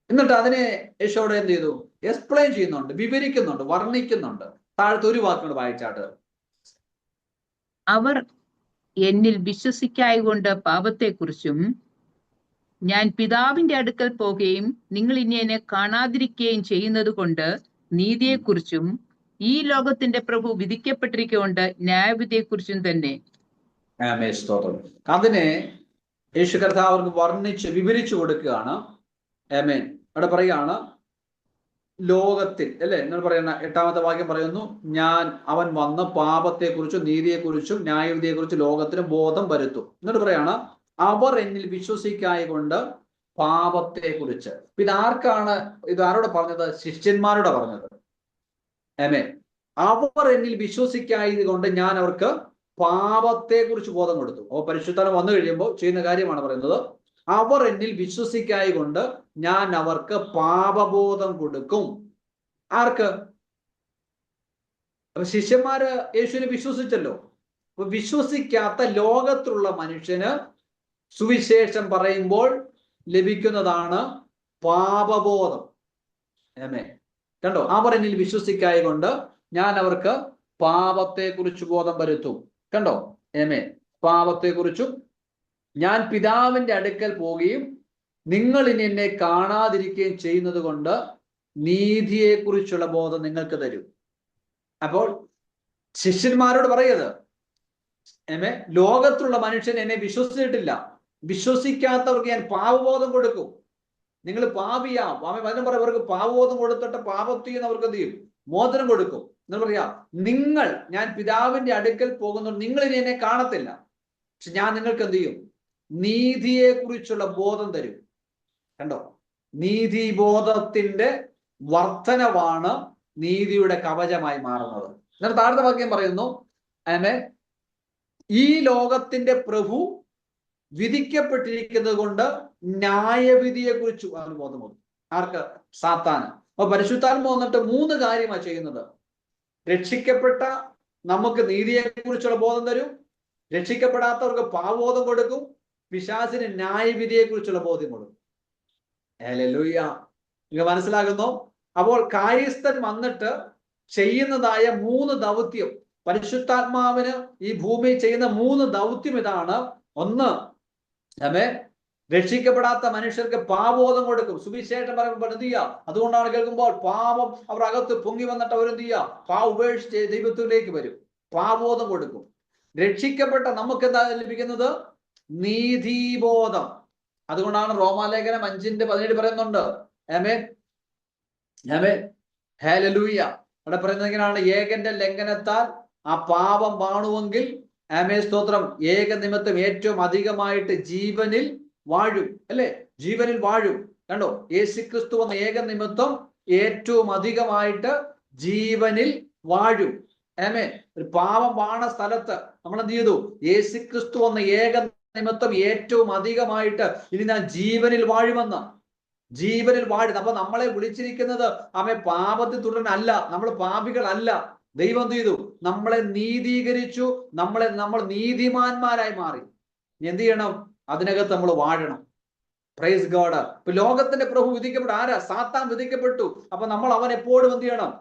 എന്നിട്ട് അതിനെ യേശുവോട് എന്ത് ചെയ്തു? എക്സ്പ്ലെയിൻ ചെയ്യുന്നുണ്ട്, വിവരിക്കുന്നുണ്ട്, വർണ്ണിക്കുന്നുണ്ട്. താഴത്തെ ഒരു വാക്കുകൊണ്ട് വായിച്ചാട്ട്. അവർ എന്നിൽ വിശ്വസിക്കായകൊണ്ട് പാപത്തെക്കുറിച്ചും ഞാൻ പിതാവിന്റെ അടുക്കൽ പോകുകയും നിങ്ങൾ ഇനി എന്നെ കാണാതിരിക്കുകയും ചെയ്യുന്നത് കൊണ്ട് നീതിയെക്കുറിച്ചും ഈ ലോകത്തിന്റെ പ്രഭു വിധിക്കപ്പെട്ടിരിക്കൊണ്ട് ന്യായവിധിയെക്കുറിച്ചും തന്നെ. അതിനെ യേശു കർത്താവ് അവർക്ക് വർണ്ണിച്ച് വിവരിച്ചു കൊടുക്കുകയാണ്. അവിടെ പറയുകയാണ്, ലോകത്തിൽ അല്ലെ നിങ്ങൾ പറയുന്ന 8ാമത്തെ വാക്യം പറയുന്നു, അവൻ വന്ന് പാപത്തെക്കുറിച്ചും നീതിയെക്കുറിച്ചും ന്യായവിധിയെക്കുറിച്ചും ലോകത്തിന് ബോധം വരുത്തും. എന്നിട്ട് പറയാണ്, അവർ എന്നിൽ വിശ്വസിക്കായകൊണ്ട് പാപത്തെക്കുറിച്ച്. ഇത് ആരോട് പറഞ്ഞത്? ശിഷ്യന്മാരോട് പറഞ്ഞത്. അവർ എന്നിൽ വിശ്വസിക്കായത് കൊണ്ട് ഞാൻ അവർക്ക് പാപത്തെക്കുറിച്ച് ബോധം കൊടുത്തു. അപ്പോൾ പരിശുദ്ധാത്മാവ് വന്നു കഴിയുമ്പോൾ ചെയ്യുന്ന കാര്യമാണ് പറയുന്നത്. അവർ എന്നിൽ വിശ്വസിക്കായി കൊണ്ട് ഞാൻ അവർക്ക് പാപബോധം കൊടുക്കും. ആർക്ക്? അപ്പൊ ശിഷ്യന്മാര് യേശുവിനെ വിശ്വസിച്ചല്ലോ. അപ്പൊ വിശ്വസിക്കാത്ത ലോകത്തിലുള്ള മനുഷ്യന് സുവിശേഷം പറയുമ്പോൾ ലഭിക്കുന്നതാണ് പാപബോധം. കണ്ടോ? അവർ എന്നിൽ വിശ്വസിക്കായി കൊണ്ട് ഞാൻ അവർക്ക് പാപത്തെക്കുറിച്ച് ബോധം വരുത്തും. കണ്ടോ? പാപത്തെക്കുറിച്ചും ഞാൻ പിതാവിന്റെ അടുക്കൽ പോവുകയും നിങ്ങൾ ഇനി എന്നെ കാണാതിരിക്കുകയും ചെയ്യുന്നത് കൊണ്ട് നീതിയെക്കുറിച്ചുള്ള ബോധം നിങ്ങൾക്ക് തരും. അപ്പോൾ ശിഷ്യന്മാരോട് പറയത്, ലോകത്തിലുള്ള മനുഷ്യൻ എന്നെ വിശ്വസിച്ചിട്ടില്ല, വിശ്വസിക്കാത്തവർക്ക് ഞാൻ പാപബോധം കൊടുക്കും. നിങ്ങൾ പാപിയാം. വചനം പറയാം, അവർക്ക് പാപബോധം കൊടുത്തിട്ട് പാപത്തിൽ അവർക്ക് എന്ത് ചെയ്യും? മോചനം കൊടുക്കും. എന്ന് പറയാ, ഞാൻ പിതാവിന്റെ അടുക്കൽ പോകുന്നത് നിങ്ങൾ ഇനി എന്നെ കാണത്തില്ല, പക്ഷെ ഞാൻ നിങ്ങൾക്ക് എന്ത് ചെയ്യും? നീതിയെ കുറിച്ചുള്ള ബോധം തരും. കണ്ടോ? നീതിബോധത്തിന്റെ വർധനവാണ് നീതിയുടെ കവചമായി മാറുന്നത്. എന്നിട്ട് താഴത്തെ വാക്യം പറയുന്നു, ഈ ലോകത്തിന്റെ പ്രഭു വിധിക്കപ്പെട്ടിരിക്കുന്നത് കൊണ്ട് ന്യായവിധിയെ കുറിച്ച് അവന് ബോധം കൊടുക്കും. ആർക്ക്? സാത്താന്. അപ്പൊ പരിശുദ്ധാത്മാവ് വന്നിട്ട് 3 കാര്യമാണ് ചെയ്യുന്നത്. രക്ഷിക്കപ്പെട്ട നമുക്ക് നീതിയെ കുറിച്ചുള്ള ബോധം തരും, രക്ഷിക്കപ്പെടാത്തവർക്ക് പാപബോധം കൊടുക്കും, പിശാചിന് ന്യായവിധിയെ കുറിച്ചുള്ള ബോധ്യം കൊടുക്കും. ഹല്ലേലൂയ. നിങ്ങൾ മനസ്സിലാകുന്നോ? അപ്പോൾ കാര്യസ്ഥൻ വന്നിട്ട് ചെയ്യുന്നതായ 3 ദൗത്യം, പരിശുദ്ധാത്മാവിന് ഈ ഭൂമിയിൽ ചെയ്യുന്ന 3 ദൗത്യം ഇതാണ്. ഒന്ന്, രക്ഷിക്കപ്പെടാത്ത മനുഷ്യർക്ക് പാപബോധം കൊടുക്കും. സുവിശേഷം പറയുമ്പോൾ എന്ത് ചെയ്യുക? അതുകൊണ്ടാണ് കേൾക്കുമ്പോൾ പാപം അവർ അകത്ത് പൊങ്ങി വന്നിട്ട് അവരെന്ത് ചെയ്യുക? ഉപേക്ഷിച്ച് ദൈവത്തിലേക്ക് വരും. പാപബോധം കൊടുക്കും. രക്ഷിക്കപ്പെട്ട നമുക്ക് എന്താ ലഭിക്കുന്നത്? നീതിബോധം. അതുകൊണ്ടാണ് റോമാലേഖനം 5:17 പറയുന്നുണ്ട്, ഹല്ലേലൂയ. അവിടെ പറയുന്നത് എങ്ങനെയാണ്? ഏകന്റെ ലംഘനത്താൽ ആ പാപം വാണുവെങ്കിൽ സ്തോത്രം, ഏക നിമിത്തം ഏറ്റവും അധികമായിട്ട് ജീവനിൽ വാഴും. അല്ലെ? ജീവനിൽ വാഴും. കണ്ടോ? യേശുക്രിസ്തു വന്ന ഏക നിമിത്തം ഏറ്റവും അധികമായിട്ട് ജീവനിൽ വാഴും. ഒരു പാപം വാണ സ്ഥലത്ത് നമ്മൾ എന്ത് ചെയ്തു? യേശുക്രിസ്തു വന്ന ഏക നിമിത്തം ഏറ്റവും അധികമായിട്ട് ഇനി ഞാൻ ജീവനിൽ വാഴുമെന്ന്. ജീവനിൽ വാഴും. അപ്പൊ നമ്മളെ വിളിച്ചിരിക്കുന്നത് പാപത്തിൽ തുടരാനല്ല. നമ്മൾ പാപികളല്ല. ദൈവം എന്ത് ചെയ്തു? നമ്മളെ നീതീകരിച്ചു. നമ്മൾ നീതിമാന്മാരായി മാറി. എന്ത് ചെയ്യണം? അതിനകത്ത് നമ്മൾ വാഴണം. Praise God. ഇപ്പൊ ലോകത്തിന്റെ പ്രഭു വിധിക്കപ്പെട്ടു. ആരാ? സാത്താൻ വിധിക്കപ്പെട്ടു. അപ്പൊ നമ്മൾ അവൻ എപ്പോഴും എന്ത് ചെയ്യണം?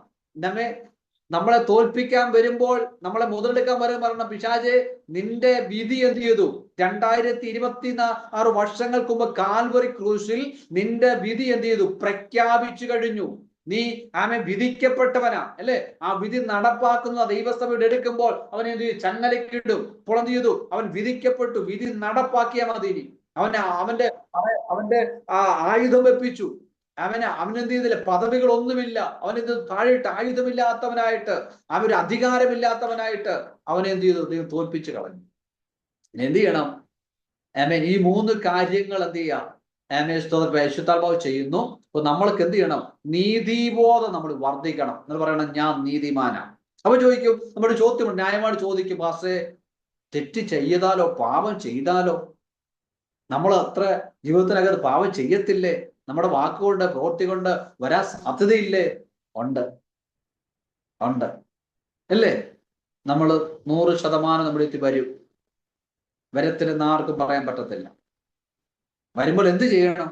നമ്മളെ തോൽപ്പിക്കാൻ വരുമ്പോൾ, നമ്മളെ മുതലെടുക്കാൻ പറയണം, പിശാചേ നിന്റെ വിധി എന്ത് ചെയ്തു? 2026 വർഷങ്ങൾക്ക് മുമ്പ് കാൽവറി ക്രൂശിൽ നിന്റെ വിധി എന്ത് ചെയ്തു? പ്രഖ്യാപിച്ചു കഴിഞ്ഞു. നീ വിധിക്കപ്പെട്ടവനാ. അല്ലെ? ആ വിധി നടപ്പാക്കുന്ന ദൈവസഭയുടെ എടുക്കുമ്പോൾ അവൻ എന്ത് ചെയ്തു? ചങ്ങലക്കിടും. ഇപ്പോൾ എന്ത് ചെയ്തു? അവൻ വിധിക്കപ്പെട്ടു. വിധി നടപ്പാക്കിയാൽ മതി. അവന്റെ ആ ആയുധം വെപ്പിച്ചു. അവനെന്ത് ചെയ്തില്ല? പദവികളൊന്നുമില്ല. അവനെന്ത് താഴെയിട്ട് ആയുധമില്ലാത്തവനായിട്ട്, അവനൊരു അധികാരമില്ലാത്തവനായിട്ട് അവനെന്ത് ചെയ്തു? ദൈവം തോൽപ്പിച്ചു കളഞ്ഞു. എന്ത് ചെയ്യണം? ഈ 3 കാര്യങ്ങൾ എന്ത് ചെയ്യാം? പരിശുദ്ധാത്മാവ് ചെയ്യുന്നു. അപ്പൊ നമ്മൾക്ക് എന്ത് ചെയ്യണം? നീതിബോധം നമ്മൾ വർദ്ധിക്കണം. എന്ന് പറയണം, ഞാൻ നീതിമാനാണ്. അപ്പൊ ചോദിക്കും, നമ്മുടെ ചോദ്യം ന്യായമായിട്ട് ചോദിക്കും, പാസ്റ്റേ തെറ്റ് ചെയ്താലോ, പാപം ചെയ്താലോ നമ്മൾ അത്ര ജീവിതത്തിനകത്ത് പാപം ചെയ്യത്തില്ലേ? നമ്മുടെ വാക്കുകൊണ്ട് പ്രവൃത്തി കൊണ്ട് വരാൻ സാധ്യതയില്ലേ? ഉണ്ട് അല്ലേ? നമ്മൾ 100% നമ്മുടെ എത്തി വരും. വരത്തില്ലെന്ന് ആർക്കും പറയാൻ പറ്റത്തില്ല. വരുമ്പോൾ എന്ത് ചെയ്യണം?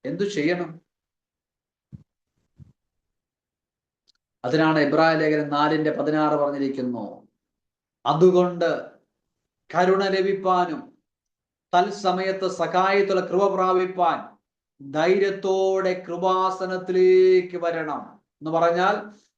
എന്തു ചെയ്യണം? അതിനാണ് എബ്രായ ലേഖനം 4:16 പറഞ്ഞിരിക്കുന്നു, അതുകൊണ്ട് കരുണ ലഭിപ്പാനും തൽസമയത്ത് സഹായത്തുള്ള കൃപ പ്രാപിപ്പാൻ ധൈര്യത്തോടെ കൃപാസനത്തിലേക്ക് വരണം. എന്ന് പറഞ്ഞാൽ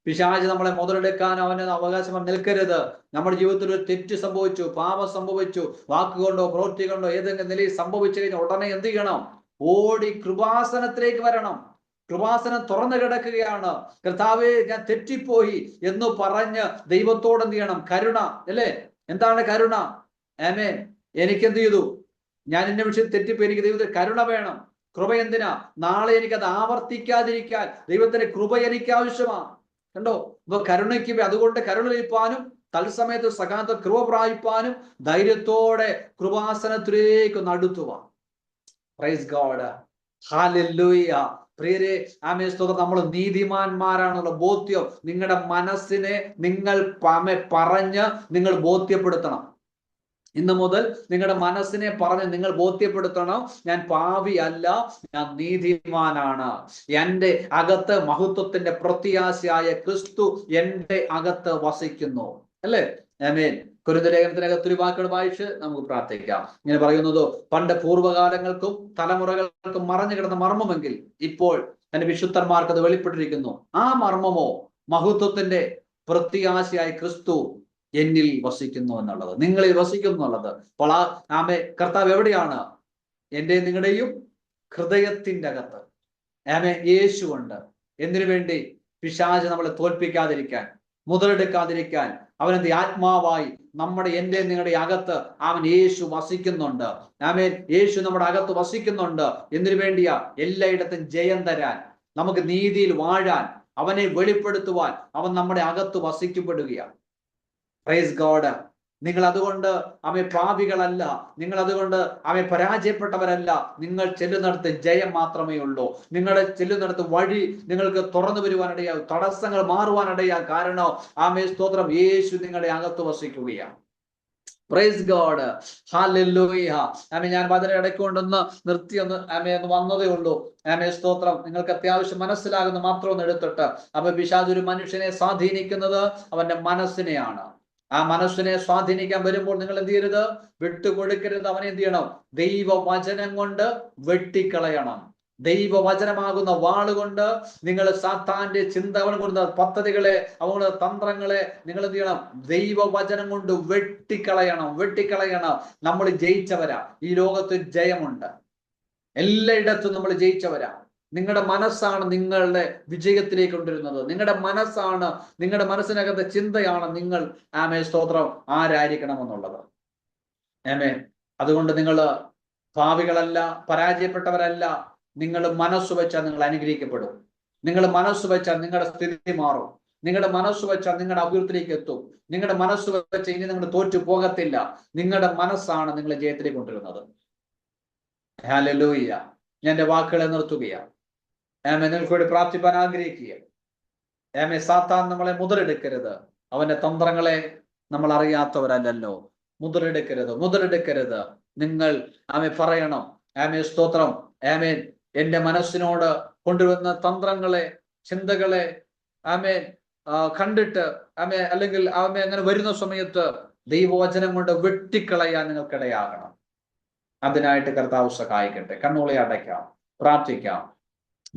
പിശാച് നമ്മളെ മുതലെടുക്കാൻ അവന് അവകാശം നിൽക്കരുത്. നമ്മുടെ ജീവിതത്തിൽ ഒരു തെറ്റ് സംഭവിച്ചു, പാപം സംഭവിച്ചു, വാക്കുകൊണ്ടോ പ്രവൃത്തി കൊണ്ടോ ഏതെങ്കിലും നിലയിൽ സംഭവിച്ചു കഴിഞ്ഞാൽ ഉടനെ എന്ത് ചെയ്യണം? ഓടി കൃപാസനത്തിലേക്ക് വരണം. കൃപാസനം തുറന്നു കിടക്കുകയാണ്. കർത്താവേ, ഞാൻ തെറ്റിപ്പോയി എന്ന് പറഞ്ഞ് ദൈവത്തോട് എന്ത് ചെയ്യണം? കരുണ, അല്ലേ? എന്താണ് കരുണ? ആമേൻ. എനിക്കെന്ത് ചെയ്തു? ഞാൻ എന്നെ വിഷയത്തിൽ തെറ്റിപ്പോയി, എനിക്ക് ദൈവത്തിന് കരുണ വേണം. കൃപ എന്തിനാ? നാളെ എനിക്കത് ആവർത്തിക്കാതിരിക്കാൻ ദൈവത്തിന്റെ കൃപ എനിക്ക് ആവശ്യമാണ്. കണ്ടോ? ഇപ്പൊ കരുണയ്ക്ക് അതുകൊണ്ട് കരുണ ലഭിപ്പാനും തത്സമയത്ത് സകാത്ത കൃപ പ്രാപിപ്പാനും ധൈര്യത്തോടെ കൃപാസനത്തിലേക്ക് അടുത്തുവാ. പ്രൈസ് ഗോഡ്, ഹല്ലേലൂയ. പ്രിയരെ, ആമേൻ, സ്തോത്രം. നമ്മൾ നീതിമാന്മാരാണെന്നുള്ള ബോധ്യം നിങ്ങളുടെ മനസ്സിനെ നിങ്ങൾ പറഞ്ഞ് നിങ്ങൾ ബോധ്യപ്പെടുത്തണം. ഇന്ന് മുതൽ നിങ്ങളുടെ മനസ്സിനെ പറഞ്ഞ് നിങ്ങൾ ബോധ്യപ്പെടുത്തണം, ഞാൻ പാപിയല്ല, ഞാൻ നീതിമാനാണ്. എൻ്റെ അകത്ത് മഹത്വത്തിന്റെ പ്രത്യാശയായ ക്രിസ്തു എൻ്റെ അകത്ത് വസിക്കുന്നു, അല്ലേ? ആമേൻ. കൊരിന്ത്യർ ലേഖനത്തിനകത്ത് ഒത്തിരി വാക്കുകൾ വായിച്ച് നമുക്ക് പ്രാർത്ഥിക്കാം. ഇങ്ങനെ പറയുന്നത്, പണ്ട് പൂർവ്വകാലങ്ങൾക്കും തലമുറകൾക്കും മറഞ്ഞു കിടന്ന മർമ്മമെങ്കിൽ ഇപ്പോൾ എന്റെ വിശുദ്ധന്മാർക്ക് അത് വെളിപ്പെട്ടിരിക്കുന്നു. ആ മർമ്മമോ മഹത്വത്തിന്റെ പ്രത്യാശയായ ക്രിസ്തു എന്നിൽ വസിക്കുന്നു എന്നുള്ളത്, നിങ്ങളിൽ വസിക്കുന്നു എന്നുള്ളത്. അപ്പോൾ കർത്താവ് എവിടെയാണ്? എൻ്റെ നിങ്ങളുടെയും ഹൃദയത്തിന്റെ അകത്ത്. യേശു ഉണ്ട്. എന്തിനു വേണ്ടി? പിശാച് നമ്മളെ തോൽപ്പിക്കാതിരിക്കാൻ, മുതലെടുക്കാതിരിക്കാൻ. അവനെന്ത്? ആത്മാവായി എൻ്റെ നിങ്ങളുടെ അകത്ത് അവൻ യേശു വസിക്കുന്നുണ്ട്. ആമേൻ. യേശു നമ്മുടെ അകത്ത് വസിക്കുന്നുണ്ട്. എന്തിനു വേണ്ടിയാ? എല്ലായിടത്തും ജയം തരാൻ, നമുക്ക് നീതിയിൽ വാഴാൻ, അവനെ വെളിപ്പെടുത്തുവാൻ അവൻ നമ്മുടെ അകത്ത് വസിക്കപ്പെടുകയാണ്. Praise God. നിങ്ങൾ അതുകൊണ്ട് പാപികളല്ല, നിങ്ങൾ അതുകൊണ്ട് പരാജയപ്പെട്ടവരല്ല. നിങ്ങൾ ചെല്ലുന്നിടത്ത് ജയം മാത്രമേ ഉള്ളൂ. നിങ്ങളുടെ ചെല്ലുന്നിടത്ത് വഴി നിങ്ങൾക്ക് തുറന്നു വരുവാനിടയാകും, തടസ്സങ്ങൾ മാറുവാനിടയാകും. കാരണം സ്തോത്രം, യേശു നിങ്ങളുടെ അകത്ത് വസിക്കുകയാണ്. Price God, hallelujah. ഞാൻ വചനം ഇടയ്ക്കൊണ്ടൊന്ന് നിർത്തി ഒന്ന് വന്നതേ ഉള്ളൂ. സ്തോത്രം. നിങ്ങൾക്ക് അത്യാവശ്യം മനസ്സിലാകുന്ന മാത്രം ഒന്ന് എടുത്തിട്ട്, പിശാച് ഒരു മനുഷ്യനെ സ്വാധീനിക്കുന്നത് അവന്റെ മനസ്സിനെയാണ്. ആ മനസ്സിനെ സ്വാധീനിക്കാൻ വരുമ്പോൾ നിങ്ങൾ എന്ത് ചെയ്യരുത്? വിട്ടുകൊടുക്കരുത്. അവനെ എന്ത് ചെയ്യണം? ദൈവവചനം കൊണ്ട് വെട്ടിക്കളയണം. ദൈവവചനമാകുന്ന വാളുകൊണ്ട് നിങ്ങൾ സാത്താന്റെ ചിന്ത, അവൻ കൊടുത്ത പദ്ധതികളെ, അവളുടെ തന്ത്രങ്ങളെ നിങ്ങൾ എന്ത് ചെയ്യണം? ദൈവവചനം കൊണ്ട് വെട്ടിക്കളയണം. നമ്മൾ ജയിച്ചവരാ. ഈ ലോകത്ത് ജയമുണ്ട്. എല്ലായിടത്തും നമ്മൾ ജയിച്ചവരാ. നിങ്ങളുടെ മനസ്സാണ് നിങ്ങളുടെ വിജയത്തിലേക്ക് കൊണ്ടുവരുന്നത്. നിങ്ങളുടെ മനസ്സാണ്, നിങ്ങളുടെ മനസ്സിനകത്തെ ചിന്തയാണ് നിങ്ങൾ സ്തോത്രം ആരായിരിക്കണം എന്നുള്ളത്. അതുകൊണ്ട് നിങ്ങൾ ഭാവികളല്ല, പരാജയപ്പെട്ടവരല്ല. നിങ്ങൾ മനസ്സ് വെച്ചാൽ നിങ്ങൾ അനുഗ്രഹിക്കപ്പെടും. നിങ്ങൾ മനസ്സ് വെച്ചാൽ നിങ്ങളുടെ സ്ഥിതി മാറും. നിങ്ങളുടെ മനസ്സ് വെച്ചാൽ നിങ്ങളുടെ അഭിവൃദ്ധിയിലേക്ക് എത്തും. നിങ്ങളുടെ മനസ്സ് വെച്ചാൽ ഇനി നിങ്ങൾ തോറ്റു പോകത്തില്ല. നിങ്ങളുടെ മനസ്സാണ് നിങ്ങളെ ജയത്തിലേക്ക് കൊണ്ടുവരുന്നത്. ഹല്ലേലൂയ. ഞാൻ എൻ്റെ വാക്കുകളെ നിർത്തുകയാണ്. നിങ്ങൾക്ക് വേണ്ടി പ്രാർത്ഥിപ്പാൻ ആഗ്രഹിക്കുക. സാത്താൻ നമ്മളെ മുതലെടുക്കരുത്. അവന്റെ തന്ത്രങ്ങളെ നമ്മൾ അറിയാത്തവരല്ലല്ലോ. മുതലെടുക്കരുത്. നിങ്ങൾ പറയണം, സ്തോത്രം, എന്റെ മനസ്സിനോട് കൊണ്ടുവരുന്ന തന്ത്രങ്ങളെ, ചിന്തകളെ കണ്ടിട്ട് അല്ലെങ്കിൽ അങ്ങനെ വരുന്ന സമയത്ത് ദൈവവചനം കൊണ്ട് വെട്ടിക്കളയാൻ നിങ്ങൾക്കിടയാകണം. അതിനായിട്ട് കർത്താവ് സഹായിക്കട്ടെ. കണ്ണുകളെ അടയ്ക്കാം, പ്രാർത്ഥിക്കാം.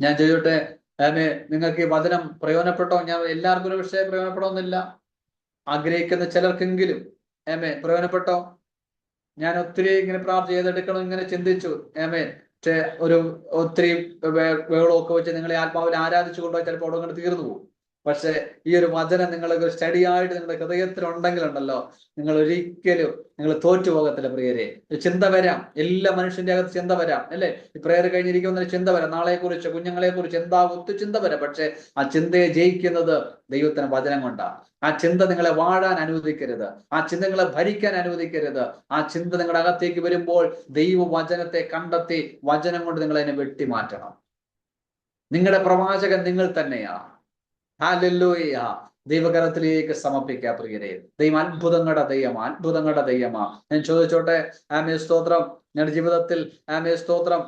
ഞാൻ ചോദിച്ചോട്ടെ, നിങ്ങൾക്ക് ഈ വചനം പ്രയോജനപ്പെട്ടോ? ഞാൻ എല്ലാവർക്കും ഒരു വിഷയം പ്രയോജനപ്പെടണമെന്നില്ല. ആഗ്രഹിക്കുന്ന ചിലർക്കെങ്കിലും പ്രയോജനപ്പെട്ടോ? ഞാൻ ഒത്തിരി ഇങ്ങനെ പ്രാർത്ഥന ചെയ്തെടുക്കണം, ഇങ്ങനെ ചിന്തിച്ചു. പക്ഷെ ഒത്തിരി വേളമൊക്കെ വെച്ച് നിങ്ങളെ ആത്മാവിൽ ആരാധിച്ചു കൊണ്ടുപോയി ചിലപ്പോൾ അവിടെ അങ്ങനെ തീർന്നു പോകും. പക്ഷെ ഈ ഒരു വചനം നിങ്ങൾക്ക് സ്റ്റഡി ആയിട്ട് നിങ്ങളുടെ ഹൃദയത്തിൽ ഉണ്ടെങ്കിലുണ്ടല്ലോ, നിങ്ങൾ ഒരിക്കലും നിങ്ങൾ തോറ്റുപോകത്തില്ല. പ്രിയരെ, ചിന്ത വരാം. എല്ലാ മനുഷ്യന്റെ അകത്ത് ചിന്ത വരാം, അല്ലെ? ഈ പ്രേയർ കഴിഞ്ഞിരിക്കുന്ന ചിന്ത വരാം, നാളെ കുറിച്ച്, കുഞ്ഞുങ്ങളെ കുറിച്ച്, ഒത്തു ചിന്ത വരാം. പക്ഷെ ആ ചിന്തയെ ജയിക്കുന്നത് ദൈവത്തിന് വചനം കൊണ്ടാണ്. ആ ചിന്ത നിങ്ങളെ വാഴാൻ അനുവദിക്കരുത്. ആ ചിന്ത നിങ്ങളെ ഭരിക്കാൻ അനുവദിക്കരുത്. ആ ചിന്ത നിങ്ങളുടെ അകത്തേക്ക് വരുമ്പോൾ ദൈവവചനത്തെ കണ്ടെത്തി വചനം കൊണ്ട് നിങ്ങൾ അതിനെ വെട്ടിമാറ്റണം. നിങ്ങളുടെ പ്രവാചകൻ നിങ്ങൾ തന്നെയാണ്. ഹല്ലേലൂയ. ദൈവകരത്തിലേക്ക് സമർപ്പിക്കുക പ്രിയരെ. ദൈവം അത്ഭുതങ്ങളുടെ ദൈവമാ. ഞാൻ ചോദിച്ചോട്ടെ, സ്തോത്രം, ഞങ്ങളുടെ ജീവിതത്തിൽ സ്തോത്രം,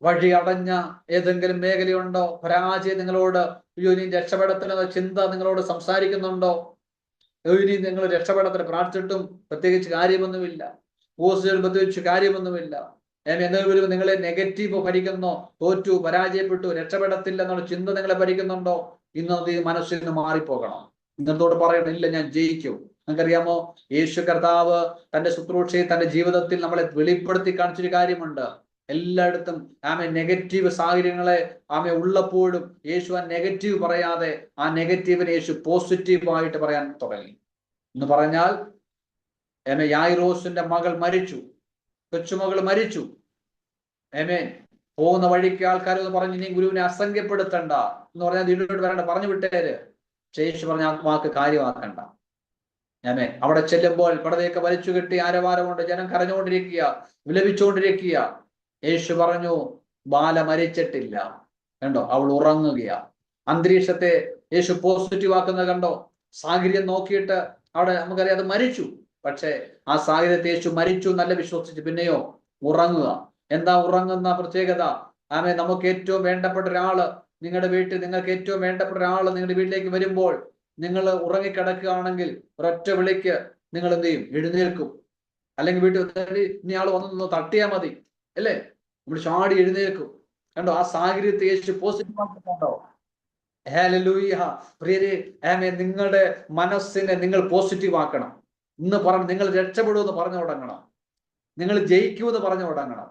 വഴി അടഞ്ഞ ഏതെങ്കിലും മേഖലയുണ്ടോ? പരാജയം നിങ്ങളോട്, ഇനി രക്ഷപ്പെടത്തിലെന്ന ചിന്ത നിങ്ങളോട് സംസാരിക്കുന്നുണ്ടോ? ഇനി നിങ്ങൾ രക്ഷപ്പെടത്തിന് പ്രാർത്ഥിച്ചിട്ടും പ്രത്യേകിച്ച് കാര്യമൊന്നുമില്ല. പോസ്റ്റുകൾ പ്രത്യേകിച്ച് കാര്യമൊന്നുമില്ല. എന്തെങ്കിലും നിങ്ങളെ നെഗറ്റീവ് ഭരിക്കുന്നോ? തോറ്റു, പരാജയപ്പെട്ടു, രക്ഷപ്പെടത്തില്ല എന്നുള്ള ചിന്ത നിങ്ങളെ ഭരിക്കുന്നുണ്ടോ? ഇന്നത് മനസ്സിൽ നിന്ന് മാറിപ്പോകണം. ഇന്നത്തോട് പറയണം, ഇല്ല, ഞാൻ ജയിക്കും. നിങ്ങൾക്കറിയാമോ, യേശു കർത്താവ് തന്റെ ശുശ്രൂഷയിൽ, തന്റെ ജീവിതത്തിൽ നമ്മളെ വെളിപ്പെടുത്തി കാണിച്ചൊരു കാര്യമുണ്ട്. എല്ലായിടത്തും നെഗറ്റീവ് സാഹചര്യങ്ങളെ ഉള്ളപ്പോഴും യേശു ആ നെഗറ്റീവ് പറയാതെ ആ നെഗറ്റീവിനെ യേശു പോസിറ്റീവായിട്ട് പറയാൻ തുടങ്ങി. എന്ന് പറഞ്ഞാൽ യായിറോസിന്റെ മകൾ മരിച്ചു, കൊച്ചുമകൾ മരിച്ചു. പോകുന്ന വഴിക്ക് ആൾക്കാരൊന്ന് പറഞ്ഞു, ഇനി ഗുരുവിനെ അസംഖ്യപ്പെടുത്തണ്ട എന്ന് പറഞ്ഞാൽ വീട്ടിലോട്ട് വരണ്ട, പറഞ്ഞു വിട്ടേര്. യേശു പറഞ്ഞ ആ വാക്ക് കാര്യമാക്കണ്ട. അവിടെ ചെല്ലുമ്പോൾ പടതയൊക്കെ വലിച്ചു കെട്ടി ആരവാരമുണ്ട്, ജനം കരഞ്ഞുകൊണ്ടിരിക്കുക, വിലപിച്ചുകൊണ്ടിരിക്കുക. യേശു പറഞ്ഞു, ബാല മരിച്ചിട്ടില്ല, കണ്ടോ, അവൾ ഉറങ്ങുകയാ. അന്തരീക്ഷത്തെ യേശു പോസിറ്റീവ് ആക്കുന്നത് കണ്ടോ. സാഹചര്യം നോക്കിയിട്ട് അവിടെ നമുക്കറിയാം അത് മരിച്ചു, പക്ഷെ ആ സാഹചര്യത്തെ യേശു മരിച്ചു എന്നല്ല വിശ്വസിച്ച് പിന്നെയോ ഉറങ്ങുക. എന്താ ഉറങ്ങുന്ന പ്രത്യേകത? നമുക്ക് ഏറ്റവും വേണ്ടപ്പെട്ട ഒരാള് നിങ്ങളുടെ വീട്ടിൽ, നിങ്ങൾക്ക് ഏറ്റവും വേണ്ടപ്പെട്ട ഒരാള് നിങ്ങളുടെ വീട്ടിലേക്ക് വരുമ്പോൾ നിങ്ങൾ ഉറങ്ങിക്കിടക്കുകയാണെങ്കിൽ ഒരൊറ്റ വിളിക്ക് നിങ്ങൾ എന്ത് ചെയ്യും? എഴുന്നേൽക്കും. അല്ലെങ്കിൽ വീട്ടിൽ ഇനി ആൾ വന്നു തട്ടിയാൽ മതി, അല്ലേ? നമ്മൾ ചാടി എഴുന്നേൽക്കും. കണ്ടോ, ആ സാഹചര്യത്തെ യേശു പോസിറ്റീവ് ആക്കുന്നുണ്ടോ? ഹല്ലേലൂയ. പ്രിയരെ, നിങ്ങളുടെ മനസ്സിനെ നിങ്ങൾ പോസിറ്റീവ് ആക്കണം. ഇന്ന് പറഞ്ഞു, നിങ്ങൾ രക്ഷപ്പെടുമെന്ന് പറഞ്ഞു തുടങ്ങണം, നിങ്ങൾ ജയിക്കുമെന്ന് പറഞ്ഞു തുടങ്ങണം.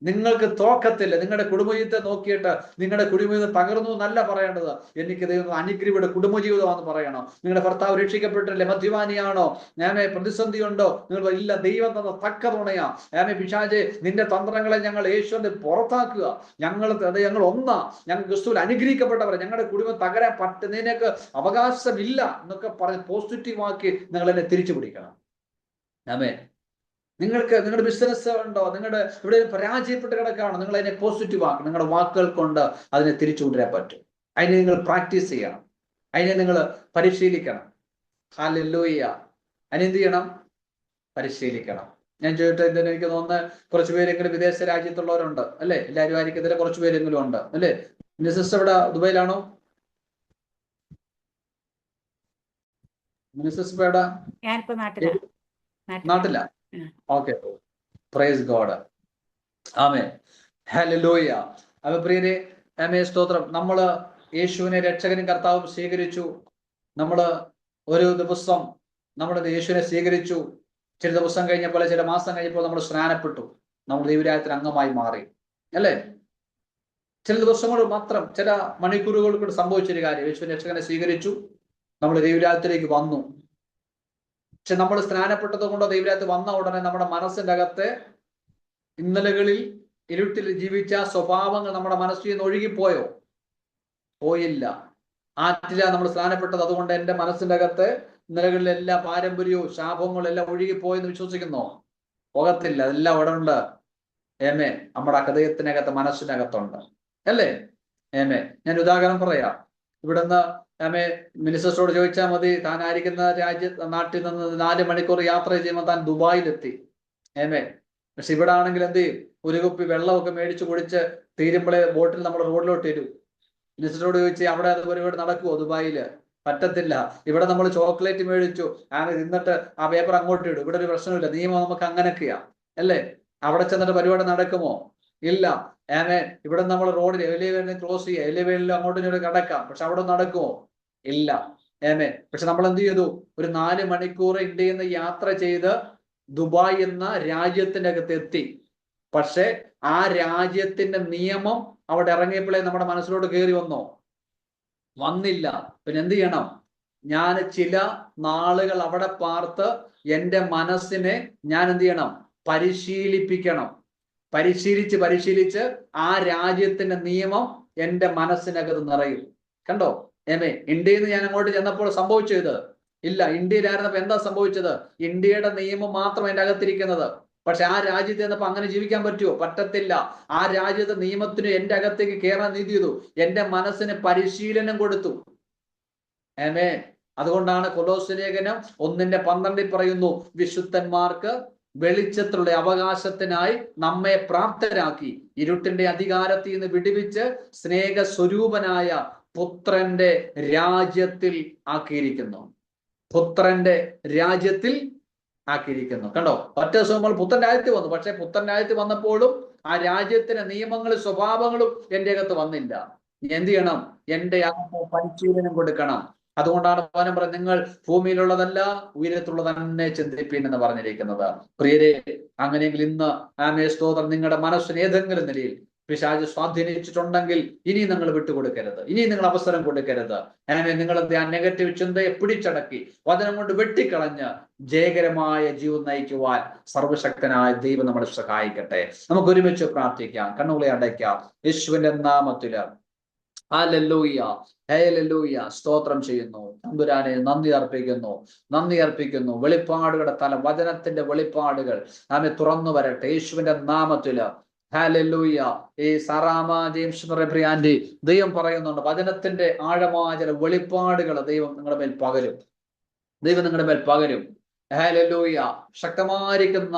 നിങ്ങൾക്ക് തോക്കത്തില്ല. നിങ്ങളുടെ കുടുംബജീവിതത്തെ നോക്കിയിട്ട് നിങ്ങളുടെ കുടുംബജീവിതം തകർന്നു എന്നല്ല പറയേണ്ടത്. എനിക്ക് ദൈവം അനുഗ്രഹയുടെ കുടുംബജീവിതമാണെന്ന് പറയണം. നിങ്ങളുടെ ഭർത്താവ് രക്ഷിക്കപ്പെട്ടില്ലേ? മദ്യപാനിയാണോ? പ്രതിസന്ധി ഉണ്ടോ? നിങ്ങൾ ഇല്ല, ദൈവം തന്ന തക്ക തുണയാ. പിശാചേ, നിന്റെ തന്ത്രങ്ങളെ ഞങ്ങൾ യേശുവിന്റെ പുറത്താക്കുക. ഞങ്ങൾ ഒന്നാ, ഞങ്ങൾ ക്രിസ്തുവിൽ അനുഗ്രഹിക്കപ്പെട്ടവരെ, ഞങ്ങളുടെ കുടുംബം തകരാൻ നിനക്ക് അവകാശമില്ല എന്നൊക്കെ പറഞ്ഞ് പോസിറ്റീവാക്കി നിങ്ങൾ എന്നെ തിരിച്ചു പിടിക്കണം. നിങ്ങൾക്ക് നിങ്ങളുടെ ബിസിനസ് ഉണ്ടോ? നിങ്ങളുടെ ഇവിടെ പരാജയപ്പെട്ട് കിടക്കുകയാണ്, നിങ്ങൾ അതിനെ പോസിറ്റീവ് ആക്കണം. നിങ്ങളുടെ വാക്കുകൾ കൊണ്ട് അതിനെ തിരിച്ചു കൊണ്ടുവരാൻ പറ്റും. അതിനെ നിങ്ങൾ പ്രാക്ടീസ് ചെയ്യണം, അതിനെ നിങ്ങൾ പരിശീലിക്കണം. ഹല്ലേലൂയ. അതിനെന്ത് ചെയ്യണം? പരിശീലിക്കണം. ഞാൻ ചോദിച്ചിട്ട് എന്തിനാ, എനിക്ക് തോന്നുന്നു കുറച്ച് പേരെങ്കിലും വിദേശ രാജ്യത്തുള്ളവരുണ്ട്, അല്ലെ? എല്ലാവരും ആയിരിക്കും, ഇതിലെ കുറച്ച് പേരെങ്കിലും ഉണ്ട്, അല്ലെ? മിനിസിസ്റ്റർ ഇവിടെ ദുബൈയിലാണോ? മിനിസിസ്റ്റർ എവിടെ? നാട്ടില? Okay, praise God. ആമേൻ, ഹല്ലേലൂയ. അപ്പൊ പ്രിയരെ, സ്തോത്രം. നമ്മള് യേശുവിനെ രക്ഷകനും കർത്താവും സ്വീകരിച്ചു. നമ്മള് ഒരു ദിവസം നമ്മുടെ യേശുവിനെ സ്വീകരിച്ചു. ചില ദിവസം കഴിഞ്ഞപ്പോൾ, ചില മാസം കഴിഞ്ഞപ്പോൾ നമ്മൾ സ്നാനപ്പെട്ടു, നമ്മൾ ദൈവരാജ്യത്തിന് അംഗമായി മാറി, അല്ലേ? ചില ദിവസങ്ങൾ മാത്രം, ചില മണിക്കൂറുകൾ കൊണ്ട് സംഭവിച്ചൊരു കാര്യം, യേശുവിനെ രക്ഷകനെ സ്വീകരിച്ചു, നമ്മൾ ദൈവരാജ്യത്തിലേക്ക് വന്നു. പക്ഷെ നമ്മൾ സ്നാനപ്പെട്ടത് കൊണ്ടോ ദൈവരാജ്യത്ത് വന്ന ഉടനെ നമ്മുടെ മനസ്സിന്റെ അകത്ത് ഇന്നലകളിൽ ഇരുട്ടിൽ ജീവിച്ച സ്വഭാവങ്ങൾ നമ്മുടെ മനസ്സിൽ നിന്ന് ഒഴുകിപ്പോയോ? പോയില്ല. ആറ്റില്ല നമ്മൾ സ്നാനപ്പെട്ടത്. അതുകൊണ്ട് എൻ്റെ മനസ്സിന്റെ അകത്ത് ഇന്നലകളിലെ എല്ലാ പാരമ്പര്യവും ശാപങ്ങളും എല്ലാം ഒഴുകിപ്പോയെന്ന് വിശ്വസിക്കുന്നോ? പോകത്തില്ല. അതെല്ലാം അവിടെ ഉണ്ട്. നമ്മുടെ ഹൃദയത്തിനകത്ത്, മനസ്സിനകത്തുണ്ട്, അല്ലേ? ഞാൻ ഉദാഹരണം പറയാം. ഇവിടുന്ന് മിനിസ്റ്ററോട് ചോദിച്ചാൽ മതി, താനായിരിക്കുന്ന നാട്ടിൽ നിന്ന് 4 മണിക്കൂർ യാത്ര ചെയ്യുമ്പോൾ താൻ ദുബായിലെത്തി. പക്ഷെ ഇവിടെ ആണെങ്കിൽ എന്ത് ചെയ്യും? ഒരു കുപ്പി വെള്ളമൊക്കെ മേടിച്ച് കുടിച്ച് തീരുമ്പോഴേ ബോട്ടിൽ നമ്മൾ റോഡിലോട്ട് ഇരും. മിനിസ്റ്ററോട് ചോദിച്ചാൽ അവിടെ അത് പരിപാടി നടക്കുമോ? ദുബായില് പറ്റത്തില്ല. ഇവിടെ നമ്മൾ ചോക്ലേറ്റ് മേടിച്ചു എന്നിട്ട് ആ പേപ്പർ അങ്ങോട്ട് ഇടും. ഇവിടെ ഒരു പ്രശ്നമില്ല, നിയമം നമുക്ക് അങ്ങനെയൊക്കെയാ, അല്ലേ? അവിടെ ചെന്നിട്ട് പരിപാടി നടക്കുമോ? ഇല്ല. ഇവിടെ നമ്മൾ റോഡിൽ എലിവേലിനെ ക്ലോസ് ചെയ്യുക, എലിവേലിൽ അങ്ങോട്ടും ഇങ്ങോട്ടും കിടക്കാം, പക്ഷെ അവിടെ നടക്കുമോ? ഇല്ല. പക്ഷെ നമ്മൾ എന്ത് ചെയ്തു? ഒരു 4 മണിക്കൂർ ഇന്ത്യയിൽ നിന്ന് യാത്ര ചെയ്ത് ദുബായ് എന്ന രാജ്യത്തിന്റെ അകത്ത് എത്തി. പക്ഷെ ആ രാജ്യത്തിന്റെ നിയമം അവിടെ ഇറങ്ങിയപ്പോഴേ നമ്മുടെ മനസ്സിലോട്ട് കയറി വന്നോ? വന്നില്ല. പിന്നെ എന്ത് ചെയ്യണം? ഞാൻ ചില നാളുകൾ അവിടെ പാർത്ത് എൻ്റെ മനസ്സിനെ ഞാൻ എന്ത് ചെയ്യണം? പരിശീലിപ്പിക്കണം. പരിശീലിച്ച് ആ രാജ്യത്തിന്റെ നിയമം എൻ്റെ മനസ്സിനകത്ത് നിറയും. കണ്ടോ? ഇന്ത്യയിൽ നിന്ന് ഞാൻ അങ്ങോട്ട് ചെന്നപ്പോൾ സംഭവിച്ചത് ഇല്ല. ഇന്ത്യയിലായിരുന്നപ്പോ എന്താ സംഭവിച്ചത്? ഇന്ത്യയുടെ നിയമം മാത്രം എൻ്റെ അകത്തിരിക്കുന്നത്. പക്ഷെ ആ രാജ്യത്ത് ചെന്നപ്പോ അങ്ങനെ ജീവിക്കാൻ പറ്റുമോ? പറ്റത്തില്ല. ആ രാജ്യത്തെ നിയമത്തിന് എൻ്റെ അകത്തേക്ക് കയറാൻ നീതി ചെയ്തു. എൻ്റെ മനസ്സിന് പരിശീലനം കൊടുത്തു. അതുകൊണ്ടാണ് കൊലോസ്യ ലേഖനം 1:12 പറയുന്നു, വിശുദ്ധന്മാർക്ക് വെളിച്ചത്തിലുള്ള അവകാശത്തിനായി നമ്മെ പ്രാപ്തരാക്കി ഇരുട്ടിന്റെ അധികാരത്തിൽ നിന്ന് വിടുവിച്ച് സ്നേഹസ്വരൂപനായ പുത്രന്റെ രാജ്യത്തിൽ ആക്കിയിരിക്കുന്നു. പുത്രന്റെ രാജ്യത്തിൽ ആക്കിയിരിക്കുന്നു. കണ്ടോ? ഒറ്റ ദിവസം നമ്മൾ പുത്രൻ രാജ്യത്തിൽ വന്നു. പക്ഷെ പുത്രൻ രാജ്യത്തിൽ വന്നപ്പോഴും ആ രാജ്യത്തിന്റെ നിയമങ്ങളും സ്വഭാവങ്ങളും എൻ്റെ അകത്ത് വന്നില്ല. എന്ത് ചെയ്യണം? എൻ്റെ അകത്ത് പരിശീലനം കൊടുക്കണം. അതുകൊണ്ടാണ് വചനം പറയുന്നത്, നിങ്ങൾ ഭൂമിയിലുള്ളതല്ല ഉയരത്തുള്ളത് തന്നെ ചിന്തിപ്പീൻ എന്ന് പറഞ്ഞിരിക്കുന്നത്. പ്രിയരെ, അങ്ങനെയെങ്കിൽ ഇന്ന് ആമേ സ്തോത്രം, നിങ്ങളുടെ മനസ്സിന് ഏതെങ്കിലും നിലയിൽ പിശാച് സ്വാധീനിച്ചിട്ടുണ്ടെങ്കിൽ ഇനി നിങ്ങൾ വിട്ടുകൊടുക്കരുത്, ഇനി നിങ്ങൾ അവസരം കൊടുക്കരുത്. ആമേ, നിങ്ങൾ ആ നെഗറ്റീവ് ചിന്തയെ പിടിച്ചടക്കി വചനം കൊണ്ട് വെട്ടിക്കളഞ്ഞ് ജയകരമായ ജീവിതം നയിക്കുവാൻ സർവശക്തനായ ദൈവം നമ്മളെ സഹായിക്കട്ടെ. നമുക്ക് ഒരുമിച്ച് പ്രാർത്ഥിക്കാം, കണ്ണുകളെ അടയ്ക്കാം. യേശുവിന്റെ നാമത്തില് ഹല്ലേലൂയ, ഹല്ലേലൂയ. സ്തോത്രം ചെയ്യുന്നു തമ്പുരാനെ, നന്ദി അർപ്പിക്കുന്നു. വെളിപ്പാടുകളുടെ തലം, വചനത്തിന്റെ വെളിപ്പാടുകൾ ആമേ തുറന്നു വരട്ടെ യേശുവിന്റെ നാമത്തില്. ഹല്ലേലൂയ. ഈ സാറാമ ജെയിംസ് എന്ന് പറയുന്ന പ്രിയാന്റി ദൈവം പറയുന്നുണ്ട്, വചനത്തിന്റെ ആഴമായ ചില വെളിപ്പാടുകൾ ദൈവം നിങ്ങളുടെ മേൽ പകരും. ഹല്ലേലൂയ. ശക്തമായിരിക്കുന്ന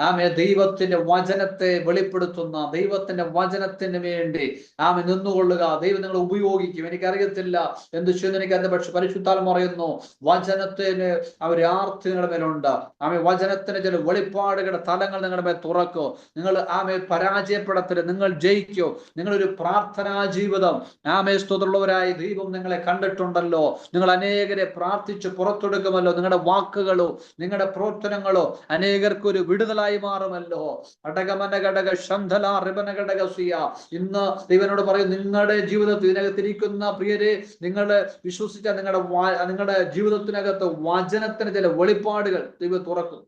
ആമേ ദൈവത്തിന്റെ വചനത്തെ വെളിപ്പെടുത്തുന്ന, ദൈവത്തിന്റെ വചനത്തിന് വേണ്ടി ആമേ നിന്നുകൊള്ളുക. ദൈവം നിങ്ങളെ ഉപയോഗിക്കും. എനിക്കറിയത്തില്ല എന്ത് ചെയ്യുന്നു എനിക്കറിയില്ല, പക്ഷെ പരിശുദ്ധാത്മ പറയുന്നു വചനത്തിന് ഒരു ആർത്തി നിങ്ങളുടെ മേലുണ്ട്. ആമേ വചനത്തിന് ചില വെളിപ്പാടുകളുടെ തലങ്ങൾ നിങ്ങളുടെ മേൽ തുറക്കോ. നിങ്ങൾ ആമേ പരാജയപ്പെടത്തില്ല, നിങ്ങൾ ജയിക്കോ. നിങ്ങളൊരു പ്രാർത്ഥനാ ജീവിതം ആമേ സ്തുതിയുള്ളവരായി ദൈവം നിങ്ങളെ കണ്ടിട്ടുണ്ടല്ലോ. നിങ്ങൾ അനേകരെ പ്രാർത്ഥിച്ച് പുറത്തെടുക്കുമല്ലോ. നിങ്ങളുടെ വാക്കുകളോ നിങ്ങളുടെ പ്രവർത്തനങ്ങളോ അനേകർക്ക് ഒരു വിടുതലായി മാറുമല്ലോ. ഇന്ന് ദൈവനോട് പറയും, നിങ്ങളുടെ ജീവിതത്തിൽ ഇതിനകത്തിരിക്കുന്ന പ്രിയരെ, നിങ്ങളെ വിശ്വസിച്ച നിങ്ങളുടെ ജീവിതത്തിനകത്ത് വചനത്തിന് ചില വെളിപ്പാടുകൾ ദൈവം തുറക്കും.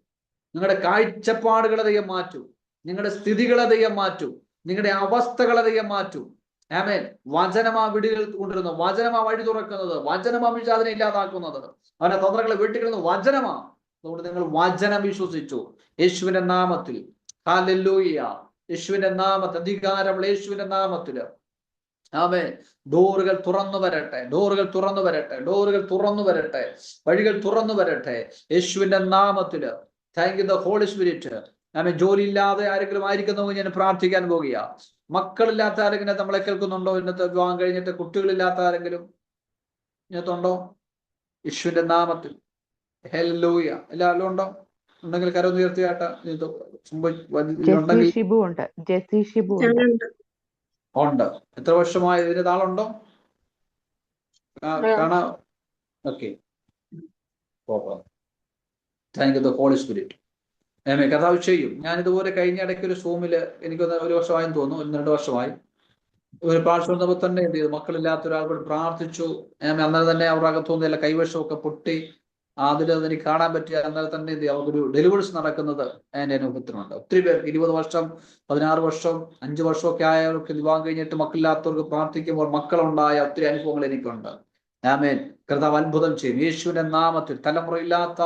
നിങ്ങളുടെ കാഴ്ചപ്പാടുകളെ ദൈവം മാറ്റും, നിങ്ങളുടെ സ്ഥിതികളെ ദൈവം മാറ്റും, നിങ്ങളുടെ അവസ്ഥകളെ ദൈവം മാറ്റും. ആമേൻ. വചനമാ വിടികൾ കൊണ്ടിരുന്നു, വചനമാ വഴി തുറക്കുന്നത്, വചനമാ വിഷാദനെ ഇല്ലാതാക്കുന്നത്, അവന്റെ തന്ത്രങ്ങളെ വെട്ടിക്കളയുന്നത് വചനമാ. അതുകൊണ്ട് നിങ്ങൾ വചനം വിശ്വസിച്ചു യേശുവിന്റെ നാമത്തിൽ. ഹല്ലേലൂയ. യേശുവിന്റെ നാമത്തിൽ അധികാരമുള്ള യേശുവിന്റെ നാമത്തില് ആമേൻ. ഡോറുകൾ തുറന്നു വരട്ടെ, വഴികൾ തുറന്നു വരട്ടെ യേശുവിന്റെ നാമത്തില്. Thank you the Holy Spirit. ആമേൻ. ജോലി ഇല്ലാതെ ആരെങ്കിലും ആയിരിക്കുന്നു, ഞാൻ പ്രാർത്ഥിക്കാൻ പോകുക. മക്കളില്ലാത്ത ആരെങ്കിലും നമ്മളെ കേൾക്കുന്നുണ്ടോ? ഇന്നത്തെ വിവാഹം കഴിഞ്ഞിട്ട് കുട്ടികളില്ലാത്ത ആരെങ്കിലും ഇന്നത്തുണ്ടോ? യേശുവിന്റെ നാമത്തിൽ. ഹല്ലേലൂയ. എല്ലാവരും ഉണ്ടോ? ഉണ്ടെങ്കിൽ കരം ഉയർത്തിയാട്ട. ജെസി ഷിബു ഉണ്ട്. എത്ര വർഷമായി ഇതിന് താളുണ്ടോ? കാണാം. Okay. Thank you the Holy Spirit. കഥാവ് ചെയ്യും. ഞാൻ ഇതുപോലെ കഴിഞ്ഞ ഇടയ്ക്ക് ഒരു സൂമില്, എനിക്കൊന്ന് 1 വർഷമായെന്ന് തോന്നുന്നു, 1-2 വർഷമായി, ഒരു പ്രാവശ്യം വന്നപ്പോൾ തന്നെ എന്ത് ചെയ്തു, മക്കളില്ലാത്ത ഒരാളോട് പ്രാർത്ഥിച്ചു. അന്നേരം തന്നെ അവരുടെ അകത്തുനിന്ന് കൈവശമൊക്കെ പൊട്ടി. അതിൽ എനിക്ക് കാണാൻ പറ്റിയ അന്നേരം തന്നെ എന്ത് ചെയ്യും, അവർക്കൊരു ഡെലിവേഴ്സ് നടക്കുന്നത് എൻ്റെ അനുഭവത്തിനുണ്ട്. ഒത്തിരി പേർക്ക് 20 വർഷം 16 വർഷം 5 വർഷമൊക്കെ ആയവർക്ക് വിവാഹം കഴിഞ്ഞിട്ട് മക്കളില്ലാത്തവർക്ക് പ്രാർത്ഥിക്കുമ്പോൾ മക്കളുണ്ടായ ഒത്തിരി അനുഭവങ്ങൾ എനിക്കുണ്ട്. ആമേൻ. കർത്താവ് അത്ഭുതം ചെയ്യും യേശുവിന്റെ നാമത്തിൽ. തലമുറയില്ലാത്ത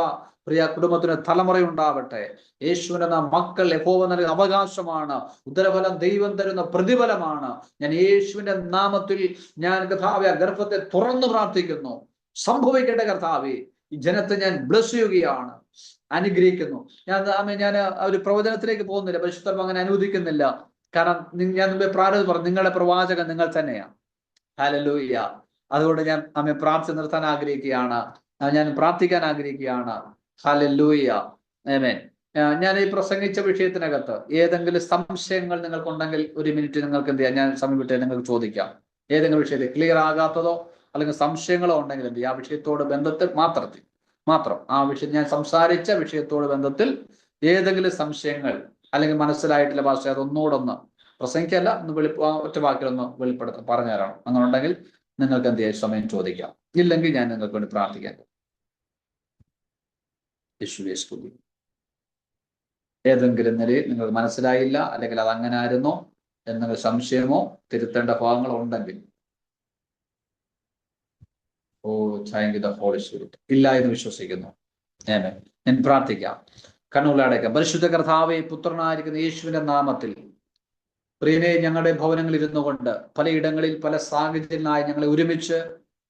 പ്രിയ കുടുംബത്തിന് തലമുറയുണ്ടാവട്ടെ യേശുവിന്റെ മക്കൾ യഹോവ നൽകുന്ന അവകാശമാണ്. ഉദരഫലം ദൈവം തരുന്ന പ്രതിഫലമാണ്. ഞാൻ യേശുവിന്റെ നാമത്തിൽ ഞാൻ കർത്താവേ ഗർഭത്തെ തുറന്നു പ്രാർത്ഥിക്കുന്നു. സംഭവിക്കട്ടെ കർത്താവേ. ഈ ജനത്തെ ഞാൻ ബ്ലസ് ചെയ്യുകയാണ്, അനുഗ്രഹിക്കുന്നു. ഞാൻ ഒരു പ്രവചനത്തിലേക്ക് പോകുന്നില്ല, പരിശുദ്ധം അങ്ങനെ അനുവദിക്കുന്നില്ല. കാരണം ഞാൻ മുമ്പേ പറഞ്ഞു, നിങ്ങളുടെ പ്രവാചകൻ നിങ്ങൾ തന്നെയാണ്. ഹല്ലേലൂയ. അതുകൊണ്ട് ഞാൻ പ്രാർത്ഥന നിർത്താൻ ആഗ്രഹിക്കുകയാണ്, ഞാൻ പ്രാർത്ഥിക്കാൻ ആഗ്രഹിക്കുകയാണ്. ഹല്ലേലൂയ. ആമേൻ. ഞാൻ ഈ പ്രസംഗിച്ച വിഷയത്തിനകത്ത് ഏതെങ്കിലും സംശയങ്ങൾ നിങ്ങൾക്കുണ്ടെങ്കിൽ 1 മിനിറ്റ് നിങ്ങൾക്ക് എന്ത് ചെയ്യാം, ഞാൻ സമയം വിട്ട് നിങ്ങൾക്ക് ചോദിക്കാം. ഏതെങ്കിലും വിഷയത്തിൽ ക്ലിയർ ആകാത്തതോ അല്ലെങ്കിൽ സംശയങ്ങളോ ഉണ്ടെങ്കിൽ എന്ത് ചെയ്യാം, ആ വിഷയത്തോട് ബന്ധത്തിൽ മാത്രം ആ വിഷയം, ഞാൻ സംസാരിച്ച വിഷയത്തോട് ബന്ധത്തിൽ ഏതെങ്കിലും സംശയങ്ങൾ അല്ലെങ്കിൽ മനസ്സിലായിട്ടില്ല ഭാഷ, അതൊന്നുകൂടെ പ്രസംഗിക്കല്ല, ഒറ്റ വാക്കിലൊന്ന് വെളിപ്പെടുത്താൻ പറഞ്ഞുതരണം. അങ്ങനെ ഉണ്ടെങ്കിൽ നിങ്ങൾക്ക് എന്ത് ചെയ്യാം, സമയം ചോദിക്കാം. ഇല്ലെങ്കിൽ ഞാൻ നിങ്ങൾക്ക് വേണ്ടി പ്രാർത്ഥിക്കാം. ഏതെങ്കിലും നിലയിൽ നിങ്ങൾക്ക് മനസ്സിലായില്ല, അല്ലെങ്കിൽ അത് അങ്ങനെ ആയിരുന്നോ എന്നുള്ള സംശയമോ തിരുത്തേണ്ട ഭാഗങ്ങളോ ഉണ്ടെങ്കിൽ thank you the Holy Spirit. ഇല്ല എന്ന് വിശ്വസിക്കുന്നു. ഞാൻ പ്രാർത്ഥിക്കാം. കണ്ണുകളടയ്ക്കാം. പരിശുദ്ധ കർത്താവേ, പുത്രനായിരിക്കുന്ന യേശുവിന്റെ നാമത്തിൽ പ്രിയനെ, ഞങ്ങളുടെ ഭവനങ്ങളിൽ ഇരുന്നു കൊണ്ട് പലയിടങ്ങളിൽ പല സാഹചര്യങ്ങളായി ഞങ്ങളെ ഒരുമിച്ച്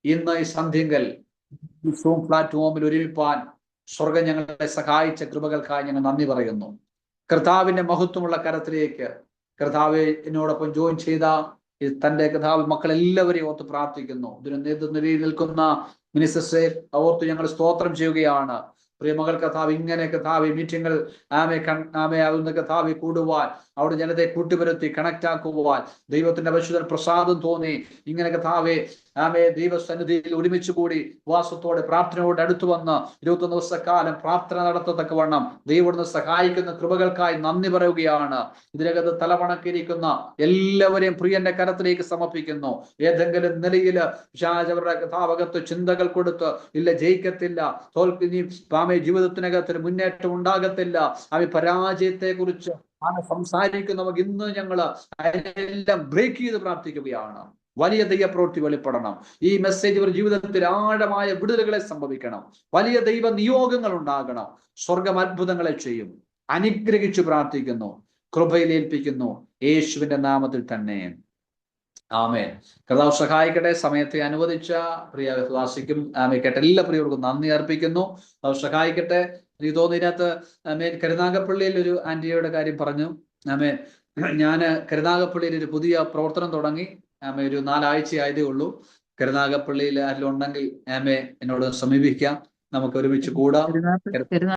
ഇന്ന് ഈ സന്ധ്യങ്കൽ സൂം പ്ലാറ്റ്ഫോമിൽ ഒരുമിപ്പാൻ സ്വർഗം ഞങ്ങളെ സഹായിച്ച കൃപകൾക്കായി ഞങ്ങൾ നന്ദി പറയുന്നു. കർത്താവിന്റെ മഹത്വമുള്ള കരത്തിലേക്ക് കർത്താവെ എന്നോടൊപ്പം ജോയിൻ ചെയ്ത തന്റെ കർത്താവ് മക്കളെല്ലാവരെയും ഓർത്ത് പ്രാർത്ഥിക്കുന്നു. ഇതിന് നേതൃനിരയിൽ നിൽക്കുന്ന മിനിസ്റ്ററെ ഓർത്ത് ഞങ്ങൾ സ്തോത്രം ചെയ്യുകയാണ്. പ്രിയമകൾ കർത്താവ് ഇങ്ങനെ കർത്താവ് മീറ്റിങ്ങൾ ആമെ കർത്താവ് കൂടുവാൻ, അവിടെ ജനത്തെ കൂട്ടിവരുത്തി കണക്ട് ആക്കുവാൻ ദൈവത്തിന്റെ പരിശുദ്ധ പ്രസാദം തോന്നി. ഇങ്ങനെ കർത്താവെ ആമേ ദൈവസന്നിധിയിൽ ഒരുമിച്ച് കൂടി ഉപവാസത്തോടെ പ്രാർത്ഥനയോട് അടുത്തു വന്ന് 21 ദിവസക്കാലം പ്രാർത്ഥന നടത്തത്തക്കവണ്ണം ദൈവം സഹായിക്കുന്ന കൃപകൾക്കായി നന്ദി പറയുകയാണ്. ഇതിനകത്ത് തലവണക്കിരിക്കുന്ന എല്ലാവരെയും പ്രിയന്റെ കരത്തിലേക്ക് സമർപ്പിക്കുന്നു. ഏതെങ്കിലും നിലയിൽ അവരുടെ കഥാവകത്ത് ചിന്തകൾ കൊടുത്ത് ഇല്ല ജയിക്കത്തില്ല, തോൽപ്പിനി ആമേ ജീവിതത്തിനകത്ത് മുന്നേറ്റം ഉണ്ടാകത്തില്ല, ആമേ പരാജയത്തെ കുറിച്ച് സംസാരിക്കുന്ന നമുക്ക് ഇന്ന് ഞങ്ങൾ അതിനെല്ലാം ബ്രേക്ക് ചെയ്ത് പ്രാർത്ഥിക്കുകയാണ്. വലിയ ദൈവപ്രവൃത്തി വെളിപ്പെടണം. ഈ മെസ്സേജ് ഒരു ജീവിതത്തിൽ ആഴമായ വിടുതലുകളെ സംഭവിക്കണം. വലിയ ദൈവ നിയോഗങ്ങൾ ഉണ്ടാകണം. സ്വർഗം അത്ഭുതങ്ങളെ ചെയ്യും. അനുഗ്രഹിച്ചു പ്രാർത്ഥിക്കുന്നു, കൃപയിലേൽപ്പിക്കുന്നു, യേശുവിന്റെ നാമത്തിൽ തന്നെ. ആമേൻ. കർത്താവ് സഹായിക്കട്ടെ. സമയത്തെ അനുവദിച്ച പ്രിയ വിശ്വാസിക്കും കേട്ട എല്ലാ പ്രിയവർക്കും നന്ദി അർപ്പിക്കുന്നു. കർത്താവ് സഹായിക്കട്ടെ. എനിക്ക് തോന്നുന്നു ഇതിനകത്ത് കരുനാഗപ്പള്ളിയിൽ ഒരു ആന്റിയുടെ കാര്യം പറഞ്ഞു. ഞാന് കരുനാഗപ്പള്ളിയിൽ ഒരു പുതിയ പ്രവർത്തനം തുടങ്ങി. ഒരു 4 ആഴ്ച ആയതേ ഉള്ളൂ. കരുനാഗപ്പള്ളിയിൽ ആരെങ്കിലും ഉണ്ടെങ്കിൽ എന്നോട് സമീപിക്കാം, നമുക്ക് ഒരുമിച്ച് കൂടാം.